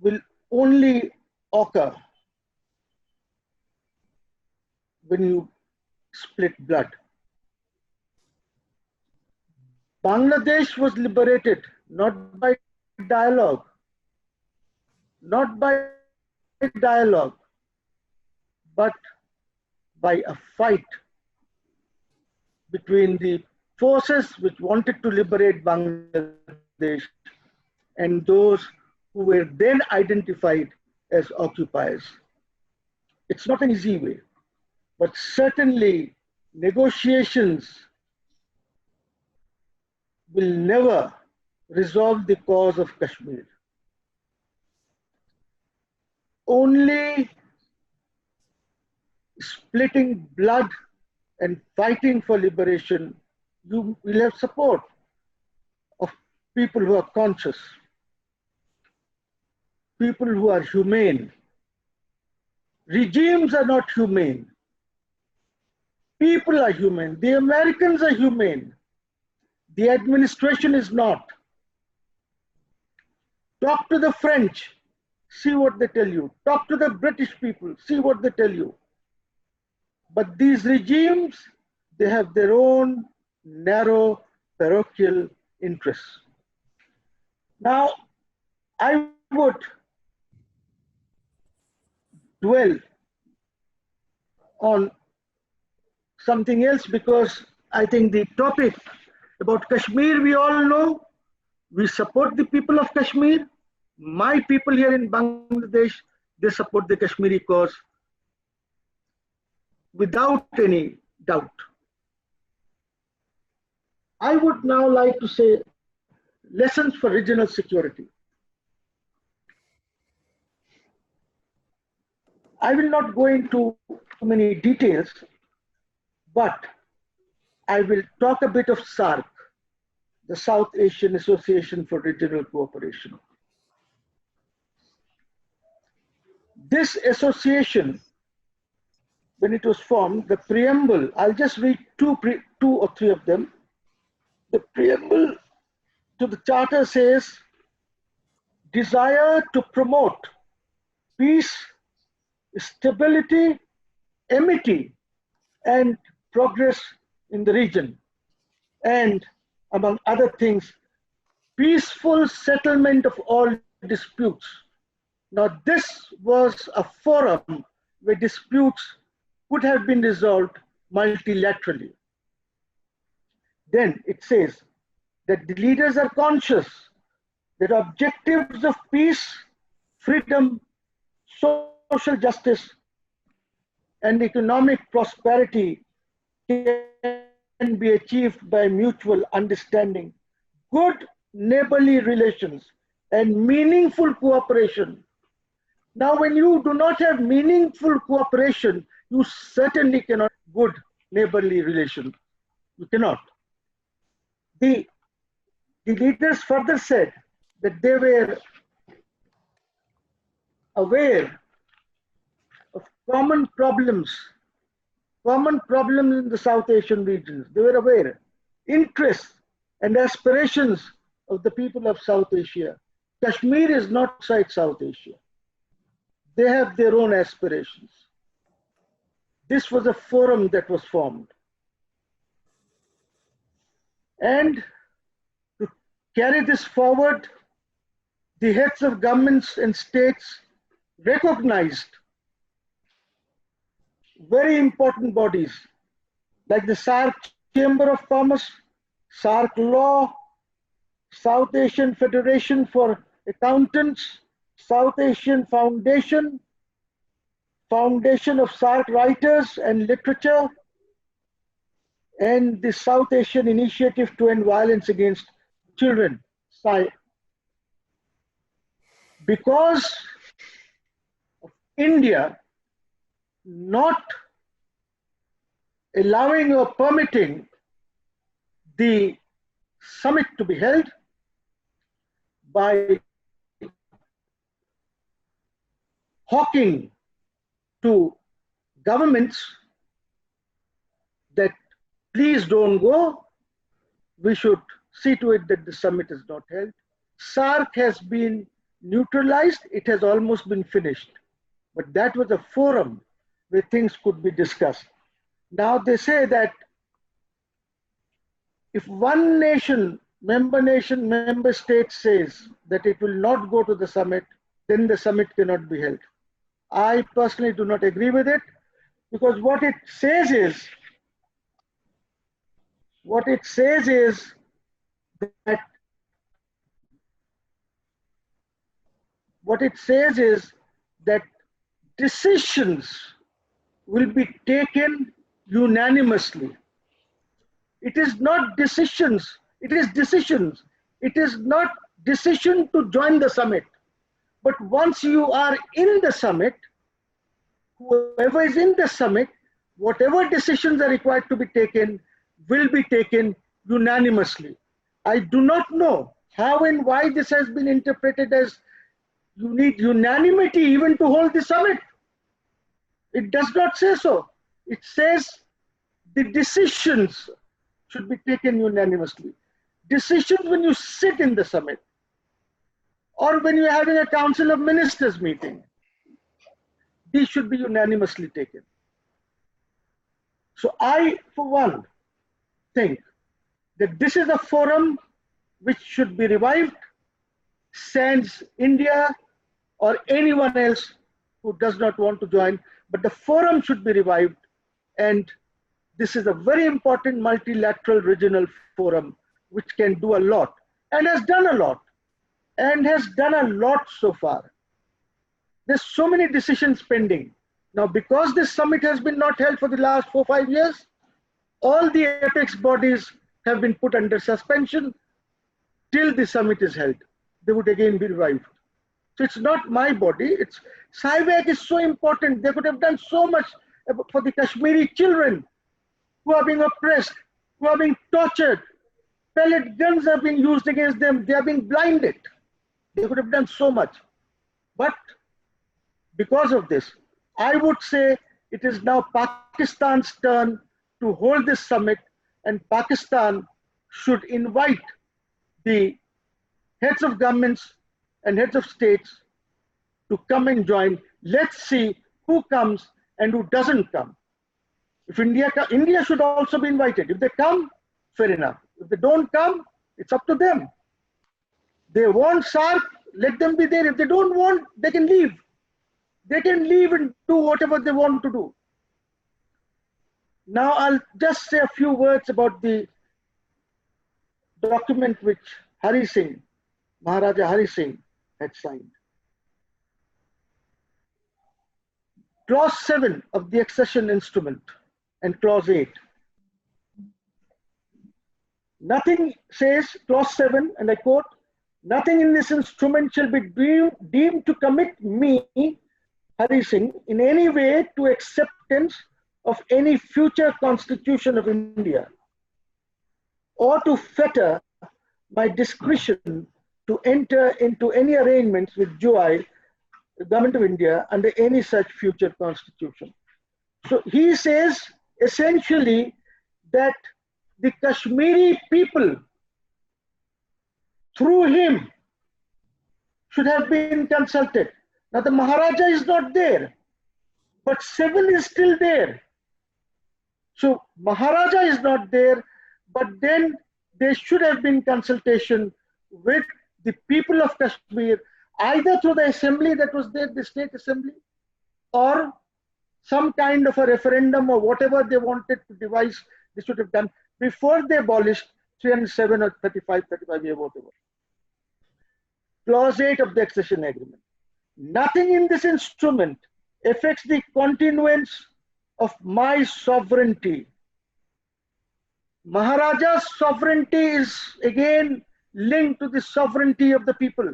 will only occur when you split blood. Bangladesh was liberated not by dialogue, but by a fight between the forces which wanted to liberate Bangladesh and those who were then identified as occupiers. It's not an easy way, but certainly negotiations will never resolve the cause of Kashmir. Only splitting blood and fighting for liberation, you will have support of people who are conscious, people who are humane. Regimes are not humane. People are humane. The Americans are humane. The administration is not. Talk to the French, see what they tell you. Talk to the British people, see what they tell you. But these regimes, they have their own narrow parochial interests. Now, I would dwell on something else because I think the topic about Kashmir, we all know. We support the people of Kashmir. My people here in Bangladesh, they support the Kashmiri cause without any doubt. I would now like to say lessons for regional security. I will not go into too many details, but I will talk a bit of SAARC, the South Asian Association for Regional Cooperation. This association, when it was formed, the preamble, I'll just read two or three of them. The preamble to the charter says, desire to promote peace, stability, amity, and progress in the region. And among other things, peaceful settlement of all disputes. Now, this was a forum where disputes could have been resolved multilaterally. Then it says that the leaders are conscious that objectives of peace, freedom, social justice, and economic prosperity can be achieved by mutual understanding, good neighborly relations, and meaningful cooperation. Now, when you do not have meaningful cooperation, you certainly cannot have good neighborly relations. You cannot. The leaders further said that they were aware of common problems in the South Asian regions. They were aware, interests and aspirations of the people of South Asia. Kashmir is not outside South Asia. They have their own aspirations. This was a forum that was formed. And to carry this forward, the heads of governments and states recognized very important bodies like the SAARC Chamber of Commerce, SAARC Law, South Asian Federation for Accountants, South Asian Foundation, Foundation of SAARC Writers and Literature, and the South Asian Initiative to End Violence Against Children. Because of India not allowing or permitting the summit to be held, by hawking to governments that please don't go, we should see to it that the summit is not held. SAARC has been neutralized, it has almost been finished. But that was a forum where things could be discussed. Now they say that if one member state says that it will not go to the summit, then the summit cannot be held. I personally do not agree with it, because what it says is that decisions will be taken unanimously. It is not decisions, it is decisions. It is not decision to join the summit. But once you are in the summit, whoever is in the summit, whatever decisions are required to be taken will be taken unanimously. I do not know how and why this has been interpreted as you need unanimity even to hold the summit. It does not say so. It says the decisions should be taken unanimously. Decisions when you sit in the summit or when you're having a Council of Ministers meeting, these should be unanimously taken. So I, for one, think that this is a forum which should be revived, sans India or anyone else who does not want to join, but the forum should be revived, and this is a very important multilateral regional forum which can do a lot and has done a lot so far. There's so many decisions pending. Now, because this summit has been not held for the last 4 or 5 years, all the apex bodies have been put under suspension till the summit is held. They would again be revived. So it's not my body. It's SAIVAC is so important. They could have done so much for the Kashmiri children who are being oppressed, who are being tortured. Pellet guns are being used against them. They are being blinded. They could have done so much. But because of this, I would say it is now Pakistan's turn to hold this summit, and Pakistan should invite the heads of governments and heads of states to come and join. Let's see who comes and who doesn't come. If India should also be invited. If they come, fair enough. If they don't come, it's up to them. They want SAARC, let them be there. If they don't want, they can leave. They can leave and do whatever they want to do. Now I'll just say a few words about the document which Hari Singh, Maharaja Hari Singh had signed. Clause 7 of the accession instrument and clause 8. Nothing says, clause 7, and I quote, "Nothing in this instrument shall be deemed to commit me, Hari Singh, in any way to acceptance of any future constitution of India, or to fetter my discretion to enter into any arrangements with GOI, the Government of India, under any such future constitution." So he says essentially that the Kashmiri people, through him, should have been consulted. Now the Maharaja is not there, but 7 is still there. So Maharaja is not there, but then there should have been consultation with the people of Kashmir, either through the assembly that was there, the state assembly, or some kind of a referendum or whatever they wanted to devise, they should have done before they abolished 307 or 35A, whatever. Clause 8 of the accession agreement. Nothing in this instrument affects the continuance of my sovereignty. Maharaja's sovereignty is again linked to the sovereignty of the people.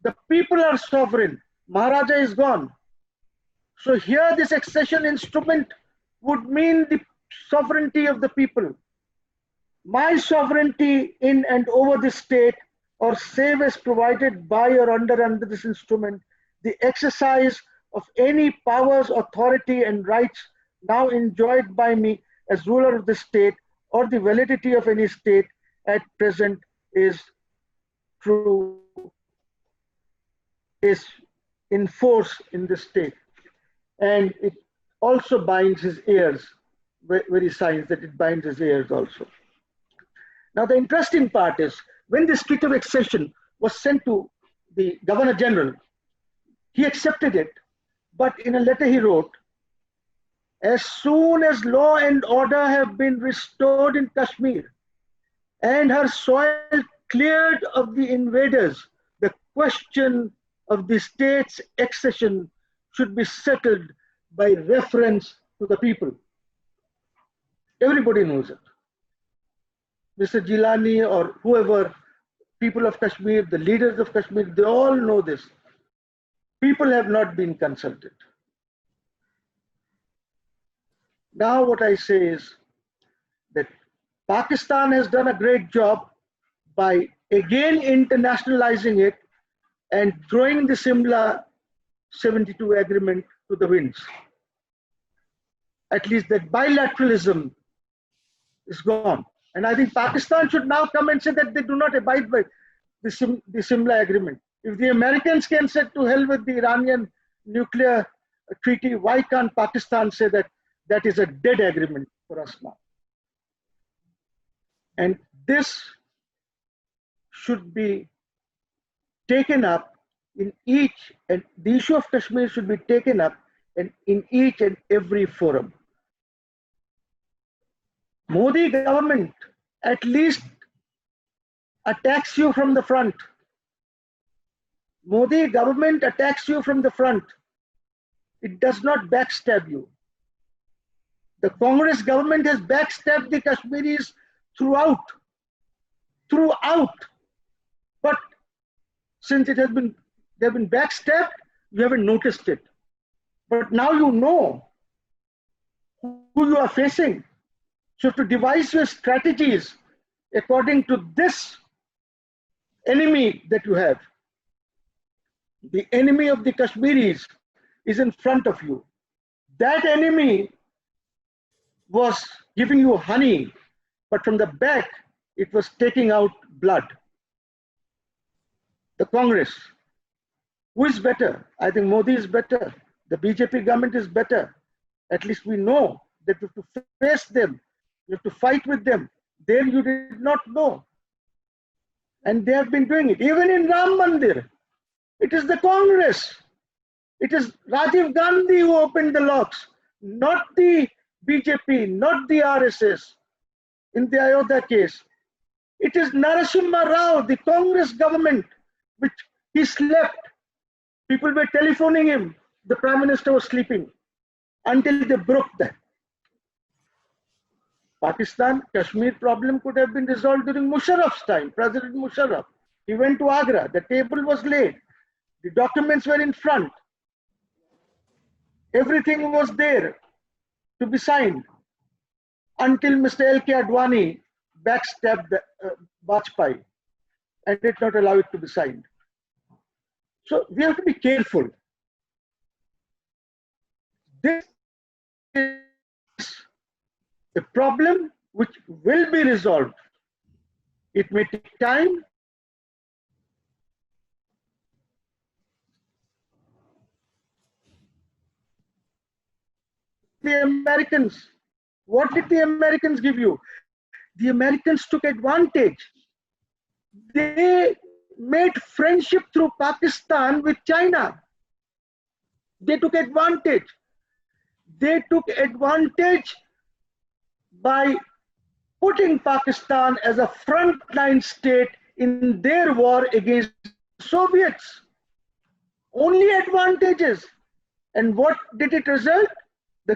The people are sovereign. Maharaja is gone. So here this accession instrument would mean the sovereignty of the people. My sovereignty in and over the state, or save as provided by or under this instrument, the exercise of any powers, authority and rights now enjoyed by me as ruler of the state, or the validity of any state at present is true, is in force in the state. And it also binds his heirs, where he signs that it binds his heirs also. Now the interesting part is, when this treaty of accession was sent to the Governor General, he accepted it, but in a letter he wrote, as soon as law and order have been restored in Kashmir and her soil cleared of the invaders, the question of the state's accession should be settled by reference to the people. Everybody knows it. Mr. Gilani or whoever, people of Kashmir, the leaders of Kashmir, they all know this. People have not been consulted. Now what I say is that Pakistan has done a great job by again internationalizing it and throwing the Simla 72 agreement to the winds. At least that bilateralism is gone. And I think Pakistan should now come and say that they do not abide by the Simla agreement. If the Americans can say to hell with the Iranian nuclear treaty, why can't Pakistan say that that is a dead agreement for us now? And this should be taken up in each, and the issue of Kashmir should be taken up in each and every forum. Modi government at least attacks you from the front. Modi government attacks you from the front. It does not backstab you. The Congress government has backstabbed the Kashmiris throughout. But since they've been backstabbed, you haven't noticed it. But now you know who you are facing. So to devise your strategies according to this enemy that you have, the enemy of the Kashmiris is in front of you. That enemy was giving you honey, but from the back, it was taking out blood. The Congress, who is better? I think Modi is better. The BJP government is better. At least we know that you have to face them. You have to fight with them. There you did not know. And they have been doing it. Even in Ram Mandir, it is the Congress. It is Rajiv Gandhi who opened the locks, not the BJP, not the RSS. In the Ayodhya case, it is Narasimha Rao, the Congress government, which he slept. People were telephoning him. The Prime Minister was sleeping until they broke that. Pakistan, Kashmir problem could have been resolved during Musharraf's time, President Musharraf. He went to Agra, the table was laid, the documents were in front. Everything was there to be signed until Mr. L.K. Advani backstabbed Vajpayee and did not allow it to be signed. So we have to be careful. This is a problem which will be resolved. It may take time. The Americans, what did the Americans give you? the Americans took advantage. They made friendship through Pakistan with China. They took advantage. They took advantage by putting Pakistan as a frontline state in their war against Soviets. Only advantages. And what did it result? The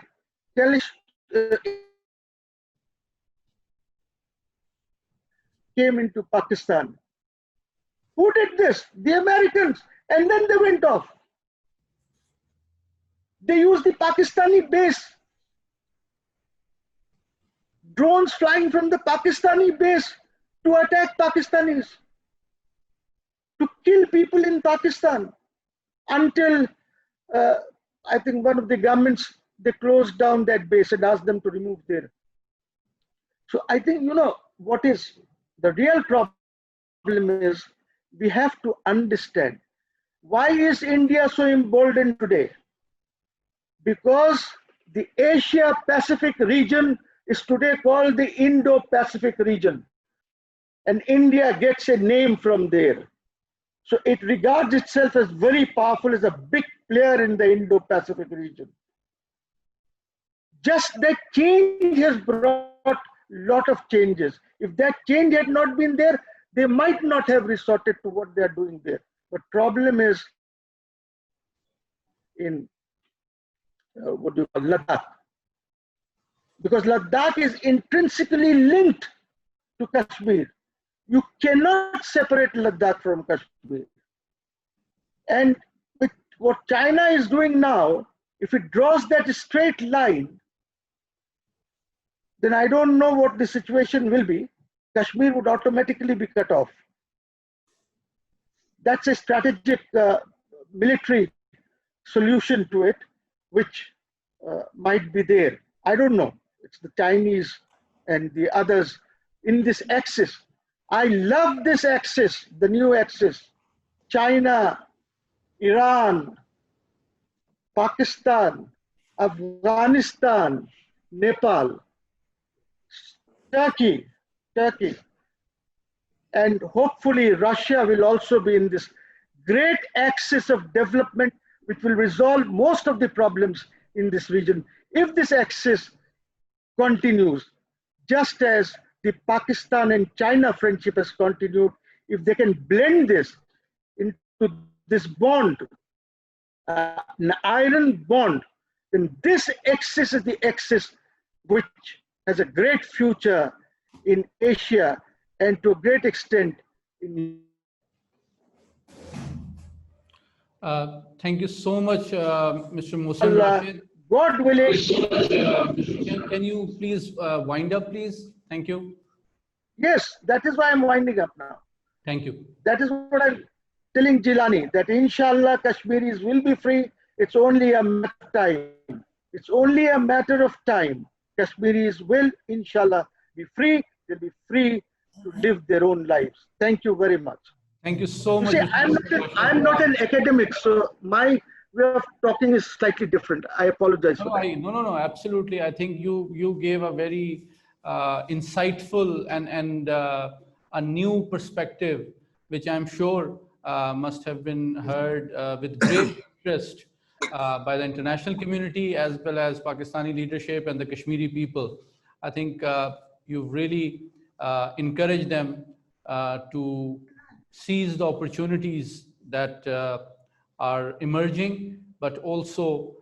came into Pakistan. Who did this? The Americans. And then they went off. They used the Pakistani base. Drones flying from the Pakistani base to attack Pakistanis, to kill people in Pakistan, until I think one of the governments, they closed down that base and asked them to remove their. So I think, you know, what is the real problem is we have to understand why is India so emboldened today? Because the Asia Pacific region is today called the Indo-Pacific region, and India gets a name from there. So it regards itself as very powerful, as a big player in the Indo-Pacific region. Just that change has brought a lot of changes. If that change had not been there, they might not have resorted to what they are doing there. But problem is in what do you call Ladakh. Because Ladakh is intrinsically linked to Kashmir. You cannot separate Ladakh from Kashmir. And with what China is doing now, if it draws that straight line, then I don't know what the situation will be. Kashmir would automatically be cut off. That's a strategic military solution to it, which might be there. I don't know. It's the Chinese and the others in this axis. I love this axis, the new axis. China, Iran, Pakistan, Afghanistan, Nepal, Turkey, and hopefully Russia will also be in this great axis of development, which will resolve most of the problems in this region. If this axis continues, just as the Pakistan and China friendship has continued, if they can blend this into this bond, an iron bond, then this axis is the axis which has a great future in Asia and to a great extent in. Thank you so much, Mr. Mohsen Rashid. God willing. Can you please wind up, please? Thank you. Yes, that is why I'm winding up now. Thank you. That is what I'm telling Jilani, that inshallah Kashmiris will be free. It's only a matter of time. It's only a matter of time. Kashmiris will inshallah be free. They'll be free to live their own lives. Thank you very much. Thank you so much. See, I'm not an academic, so my way of talking is slightly different. I apologize for that. No, absolutely. I think you gave a very insightful and a new perspective, which I'm sure must have been heard with great interest by the international community as well as Pakistani leadership and the Kashmiri people. I think you've really encouraged them to seize the opportunities that are emerging, but also,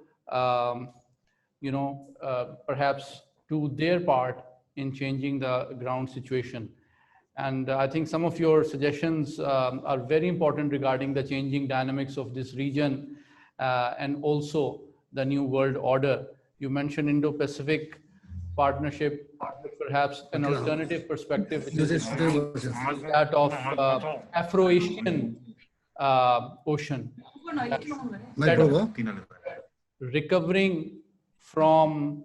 perhaps do their part in changing the ground situation. And I think some of your suggestions are very important regarding the changing dynamics of this region and also the new world order. You mentioned Indo-Pacific partnership, perhaps an alternative perspective, which is that of Afro-Asian ocean. Recovering from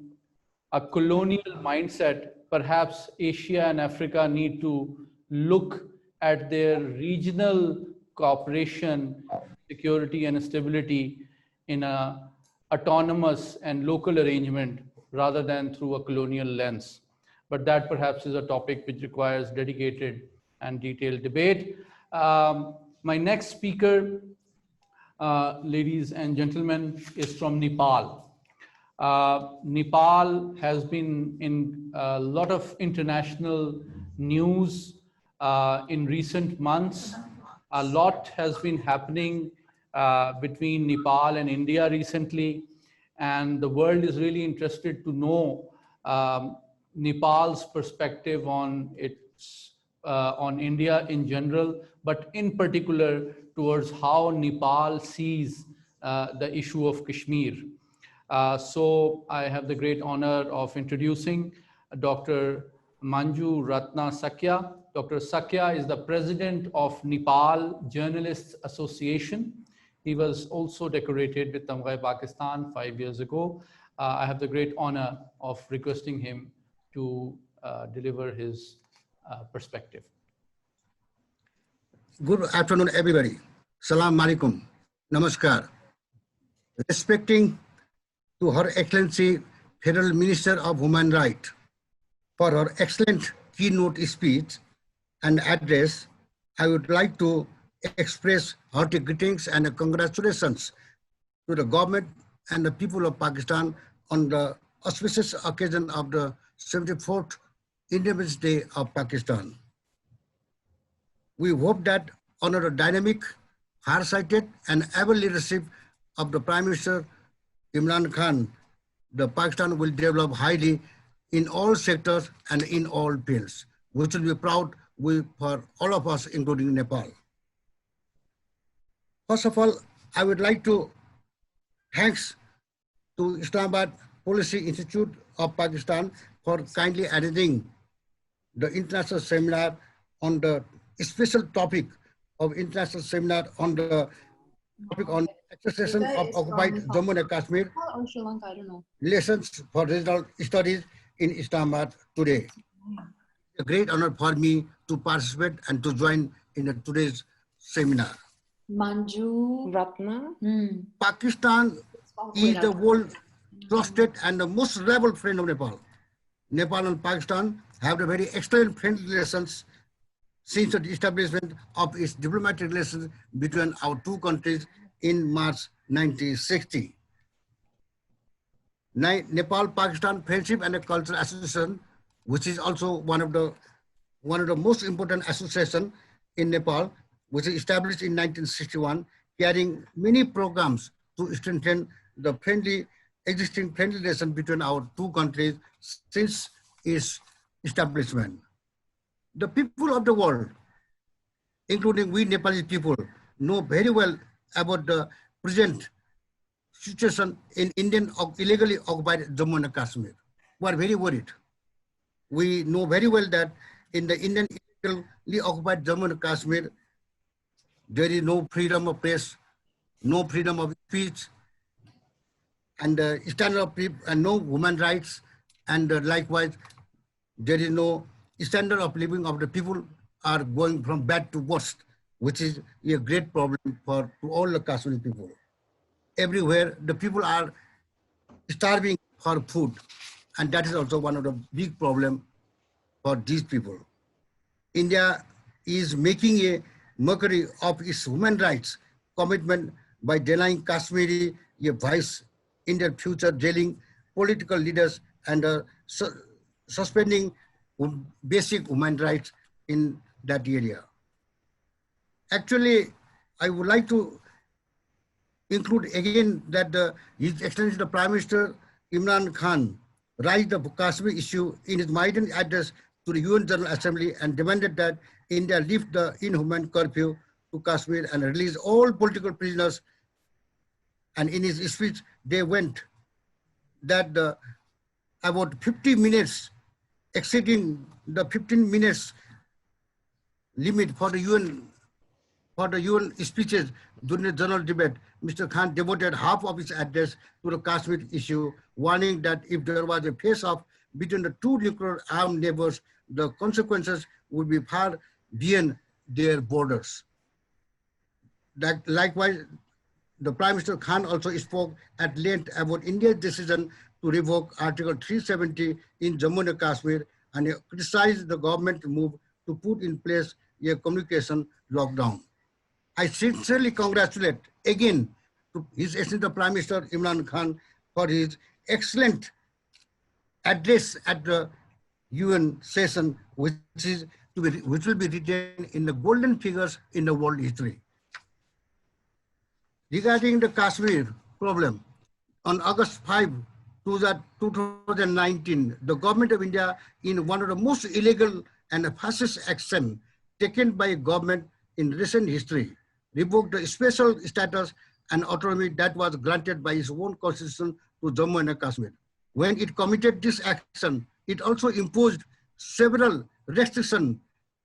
a colonial mindset, perhaps Asia and Africa need to look at their regional cooperation, security and stability in a autonomous and local arrangement rather than through a colonial lens. but that perhaps is a topic which requires dedicated and detailed debate. My next speaker, ladies and gentlemen, is from Nepal. Nepal has been in a lot of international news in recent months. A lot has been happening between Nepal and India recently, and the world is really interested to know Nepal's perspective on its on India in general, but in particular towards how Nepal sees the issue of Kashmir. So I have the great honor of introducing Dr. Manju Ratna Sakya. Dr. Sakya is the president of Nepal Journalists Association. He was also decorated with Tamgha Pakistan 5 years ago. I have the great honor of requesting him to deliver his perspective. Good afternoon, everybody. Salam alaikum. Namaskar. Respecting to Her Excellency Federal Minister of Human Rights for her excellent keynote speech and address, I would like to express hearty greetings and congratulations to the government and the people of Pakistan on the auspicious occasion of the 74th Independence Day of Pakistan. We hope that under the dynamic, far-sighted, and able leadership of the Prime Minister Imran Khan, the Pakistan will develop highly in all sectors and in all fields, which will be proud for all of us, including Nepal. First of all, I would like to thanks to Islamabad Policy Institute of Pakistan for kindly arranging the international seminar on the special topic of international seminar on the topic on accession of occupied Jammu and Kashmir, or Sri Lanka, I don't know. Lessons for Regional Studies in Islamabad today. It's a great honor for me to participate and to join in today's seminar. Manju Ratna. Pakistan is the world trusted and the most reliable friend of Nepal. Nepal and Pakistan have a very excellent friendly relations since the establishment of its diplomatic relations between our two countries in March 1960. Nepal-Pakistan Friendship and Cultural Association, which is also one of the most important associations in Nepal, which is established in 1961, carrying many programs to strengthen the existing friendly relation between our two countries since its establishment. The people of the world, including we Nepali people, know very well about the present situation in Indian illegally occupied Jammu and Kashmir. We are very worried. We know very well that in the Indian illegally occupied Jammu and Kashmir, there is no freedom of press, no freedom of speech, and standard of and no human rights, and likewise, there is no standard of living of the people are going from bad to worse, which is a great problem for all the Kashmiri people. Everywhere, the people are starving for food, and that is also one of the big problems for these people. India is making a mockery of its human rights commitment by denying Kashmiri a voice in their future, jailing political leaders and suspending basic human rights in that area. Actually, I would like to include again that His Excellency the Prime Minister Imran Khan raised the Kashmir issue in his maiden address to the UN General Assembly and demanded that India lift the inhuman curfew to Kashmir and release all political prisoners. And in his speech, they went that about 50 minutes, exceeding the 15 minutes limit for the UN speeches during the general debate, Mr. Khan devoted half of his address to the Kashmir issue, warning that if there was a face-off between the two nuclear armed neighbors, the consequences would be far beyond their borders. That likewise, the Prime Minister Khan also spoke at length about India's decision to revoke Article 370 in Jammu and Kashmir, and criticized the government move to put in place a communication lockdown. I sincerely congratulate again to His Excellency the Prime Minister Imran Khan for his excellent address at the UN session, which will be written in the golden figures in the world history. Regarding the Kashmir problem, on August 5, 2019, the government of India, in one of the most illegal and fascist action taken by government in recent history, revoked the special status and autonomy that was granted by its own constitution to Jammu and Kashmir. When it committed this action, it also imposed several restrictions,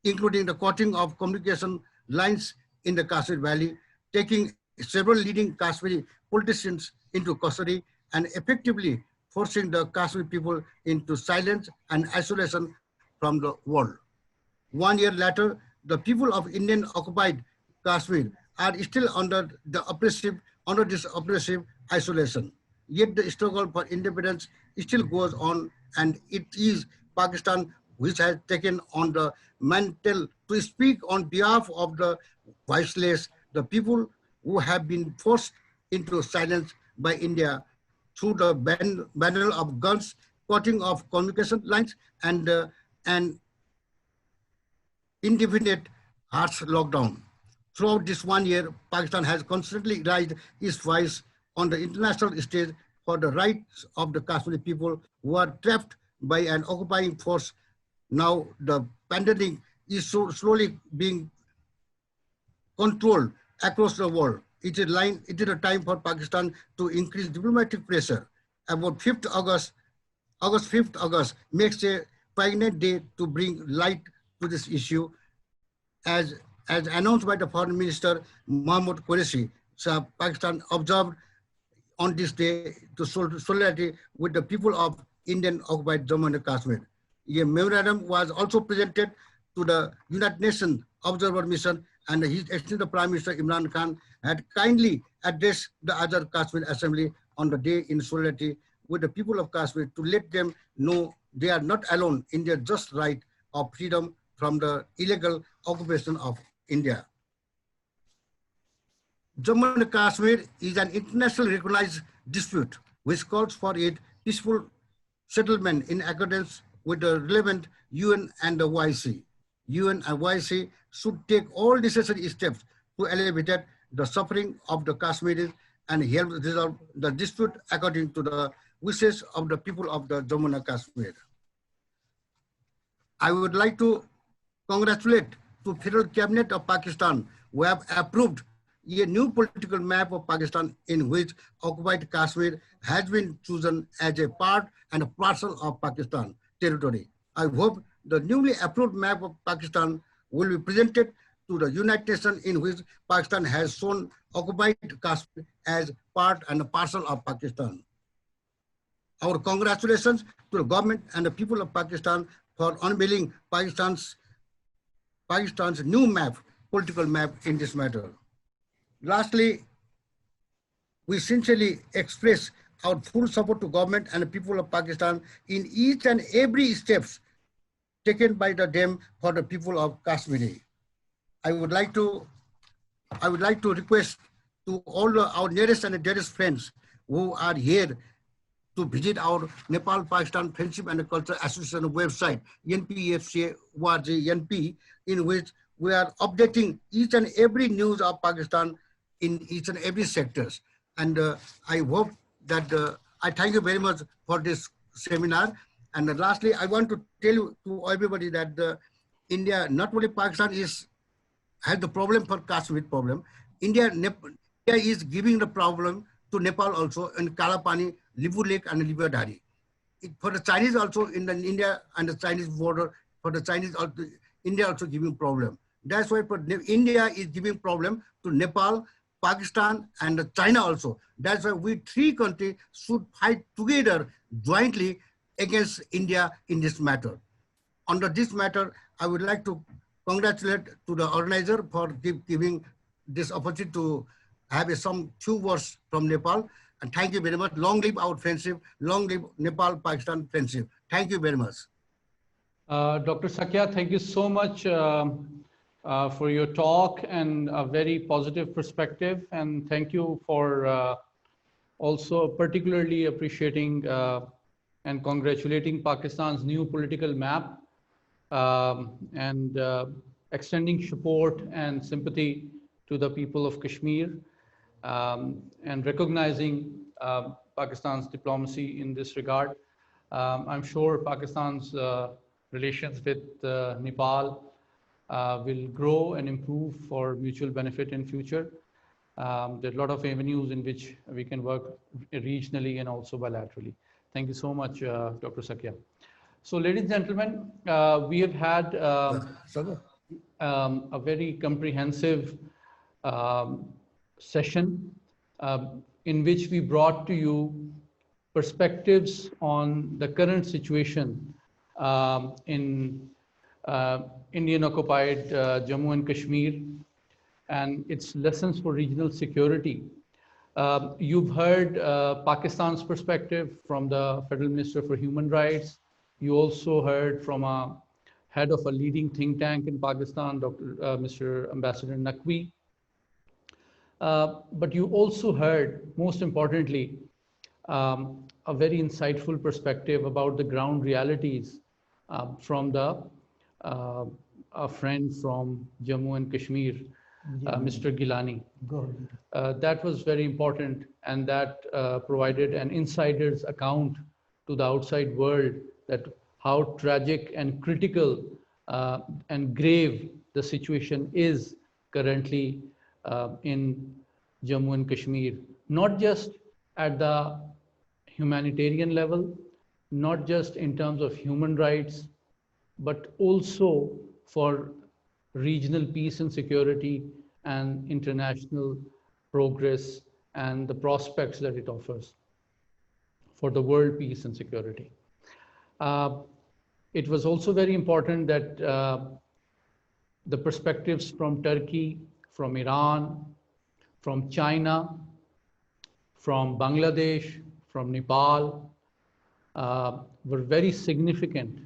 including the cutting of communication lines in the Kashmir Valley, taking several leading Kashmiri politicians into custody, and effectively forcing the Kashmir people into silence and isolation from the world. 1 year later, the people of Indian occupied Kashmir are still under this oppressive isolation. Yet the struggle for independence still goes on, and it is Pakistan which has taken on the mantle to speak on behalf of the voiceless, the people who have been forced into silence by India through the banning of guns, cutting of communication lines, and indefinite harsh lockdown. Throughout this 1 year, Pakistan has constantly raised its voice on the international stage for the rights of the Kashmiri people who are trapped by an occupying force. Now the pandemic is so slowly being controlled across the world. It is a time for Pakistan to increase diplomatic pressure. About August 5th makes a poignant day to bring light to this issue. As announced by the Foreign Minister Mahmoud Qureshi, so Pakistan observed on this day to solidarity with the people of Indian occupied Jammu and Kashmir. A memorandum was also presented to the United Nations Observer Mission, and His Excellency the Prime Minister Imran Khan had kindly addressed the Azad Kashmir Assembly on the day in solidarity with the people of Kashmir to let them know they are not alone in their just right of freedom from the illegal occupation of India. Jammu and Kashmir is an internationally recognized dispute which calls for a peaceful settlement in accordance with the relevant UN and the OIC. UN and OIC should take all necessary steps to alleviate the suffering of the Kashmiris and help resolve the dispute according to the wishes of the people of the Jammu and Kashmir. I would like to congratulate the Federal Cabinet of Pakistan who have approved a new political map of Pakistan in which occupied Kashmir has been chosen as a part and a parcel of Pakistan territory. I hope the newly approved map of Pakistan will be presented to the United Nations in which Pakistan has shown occupied Kashmir as part and a parcel of Pakistan. Our congratulations to the government and the people of Pakistan for unveiling Pakistan's new map, political map in this matter. Lastly, we sincerely express our full support to government and the people of Pakistan in each and every steps taken by them for the people of Kashmir. I would like to request to all our nearest and dearest friends who are here to visit our Nepal-Pakistan Friendship and Culture Association website, npfca.org, NP, in which we are updating each and every news of Pakistan in each and every sectors. And I hope that I thank you very much for this seminar. And lastly, I want to tell you to everybody that India, not only Pakistan has the problem for Kashmir problem, India is giving the problem to Nepal also in Kalapani, Libu Lake and Libadari. For the Chinese also in India and the Chinese border, for the Chinese also, India also giving problem. That's why India is giving problem to Nepal, Pakistan and China also. That's why we three countries should fight together jointly against India in this matter. Under this matter, I would like to congratulate to the organizer for giving this opportunity to have some few words from Nepal. And thank you very much. Long live our friendship. Long live Nepal-Pakistan friendship. Thank you very much. Dr. Sakya, thank you so much for your talk and a very positive perspective. And thank you for also particularly appreciating and congratulating Pakistan's new political map and extending support and sympathy to the people of Kashmir and recognizing Pakistan's diplomacy in this regard. I'm sure Pakistan's relations with Nepal will grow and improve for mutual benefit in future. There are a lot of avenues in which we can work regionally and also bilaterally. Thank you so much, Dr. Sakya. So, ladies and gentlemen, we have had a very comprehensive session in which we brought to you perspectives on the current situation in Indian occupied Jammu and Kashmir and its lessons for regional security. You've heard Pakistan's perspective from the Federal Minister for Human Rights. You also heard from a head of a leading think tank in Pakistan, Mr. Ambassador Naqvi. But you also heard, most importantly, a very insightful perspective about the ground realities from a friend from Jammu and Kashmir, Mr. Gilani. That was very important, and that provided an insider's account to the outside world that how tragic and critical and grave the situation is currently in Jammu and Kashmir, not just at the humanitarian level, not just in terms of human rights, but also for regional peace and security and international progress and the prospects that it offers for the world peace and security. It was also very important that the perspectives from Turkey, from Iran, from China, from Bangladesh, from Nepal were very significant.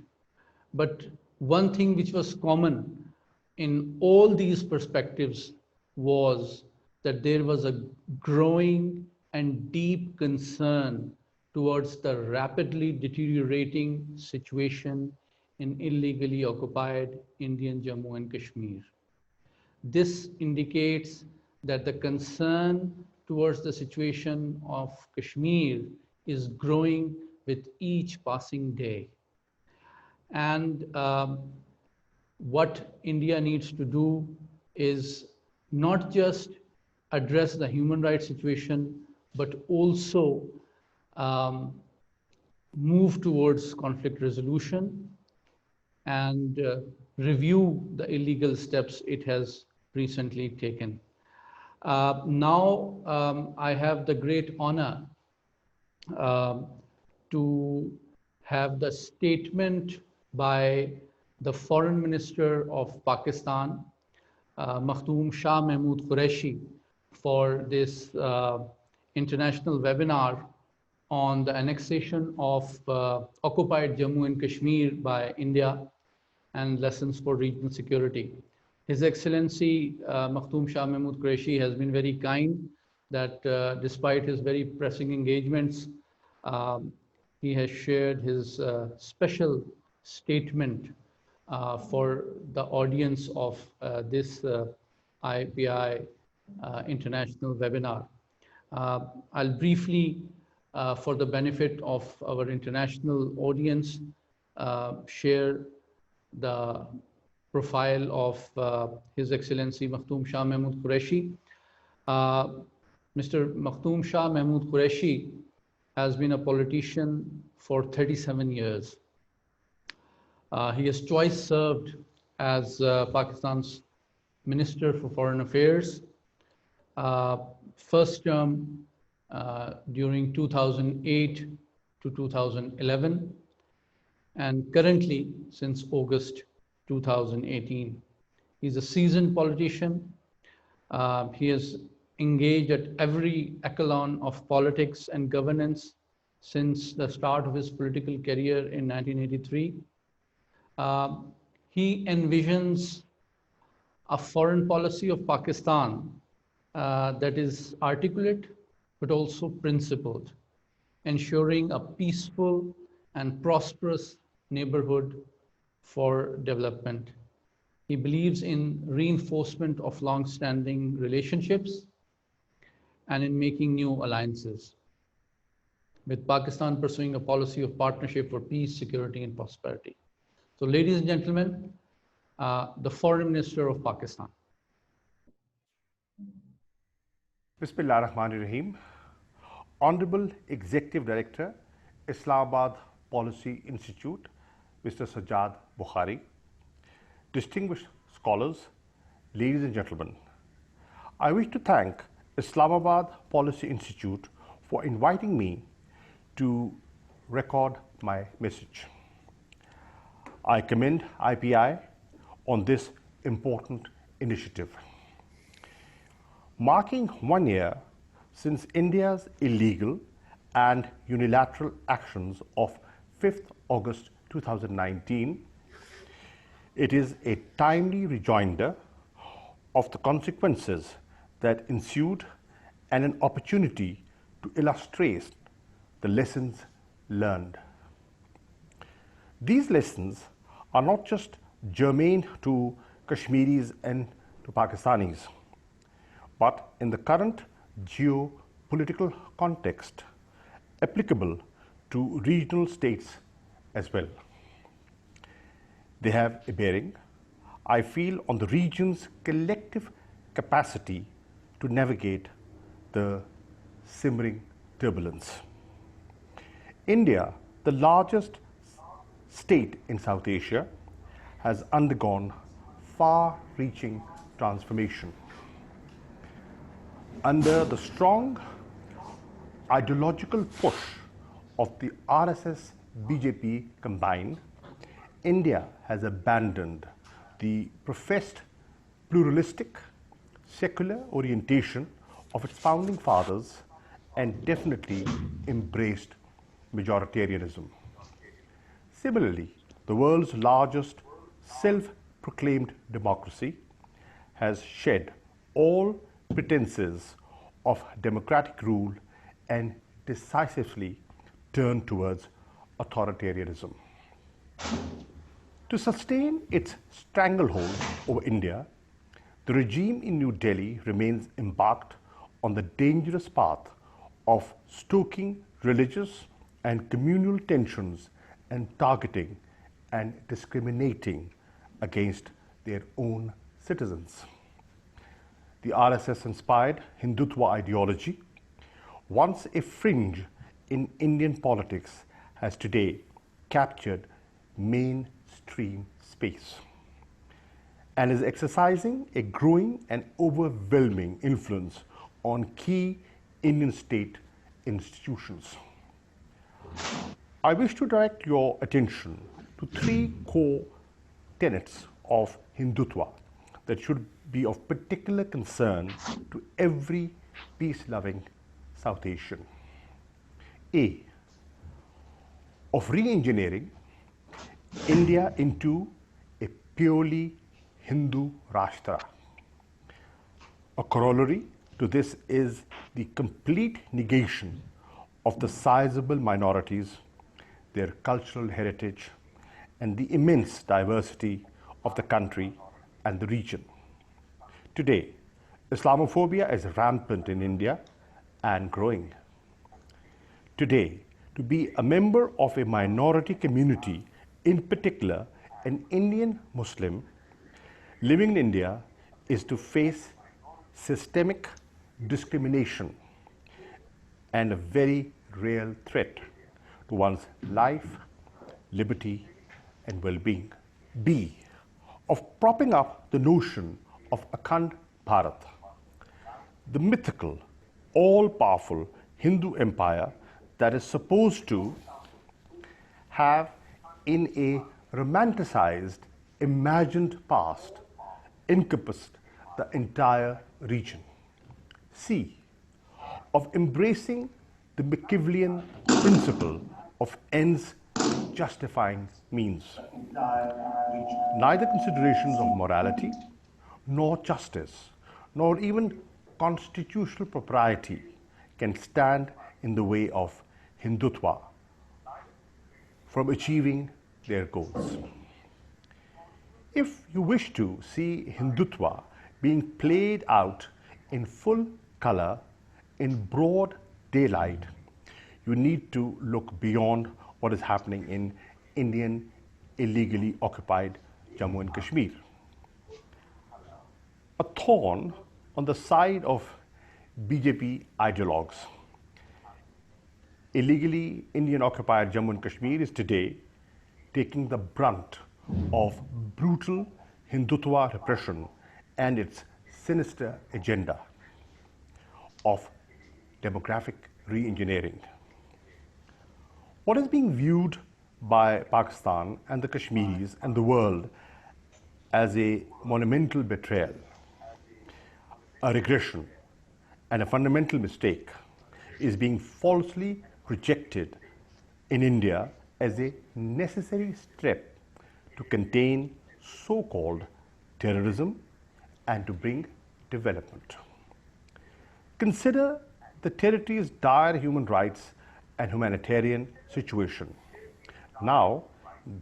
But one thing which was common in all these perspectives was that there was a growing and deep concern towards the rapidly deteriorating situation in illegally occupied Indian Jammu and Kashmir. This indicates that the concern towards the situation of Kashmir is growing with each passing day. And what India needs to do is not just address the human rights situation, but also move towards conflict resolution and review the illegal steps it has recently taken. Now I have the great honor to have the statement by the Foreign Minister of Pakistan, Makhdoom Shah Mahmood Qureshi, for this international webinar on the annexation of occupied Jammu and Kashmir by India and lessons for regional security. His Excellency Makhdoom Shah Mahmood Qureshi has been very kind that despite his very pressing engagements, he has shared his special statement for the audience of this IPI international webinar. I'll briefly, for the benefit of our international audience, share the profile of His Excellency Makhdoom Shah Mahmood Qureshi. Mr. Makhdoom Shah Mahmood Qureshi has been a politician for 37 years. He has twice served as Pakistan's Minister for Foreign Affairs. First term during 2008 to 2011, and currently since August 2018. He's a seasoned politician. He has engaged at every echelon of politics and governance since the start of his political career in 1983. He envisions a foreign policy of Pakistan that is articulate but also principled, ensuring a peaceful and prosperous neighborhood for development. He believes in reinforcement of long-standing relationships and in making new alliances, with Pakistan pursuing a policy of partnership for peace, security, and prosperity. So, ladies and gentlemen, the Foreign Minister of Pakistan. Bismillah ar-Rahman ar-Rahim. Honorable Executive Director, Islamabad Policy Institute, Mr. Sajjad Bukhari. Distinguished scholars, ladies and gentlemen, I wish to thank Islamabad Policy Institute for inviting me to record my message. I commend IPI on this important initiative. Marking 1 year since India's illegal and unilateral actions of 5th August 2019, it is a timely rejoinder of the consequences that ensued and an opportunity to illustrate the lessons learned. These lessons are not just germane to Kashmiris and to Pakistanis, but in the current geopolitical context, applicable to regional states as well. They have a bearing, I feel, on the region's collective capacity to navigate the simmering turbulence. India, the largest state in South Asia, has undergone far-reaching transformation. Under the strong ideological push of the RSS BJP combined, India has abandoned the professed pluralistic, secular orientation of its founding fathers and definitely embraced majoritarianism. Similarly, the world's largest self-proclaimed democracy has shed all pretenses of democratic rule and decisively turned towards authoritarianism. To sustain its stranglehold over India, the regime in New Delhi remains embarked on the dangerous path of stoking religious and communal tensions and targeting and discriminating against their own citizens. The RSS-inspired Hindutva ideology, once a fringe in Indian politics, has today captured mainstream space and is exercising a growing and overwhelming influence on key Indian state institutions. I wish to direct your attention to 3 core tenets of Hindutva that should be of particular concern to every peace-loving South Asian. A, of re-engineering India into a purely Hindu Rashtra. A corollary to this is the complete negation of the sizable minorities, their cultural heritage, and the immense diversity of the country and the region. Today, Islamophobia is rampant in India and growing. Today, to be a member of a minority community, in particular an Indian Muslim living in India, is to face systemic discrimination and a very real threat to one's life, liberty, and well-being. B, of propping up the notion of Akhand Bharat, the mythical, all-powerful Hindu empire that is supposed to have, in a romanticized, imagined past, encompassed the entire region. C, of embracing the Machiavellian principle of ens justifying means. Neither considerations of morality, nor justice, nor even constitutional propriety can stand in the way of Hindutva from achieving their goals. If you wish to see Hindutva being played out in full color, in broad daylight, you need to look beyond what is happening in Indian illegally occupied Jammu and Kashmir. A thorn on the side of BJP ideologues. Illegally Indian occupied Jammu and Kashmir is today taking the brunt of brutal Hindutva repression and its sinister agenda of demographic re-engineering. What is being viewed by Pakistan and the Kashmiris and the world as a monumental betrayal, a regression, and a fundamental mistake is being falsely rejected in India as a necessary step to contain so-called terrorism and to bring development. Consider the territory's dire human rights and humanitarian situation, now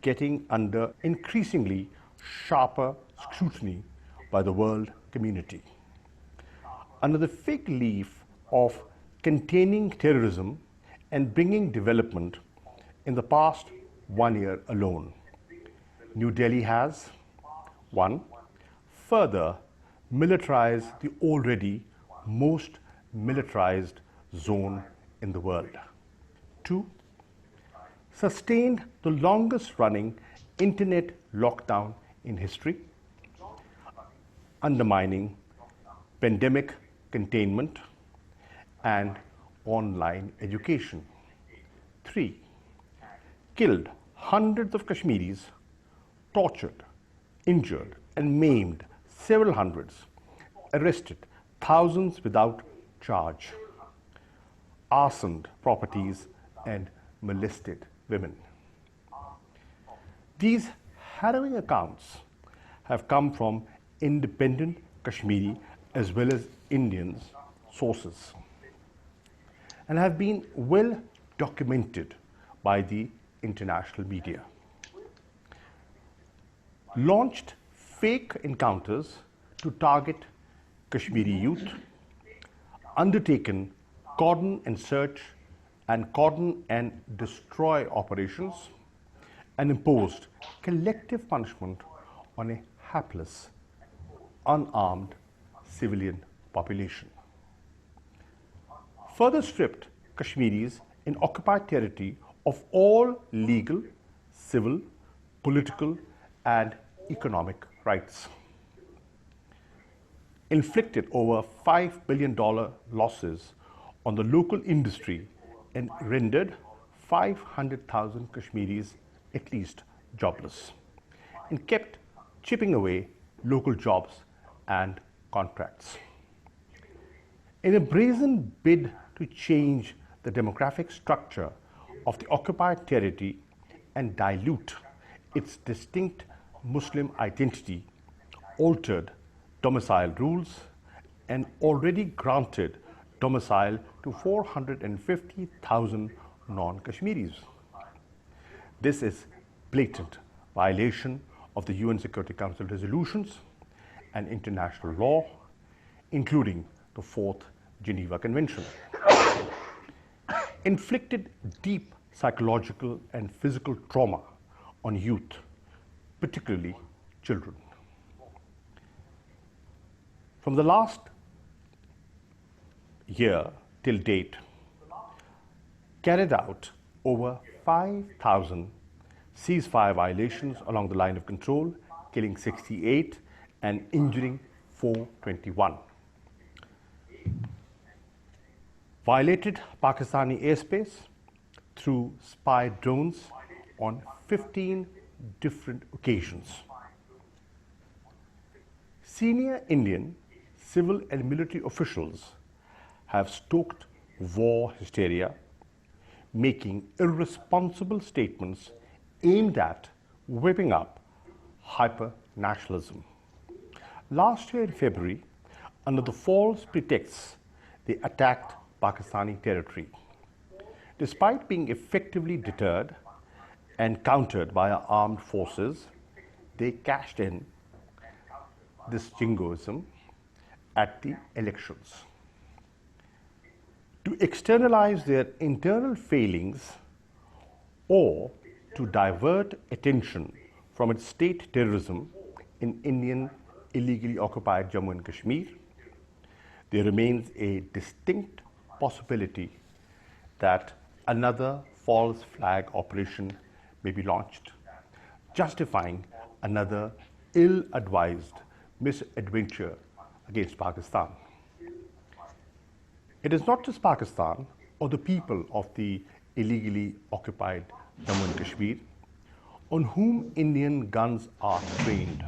getting under increasingly sharper scrutiny by the world community. Under the fig leaf of containing terrorism and bringing development in the past 1 year alone, New Delhi has 1. Further militarized the already most militarized zone in the world. 2. Sustained the longest running internet lockdown in history, undermining pandemic containment and online education. 3. Killed hundreds of Kashmiris, tortured, injured, and maimed several hundreds, arrested thousands without charge, arsoned properties, and molested women. These harrowing accounts have come from independent Kashmiri as well as Indian sources and have been well documented by the international media. Launched fake encounters to target Kashmiri youth, undertaken cordon and search and cordon and destroy operations, and imposed collective punishment on a hapless, unarmed civilian population. Further stripped Kashmiris in occupied territory of all legal, civil, political, and economic rights. Inflicted over $5 billion losses on the local industry and rendered 500,000 Kashmiris at least jobless, and kept chipping away local jobs and contracts. In a brazen bid to change the demographic structure of the occupied territory and dilute its distinct Muslim identity, altered domicile rules, and already granted domicile to 450,000 non-Kashmiris. This is blatant violation of the UN Security Council resolutions and international law, including the 4th Geneva Convention. Inflicted deep psychological and physical trauma on youth, particularly children. From the last year till date, carried out over 5,000 ceasefire violations along the line of control, killing 68 and injuring 421. Violated Pakistani airspace through spy drones on 15 different occasions. Senior Indian civil and military officials have stoked war hysteria, making irresponsible statements aimed at whipping up hyper-nationalism. Last year in February, under the false pretexts, they attacked Pakistani territory. Despite being effectively deterred and countered by our armed forces, they cashed in this jingoism at the elections. To externalize their internal failings or to divert attention from its state terrorism in Indian illegally occupied Jammu and Kashmir, there remains a distinct possibility that another false flag operation may be launched, justifying another ill-advised misadventure against Pakistan. It is not just Pakistan or the people of the illegally occupied Jammu and Kashmir on whom Indian guns are trained.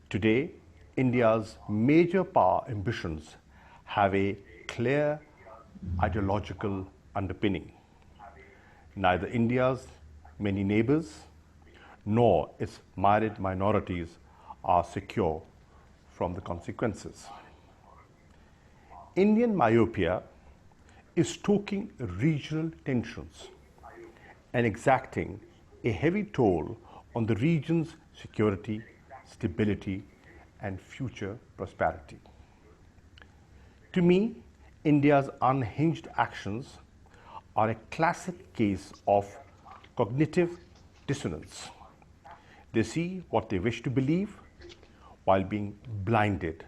Today, India's major power ambitions have a clear ideological underpinning. Neither India's many neighbors nor its myriad minorities are secure from the consequences. Indian myopia is stoking regional tensions and exacting a heavy toll on the region's security, stability, and future prosperity. To me, India's unhinged actions are a classic case of cognitive dissonance. They see what they wish to believe while being blinded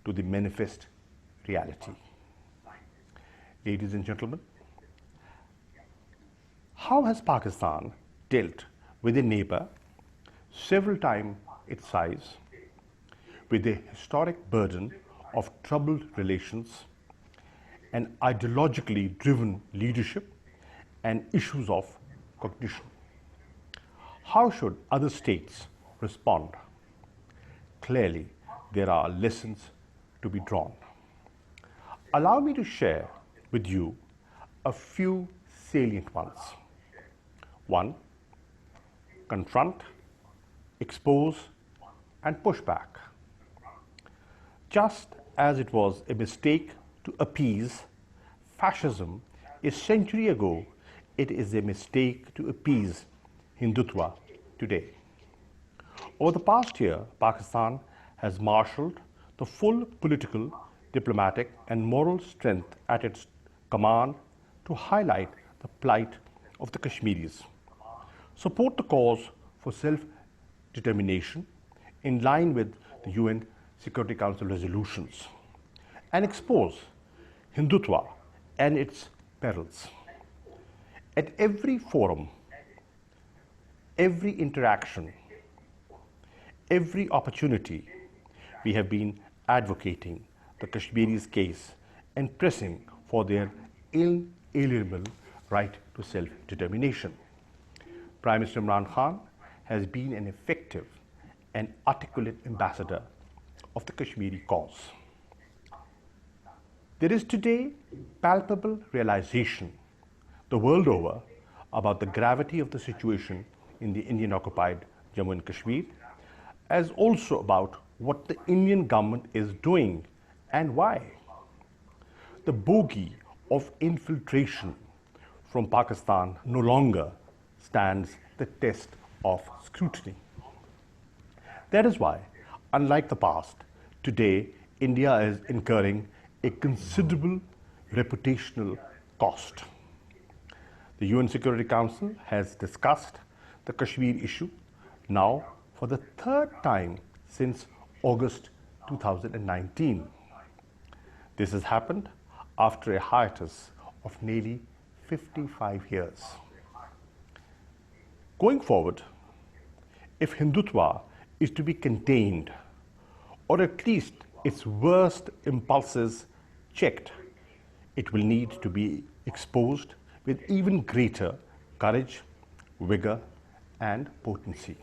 to the manifest reality. Ladies and gentlemen, how has Pakistan dealt with a neighbor several times its size, with a historic burden of troubled relations and ideologically driven leadership and issues of cognition? How should other states respond? Clearly, there are lessons to be drawn. Allow me to share with you a few salient ones. 1. Confront, expose, and push back. Just as it was a mistake to appease fascism a century ago, it is a mistake to appease Hindutva today. Over the past year, Pakistan has marshaled the full political, diplomatic, and moral strength at its command to highlight the plight of the Kashmiris, support the cause for self-determination in line with the UN Security Council resolutions, and expose Hindutva and its perils. At every forum, every interaction, every opportunity, we have been advocating the Kashmiris' case and pressing for their inalienable right to self-determination. Prime Minister Imran Khan has been an effective and articulate ambassador of the Kashmiri cause. There is today palpable realization the world over about the gravity of the situation in the Indian-occupied Jammu and Kashmir, as also about what the Indian government is doing and why. The bogey of infiltration from Pakistan no longer stands the test of scrutiny. That is why, unlike the past, today India is incurring a considerable reputational cost. The UN Security Council has discussed the Kashmir issue now for the third time since August 2019. This has happened after a hiatus of nearly 55 years. Going forward, if Hindutva is to be contained, or at least its worst impulses checked, it will need to be exposed with even greater courage, vigor, and potency.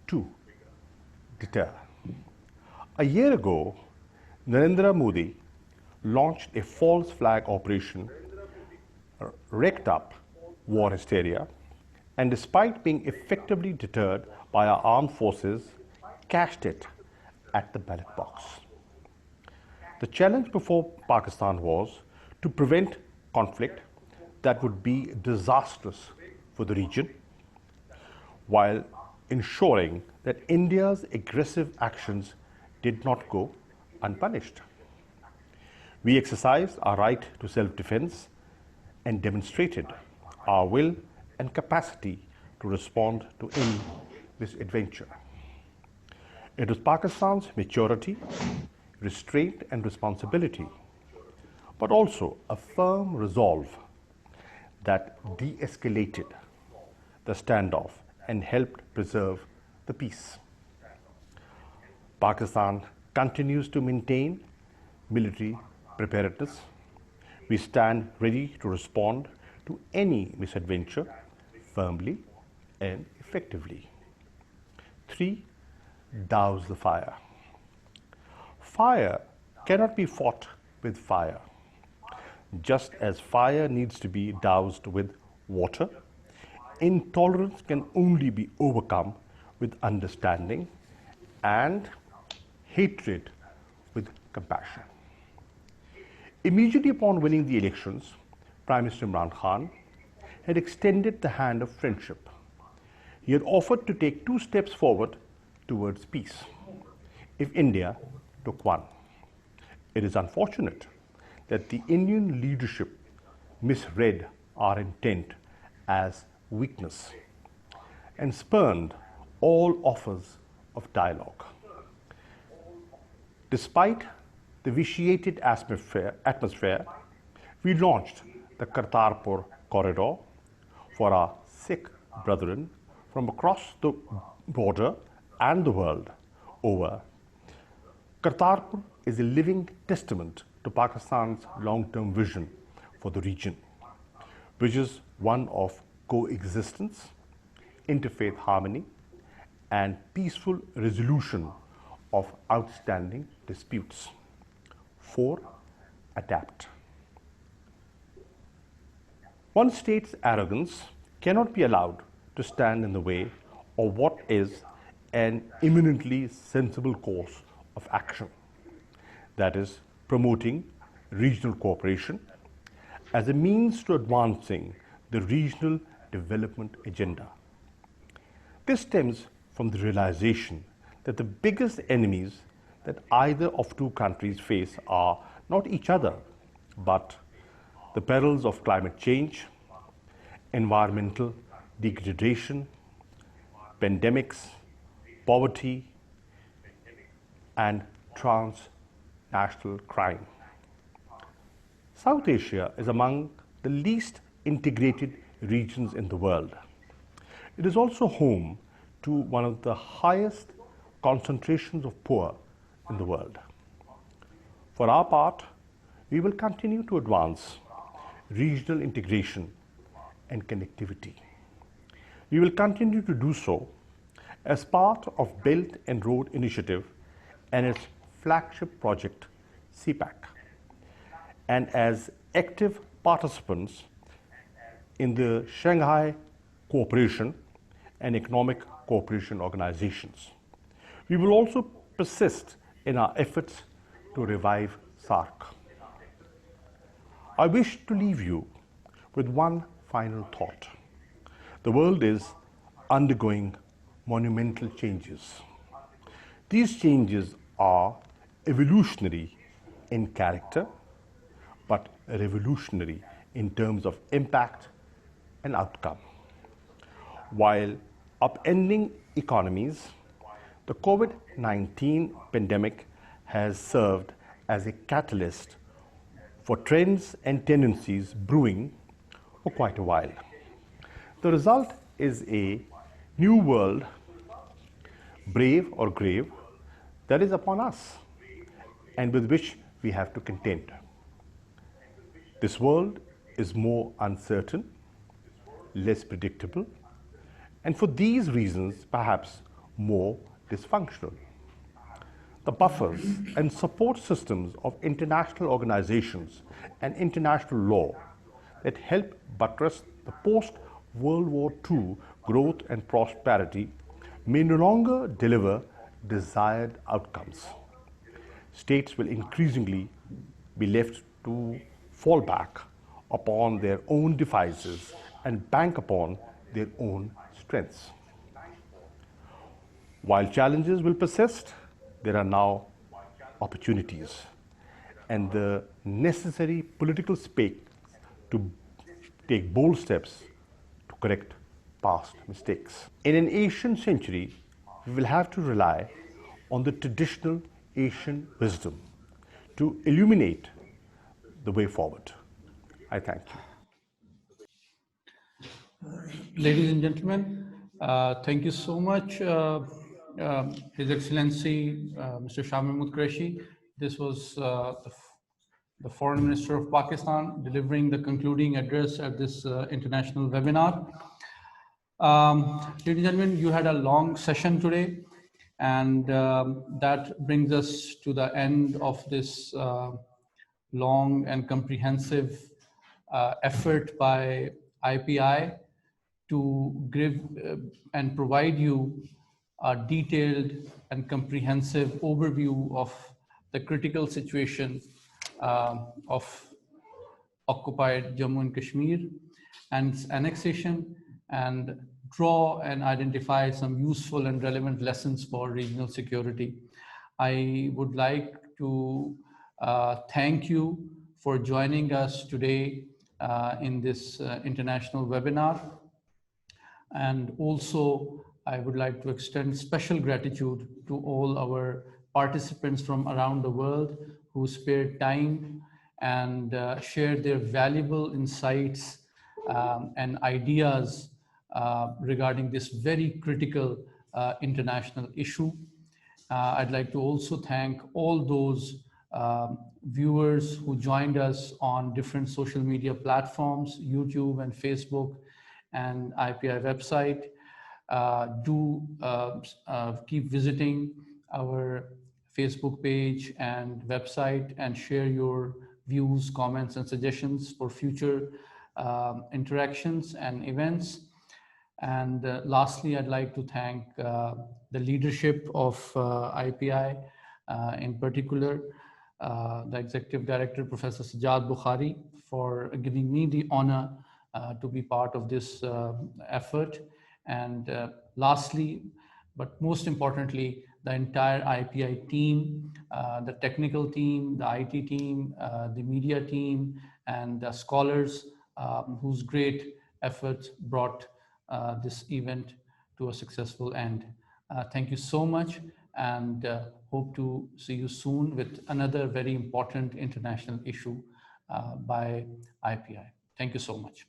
2. Deter. A year ago, Narendra Modi launched a false flag operation wrapped up war hysteria, and despite being effectively deterred by our armed forces, cashed it at the ballot box. The challenge before Pakistan was to prevent conflict that would be disastrous for the region, while ensuring that India's aggressive actions did not go unpunished. We exercised our right to self-defense and demonstrated our will and capacity to respond to any misadventure. It was Pakistan's maturity, restraint and responsibility, but also a firm resolve that de-escalated the standoff and helped preserve the peace. Pakistan continues to maintain military preparedness. We stand ready to respond to any misadventure firmly and effectively. 3. Douse the fire. Fire cannot be fought with fire. Just as fire needs to be doused with water, intolerance can only be overcome with understanding and hatred with compassion. Immediately upon winning the elections, Prime Minister Imran Khan had extended the hand of friendship. He had offered to take 2 steps forward towards peace if India took 1. It is unfortunate that the Indian leadership misread our intent as weakness and spurned all offers of dialogue. Despite the vitiated atmosphere, we launched the Kartarpur corridor for our Sikh brethren from across the border and the world over. Kartarpur is a living testament to Pakistan's long-term vision for the region, which is one of coexistence, interfaith harmony, and peaceful resolution of outstanding disputes. 4. Adapt. One state's arrogance cannot be allowed to stand in the way of what is an eminently sensible course of action, that is, promoting regional cooperation as a means to advancing the regional development agenda. This stems from the realization that the biggest enemies that either of 2 countries face are not each other, but the perils of climate change, environmental degradation, pandemics, poverty, and transnational crime. South Asia is among the least integrated regions in the world. It is also home to one of the highest concentrations of poor in the world. For our part, we will continue to advance regional integration and connectivity. We will continue to do so as part of Belt and Road Initiative and its flagship project, CPAC, and as active participants in the Shanghai Cooperation and Economic Cooperation Organizations. We will also persist in our efforts to revive SAARC. I wish to leave you with one final thought. The world is undergoing monumental changes. These changes are evolutionary in character, but revolutionary in terms of impact and outcome. While upending economies, the COVID-19 pandemic has served as a catalyst for trends and tendencies brewing for quite a while. The result is a new world, brave or grave, that is upon us and with which we have to contend. This world is more uncertain, less predictable, and for these reasons, perhaps more dysfunctional. The buffers and support systems of international organizations and international law that help buttress the the post-World War II growth and prosperity may no longer deliver desired outcomes. States will increasingly be left to fall back upon their own devices and bank upon their own strengths. While challenges will persist, there are now opportunities and the necessary political space to take bold steps to correct past mistakes. In an Asian century, we will have to rely on the traditional Asian wisdom to illuminate the way forward. I thank you. Ladies and gentlemen, thank you so much, His Excellency Mr. Shah Mahmood Qureshi. This was the Foreign Minister of Pakistan delivering the concluding address at this international webinar. Ladies and gentlemen, you had a long session today, and that brings us to the end of this long and comprehensive effort by IPI to give and provide you a detailed and comprehensive overview of the critical situation of occupied Jammu and Kashmir and its annexation, and draw and identify some useful and relevant lessons for regional security. I would like to thank you for joining us today in this international webinar. And also, I would like to extend special gratitude to all our participants from around the world who spared time and shared their valuable insights and ideas regarding this very critical international issue. I'd like to also thank all those viewers who joined us on different social media platforms, YouTube and Facebook and IPI website. Do keep visiting our Facebook page and website and share your views, comments, and suggestions for future interactions and events. And lastly, I'd like to thank the leadership of IPI, in particular, the Executive Director, Professor Sajjad Bukhari, for giving me the honor to be part of this effort. And lastly, but most importantly, the entire IPI team, the technical team, the IT team, the media team, and the scholars whose great efforts brought this event to a successful end. Thank you so much, and hope to see you soon with another very important international issue by IPI. Thank you so much.